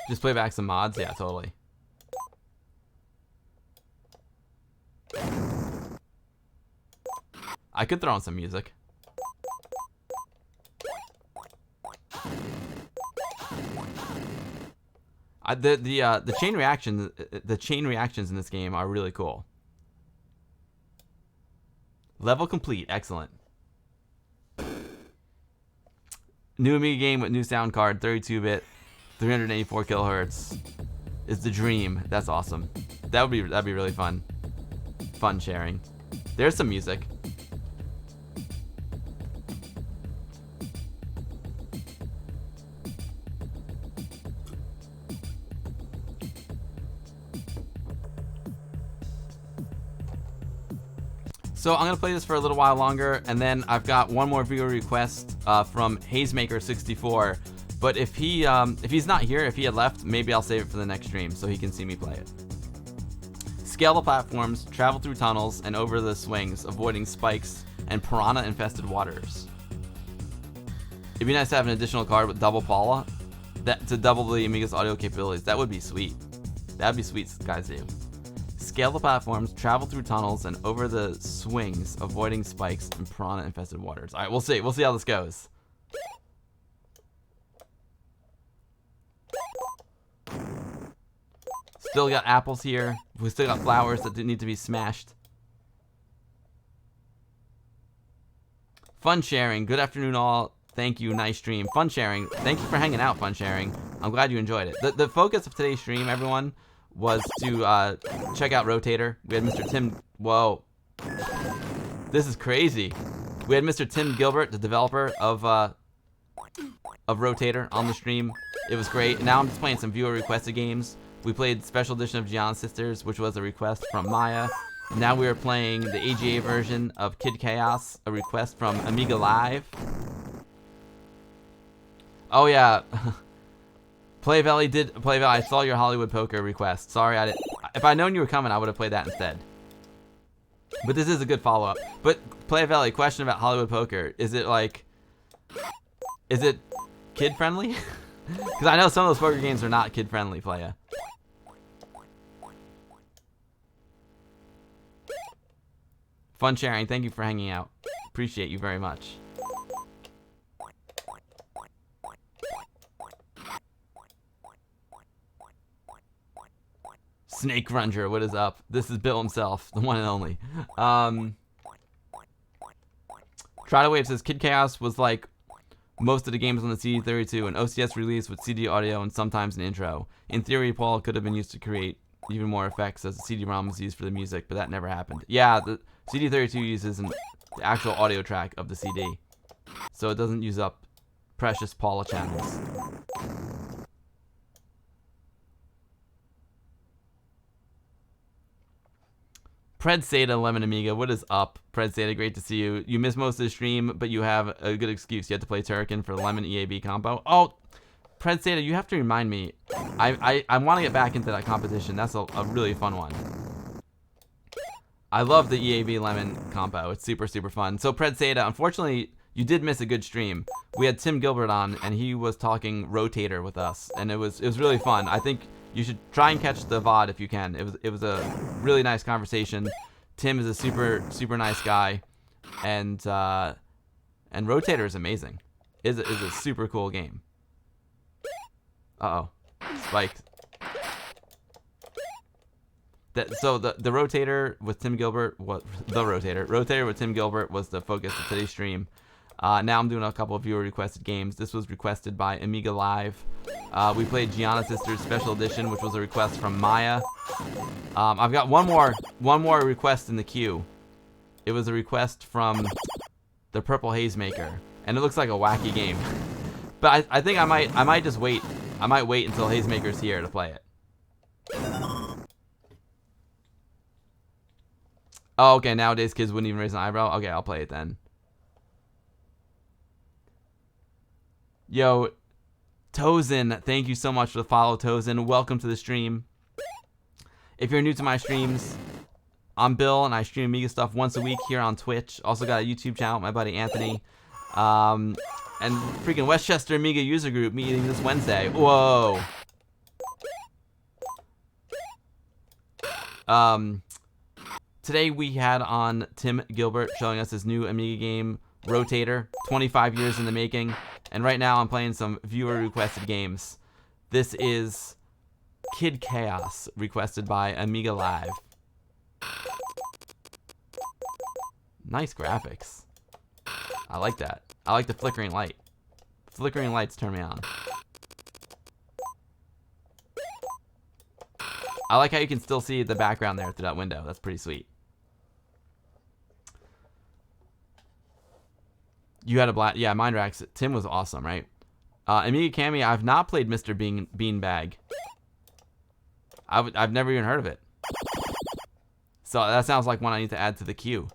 Just play back some mods? Yeah, totally. I could throw on some music. The chain reactions in this game are really cool. Level complete, excellent. New Amiga game with new sound card, 32-bit, 384 kilohertz is the dream. That's awesome. That'd be really fun. Fun sharing. There's some music. So I'm gonna play this for a little while longer, and then I've got one more viewer request from Hazemaker64. But if he's not here, if he had left, maybe I'll save it for the next stream so he can see me play it. Scale the platforms, travel through tunnels, and over the swings, avoiding spikes and piranha-infested waters. It'd be nice to have an additional card with double Paula, to double the Amiga's audio capabilities. That would be sweet. That'd be sweet, guys. Do. Scale the platforms, travel through tunnels, and over the swings, avoiding spikes and piranha-infested waters. All right, we'll see. We'll see how this goes. Still got apples here. We still got flowers that need to be smashed. Fun sharing. Good afternoon, all. Thank you. Nice stream. Fun sharing. Thank you for hanging out, Fun sharing. I'm glad you enjoyed it. The focus of today's stream, everyone, was to check out Rotator. We had Mr. Tim. Whoa. This is crazy. We had Mr. Tim Gilbert, the developer of Rotator, on the stream. It was great. Now I'm just playing some viewer requested games. We played Special Edition of Gianna Sisters, which was a request from Maya. Now we are playing the AGA version of Kid Chaos, a request from Amiga Live. Oh yeah, Play Valley, I saw your Hollywood Poker request. Sorry, I didn't. If I'd known you were coming, I would have played that instead. But this is a good follow-up. But Play Valley, question about Hollywood Poker. Is it kid-friendly? Because I know some of those poker games are not kid-friendly, Playa. Fun sharing. Thank you for hanging out. Appreciate you very much. Snake Runger, what is up? This is Bill himself, the one and only. Try to Wave says Kid Chaos was like most of the games on the CD32, an OCS release with CD audio and sometimes an intro. In theory, Paul could have been used to create even more effects as the CD-ROM was used for the music, but that never happened. Yeah, the CD32 uses the actual audio track of the CD, so it doesn't use up precious Paula channels. Pred Seda, Lemon Amiga, what is up? Pred Seda, great to see you. You missed most of the stream, but you have a good excuse. You had to play Turrican for Lemon EAB combo. Oh, Pred Seda, you have to remind me. I want to get back into that competition. That's a really fun one. I love the EAB Lemon combo. It's super, super fun. So Pred Seda, unfortunately, you did miss a good stream. We had Tim Gilbert on, and he was talking Rotator with us, and it was really fun. I think you should try and catch the VOD if you can. It was a really nice conversation. Tim is a super, super nice guy, and Rotator is amazing. Is a super cool game. Uh-oh. Spiked. So the Rotator with Tim Gilbert, Rotator with Tim Gilbert was the focus of today's stream. Now I'm doing a couple of viewer requested games. This was requested by Amiga Live. We played Gianna Sisters Special Edition, which was a request from Maya. I've got one more request in the queue. It was a request from the Purple Haze Maker, and it looks like a wacky game. But I think I might just wait. I might wait until Haze Maker's here to play it. Oh, okay. Nowadays, kids wouldn't even raise an eyebrow. Okay, I'll play it then. Yo, Tozen, thank you so much for the follow, Tozen. Welcome to the stream. If you're new to my streams, I'm Bill, and I stream Amiga stuff once a week here on Twitch. Also got a YouTube channel with my buddy Anthony. And freaking Westchester Amiga user group meeting this Wednesday. Whoa. Today we had on Tim Gilbert showing us his new Amiga game, Rotator, 25 years in the making. And right now I'm playing some viewer-requested games. This is Kid Chaos, requested by Amiga Live. Nice graphics. I like that. I like the flickering light. Flickering lights turn me on. I like how you can still see the background there through that window. That's pretty sweet. You had a black, yeah, Mind Racks. Tim was awesome, right? Amiga Cami, I've not played Mr. Beanbag. I've never even heard of it. So that sounds like one I need to add to the queue.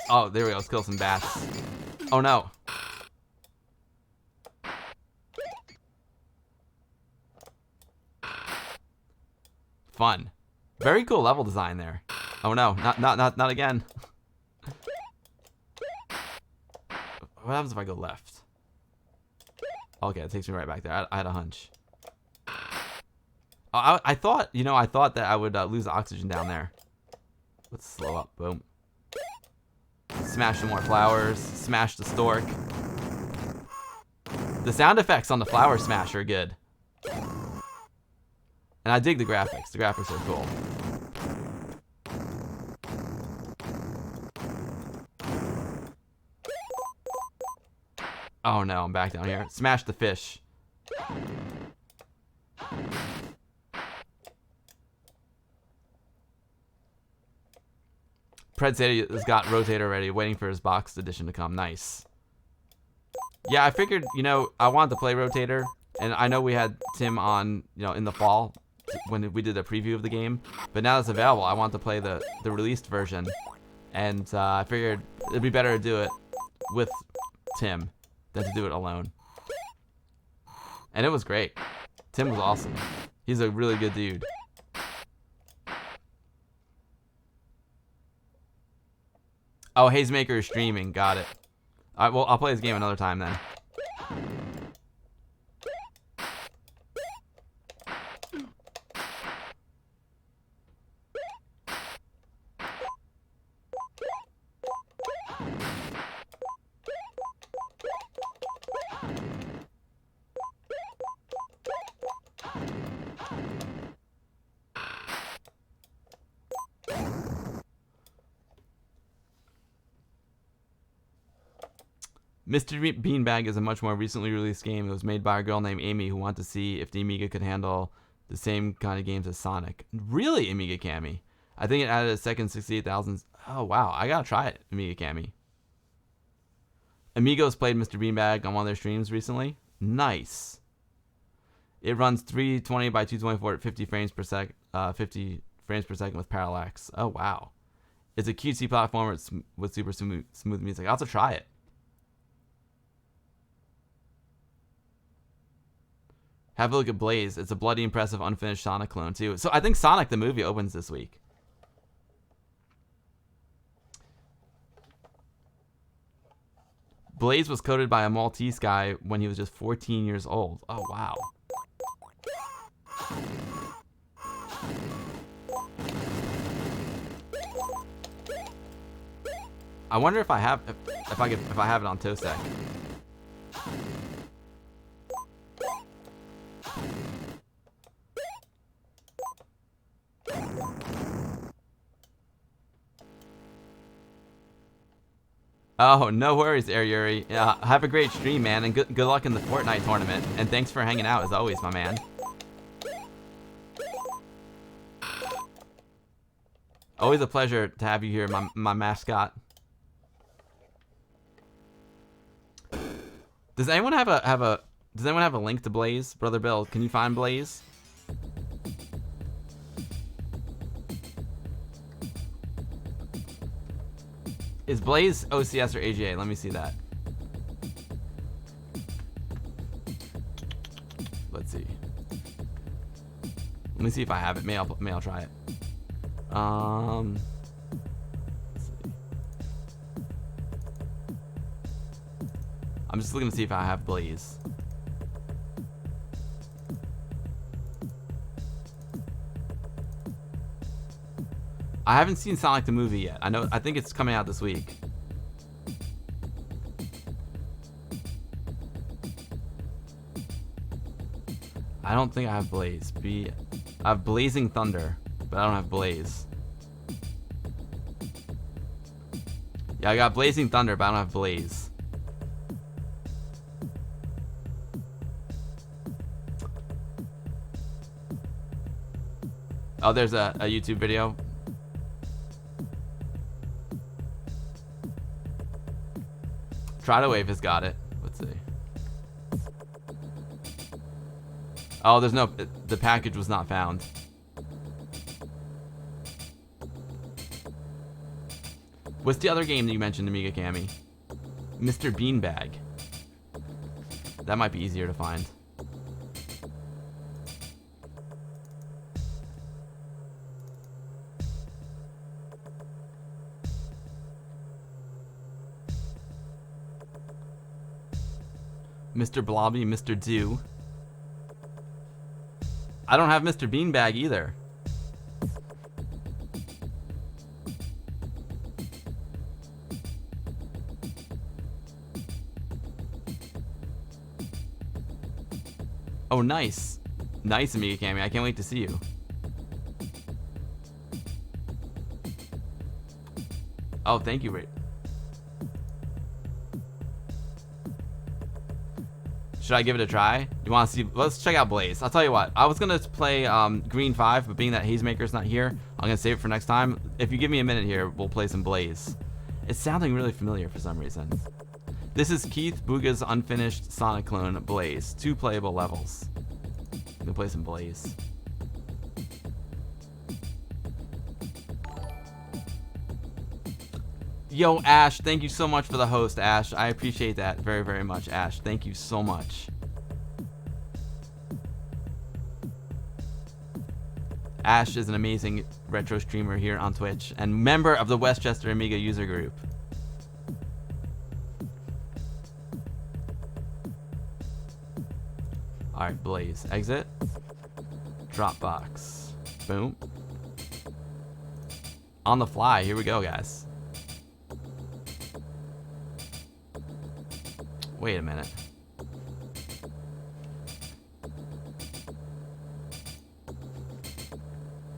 Oh, there we go. Let's kill some bats. Oh no. Fun. Very cool level design there. Oh no, not again. What happens if I go left? Okay, it takes me right back there. I had a hunch. Oh, I thought, you know, I thought that I would lose oxygen down there. Let's slow up. Boom. Smash some more flowers. Smash the stork. The sound effects on the flower smash are good. And I dig the graphics. The graphics are cool. Oh no, I'm back down here. Smash the fish. Pred City has got Rotator ready, waiting for his boxed edition to come. Nice. Yeah, I figured, you know, I wanted to play Rotator, and I know we had Tim on, you know, in the fall when we did a preview of the game, but now it's available, I want to play the released version, and I figured it'd be better to do it with Tim than to do it alone. And it was great. Tim was awesome. He's a really good dude. Oh, Hazemaker is streaming. Got it. All right, well, I'll play this game another time then. Mr. Beanbag is a much more recently released game. It was made by a girl named Amy who wanted to see if the Amiga could handle the same kind of games as Sonic. Really, Amiga Cami? I think it added a second 68,000. Oh, wow. I gotta try it, Amiga Cami. Amigos played Mr. Beanbag on one of their streams recently. Nice. It runs 320 by 224 at 50 frames per second with parallax. Oh, wow. It's a cutesy platformer with super smooth music. I'll have to try it. Have a look at Blaze. It's a bloody impressive unfinished Sonic clone too. So I think Sonic the movie opens this week. Blaze was coded by a Maltese guy when he was just 14 years old. Oh wow. I wonder if I have if I have it on Tosec. Oh, no worries, Air Yuri. Have a great stream, man, and good luck in the Fortnite tournament. And thanks for hanging out, as always, my man. Always a pleasure to have you here, my mascot. Does anyone have a link to Blaze? Brother Bill, can you find Blaze? Is Blaze OCS or AGA? Let me see that. Let's see. Let me see if I have it. May I'll try it. Let's see. I'm just looking to see if I have Blaze. I haven't seen Sonic the movie yet. I think it's coming out this week. I don't think I have Blaze. I have Blazing Thunder, but I don't have Blaze. Yeah, I got Blazing Thunder, but I don't have Blaze. Oh, there's a YouTube video. Try to Wave has got it. Let's see. Oh, there's no... The package was not found. What's the other game that you mentioned, Amiga Cammy? Mr. Beanbag. That might be easier to find. Mr. Blobby, Mr. Do. I don't have Mr. Beanbag either. Oh, nice. Nice, Amiga Cammy. I can't wait to see you. Oh, thank you, Ray. Should I give it a try? You want to see? Let's check out Blaze. I'll tell you what. I was going to play Green 5, but being that Hazemaker's not here, I'm going to save it for next time. If you give me a minute here, we'll play some Blaze. It's sounding really familiar for some reason. This is Keith Booga's unfinished Sonic clone, Blaze. 2 playable levels. I'm going to play some Blaze. Yo, Ash, thank you so much for the host, Ash. I appreciate that very, very much, Ash. Thank you so much. Ash is an amazing retro streamer here on Twitch and member of the Westchester Amiga user group. Alright, Blaze. Exit. Dropbox. Boom. On the fly. Here we go, guys. Wait a minute.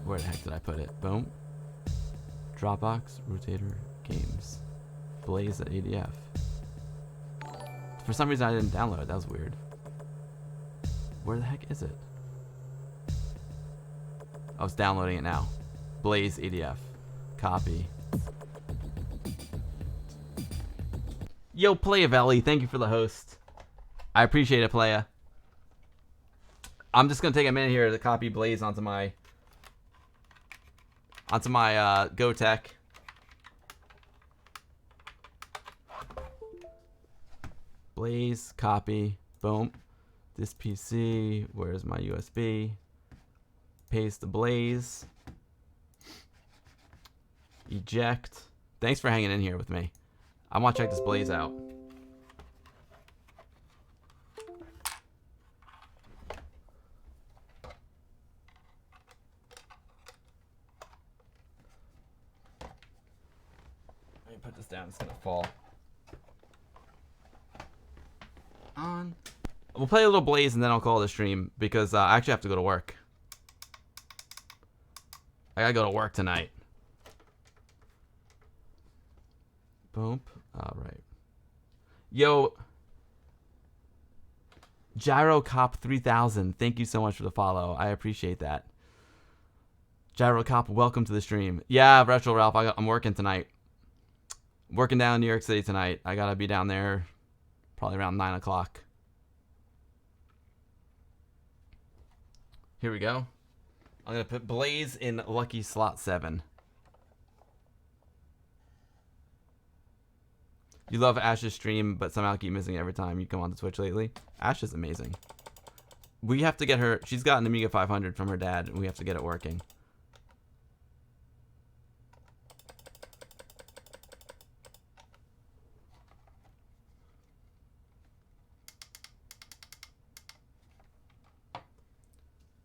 Where the heck did I put it? Boom. Dropbox, Rotator, Games. Blaze at ADF. For some reason I didn't download it. That was weird. Where the heck is it? I was downloading it now. Blaze ADF. Copy. Yo, Playavelli, thank you for the host. I appreciate it, Playa. I'm just gonna take a minute here to copy Blaze onto my GoTech. Blaze, copy, boom. This PC, where's my USB? Paste the Blaze. Eject. Thanks for hanging in here with me. I want to check this Blaze out. Let me put this down. It's going to fall. On. We'll play a little Blaze and then I'll call the stream because I actually have to go to work. I got to go to work tonight. Boom. All right. Yo, Gyro Cop 3000. Thank you so much for the follow. I appreciate that. Gyro Cop, welcome to the stream. Yeah, Retro Ralph, I'm working tonight. Working down in New York City tonight. I gotta be down there probably around 9 o'clock. Here we go. I'm gonna put Blaze in lucky slot 7. You love Ash's stream, but somehow keep missing it every time you come on to Twitch lately. Ash is amazing. We have to get her. She's got an Amiga 500 from her dad, and we have to get it working.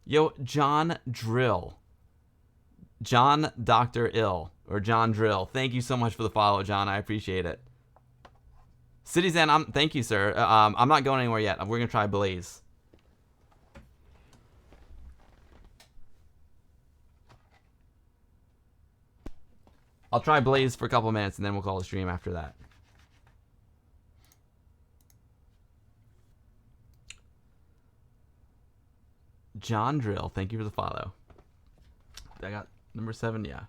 Yo, John Drill. John Dr. Ill. Or John Drill. Thank you so much for the follow, John. I appreciate it. Citizen, thank you, sir. I'm not going anywhere yet. We're going to try Blaze. I'll try Blaze for a couple minutes, and then we'll call the stream after that. John Drill, thank you for the follow. I got number 7, yeah.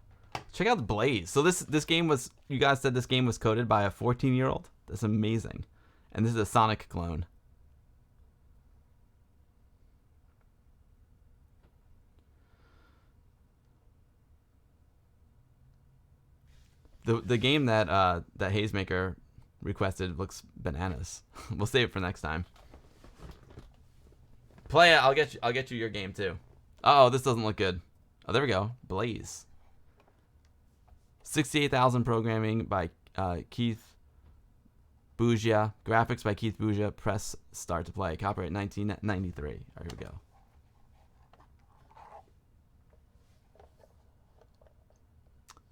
Check out the Blaze. So this game was, you guys said this game was coded by a 14-year-old? That's amazing. And this is a Sonic clone. The game that that Hazemaker requested looks bananas. We'll save it for next time. Play it. I'll get you your game too. Uh oh, this doesn't look good. Oh, there we go. Blaze. 68,000 programming by Keith Bougia. Graphics by Keith Bougia. Press start to play. Copyright 1993. Here we go.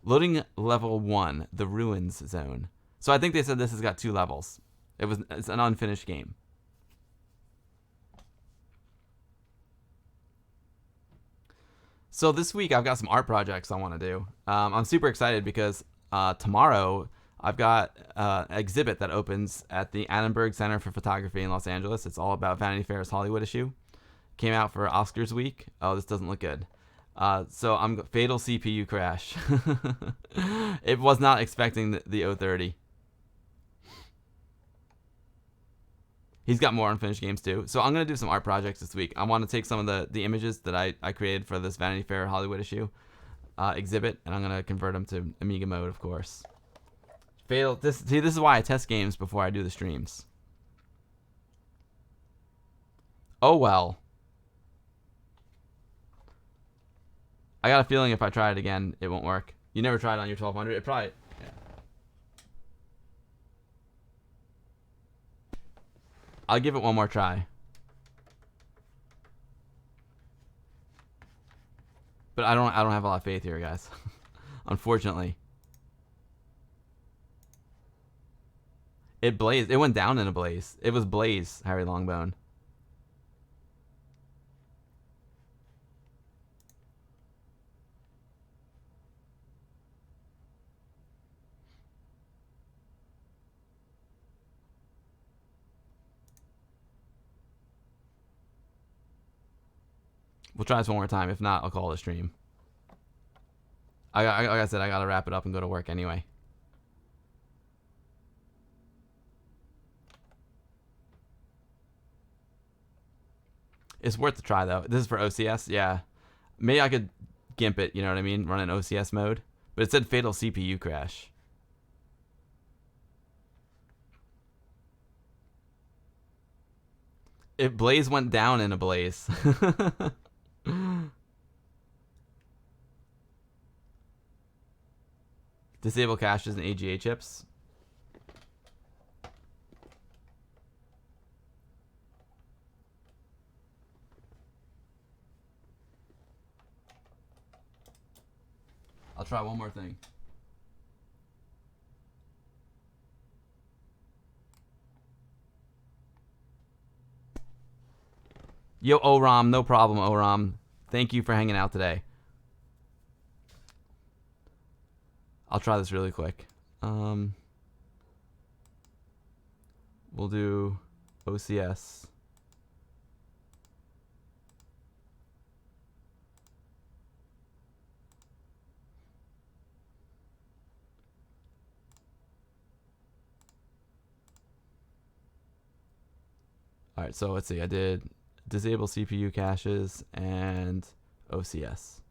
Loading level 1, the Ruins Zone. So I think they said this has got 2 levels. It's an unfinished game. So this week I've got some art projects I want to do. I'm super excited because tomorrow I've got an exhibit that opens at the Annenberg Center for Photography in Los Angeles. It's all about Vanity Fair's Hollywood issue. Came out for Oscars week. Oh, this doesn't look good. So I'm fatal CPU crash. It was not expecting the 030. He's got more unfinished games too. So I'm going to do some art projects this week. I want to take some of the images that I created for this Vanity Fair Hollywood issue exhibit, and I'm going to convert them to Amiga mode, of course. Fatal. This is why I test games before I do the streams. Oh well. I got a feeling if I try it again, it won't work. You never tried it on your 1200? It probably... Yeah. I'll give it one more try. But I don't have a lot of faith here, guys. Unfortunately. It blazed. It went down in a blaze. It was Blaze, Harry Longbone. We'll try this one more time. If not, I'll call the stream. Like I said, I gotta wrap it up and go to work anyway. It's worth the try though. This is for OCS, yeah. Maybe I could gimp it, you know what I mean? Run in OCS mode. But it said fatal CPU crash. If Blaze went down in a blaze. Disable caches and AGA chips. I'll try one more thing. Yo, Oram, no problem, Oram. Thank you for hanging out today. I'll try this really quick. We'll do OCS. All right, so let's see. I did disable CPU caches and OCS.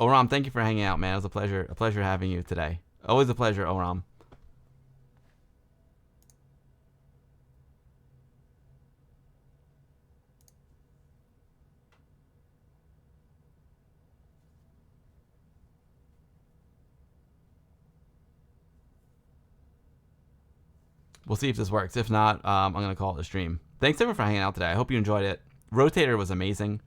Oram, thank you for hanging out, man. It was a pleasure having you today. Always a pleasure, Oram. We'll see if this works. If not, I'm going to call it a stream. Thanks everyone for hanging out today. I hope you enjoyed it. Rotator was amazing.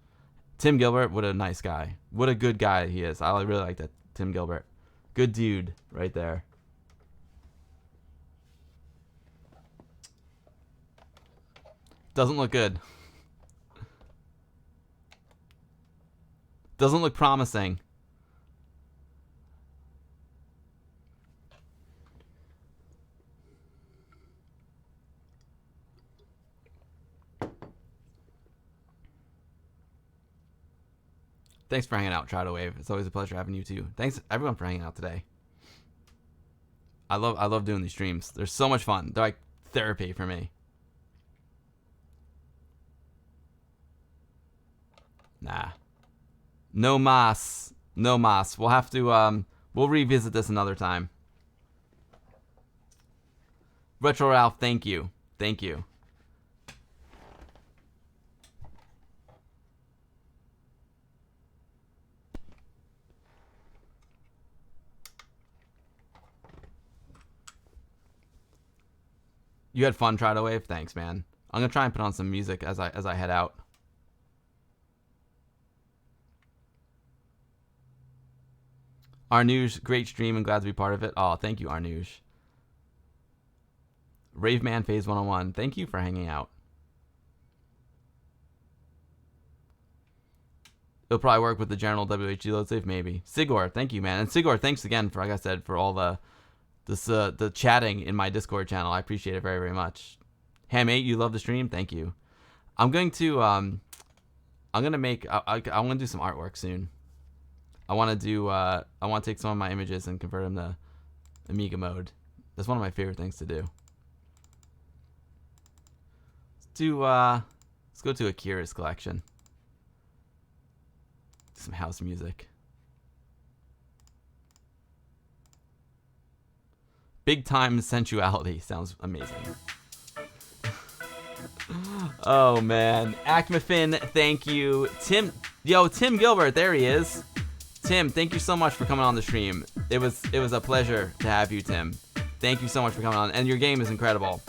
Tim Gilbert, what a nice guy. What a good guy he is. I really like that, Tim Gilbert. Good dude right there. Doesn't look good. Doesn't look promising. Thanks for hanging out, Try to Wave. It's always a pleasure having you too. Thanks everyone for hanging out today. I love doing these streams. They're so much fun. They're like therapy for me. Nah. No mas. No mas. We'll have to we'll revisit this another time. Retro Ralph, thank you. Thank you. You had fun, Try to Wave? Thanks, man. I'm gonna try and put on some music as I head out. Arnouge, great stream and glad to be part of it. Oh, thank you, Arnouge. Raveman Phase 101, thank you for hanging out. It'll probably work with the general WHG load save, maybe. Sigor, thank you, man. And Sigor, thanks again for, like I said, for all the chatting in my Discord channel. I appreciate it very, very much. Ham8, you love the stream? Thank you. I'm going to I'm gonna make I want to do some artwork soon. I want to take some of my images and convert them to Amiga mode. That's one of my favorite things to do. Let's go to Akira's collection. Some house music. Big time sensuality sounds amazing. Oh man, Acmafin, thank you. Tim Gilbert, there he is. Tim, thank you so much for coming on the stream. It was a pleasure to have you, Tim. Thank you so much for coming on, and your game is incredible.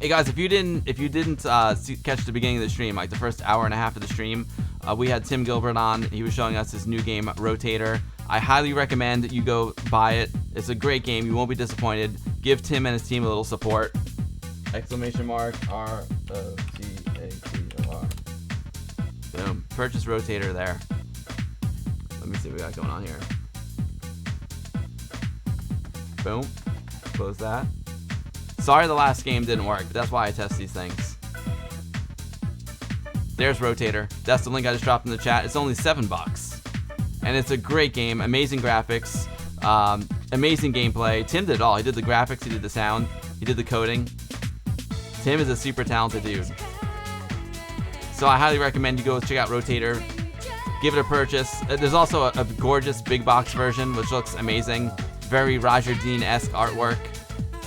Hey guys, if you didn't catch the beginning of the stream, like the first hour and a half of the stream, we had Tim Gilbert on. He was showing us his new game, Rotator. I highly recommend that you go buy it. It's a great game. You won't be disappointed. Give Tim and his team a little support. Exclamation mark ROTATOR. Boom. Purchase Rotator there. Let me see what we got going on here. Boom. Close that. Sorry the last game didn't work, but that's why I test these things. There's Rotator. That's the link I just dropped in the chat. It's only $7. And it's a great game. Amazing graphics. Amazing gameplay. Tim did it all. He did the graphics. He did the sound. He did the coding. Tim is a super talented dude. So I highly recommend you go check out Rotator. Give it a purchase. There's also a gorgeous big box version, which looks amazing. Very Roger Dean-esque artwork.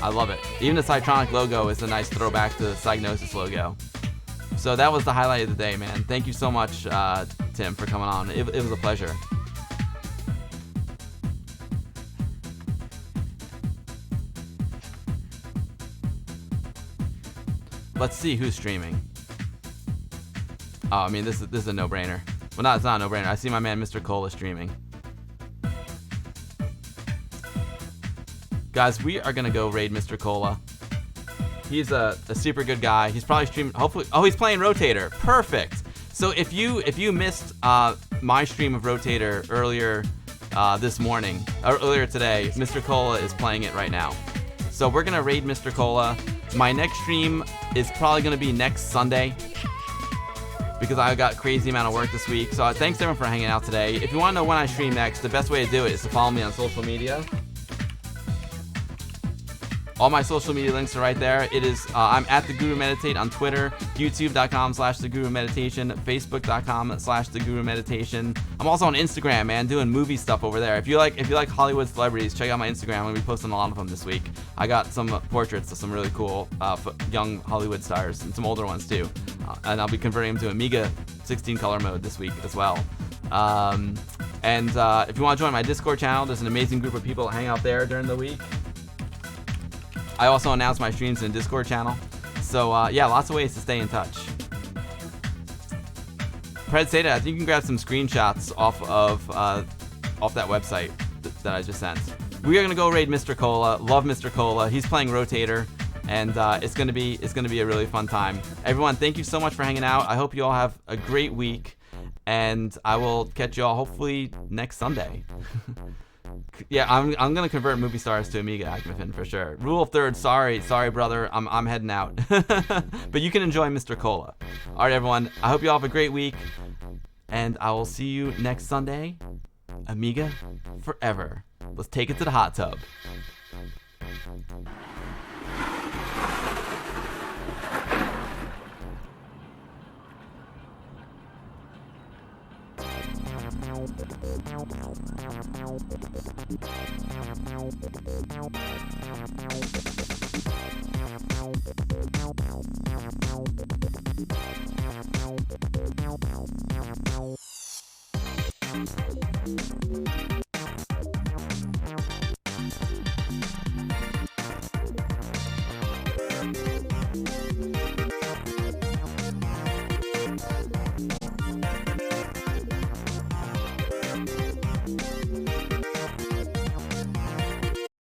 I love it. Even the Cytronic logo is a nice throwback to the Psygnosis logo. So that was the highlight of the day, man. Thank you so much, Tim, for coming on. It was a pleasure. Let's see who's streaming. Oh, I mean, this is a no-brainer. Well, no, it's not a no-brainer. I see my man Mr. Cola streaming. Guys, we are gonna go raid Mr. Cola. He's a super good guy. He's probably streaming. Hopefully, oh, he's playing Rotator. Perfect. So if you missed my stream of Rotator earlier this morning, or earlier today, Mr. Cola is playing it right now. So we're gonna raid Mr. Cola. My next stream is probably gonna be next Sunday because I got crazy amount of work this week. So thanks everyone for hanging out today. If you want to know when I stream next, the best way to do it is to follow me on social media. All my social media links are right there. It is I'm at The Guru Meditate on Twitter, youtube.com/TheGuruMeditation, facebook.com/TheGuruMeditation. I'm also on Instagram, man, doing movie stuff over there. If you like Hollywood celebrities, check out my Instagram. I'm gonna be posting a lot of them this week. I got some portraits of some really cool young Hollywood stars and some older ones too. And I'll be converting them to Amiga 16 color mode this week as well. And if you want to join my Discord channel, there's an amazing group of people that hang out there during the week. I also announce my streams in the Discord channel. So yeah, lots of ways to stay in touch. Pred Seda, I think you can grab some screenshots off that website that I just sent. We are gonna go raid Mr. Cola. Love Mr. Cola. He's playing Rotator, and it's gonna be a really fun time. Everyone, thank you so much for hanging out. I hope you all have a great week, and I will catch you all hopefully next Sunday. Yeah, I'm gonna convert movie stars to Amiga Acmafin for sure. Rule of third, sorry brother, I'm heading out. But you can enjoy Mr. Cola. All right, everyone. I hope you all have a great week, and I will see you next Sunday. Amiga forever. Let's take it to the hot tub.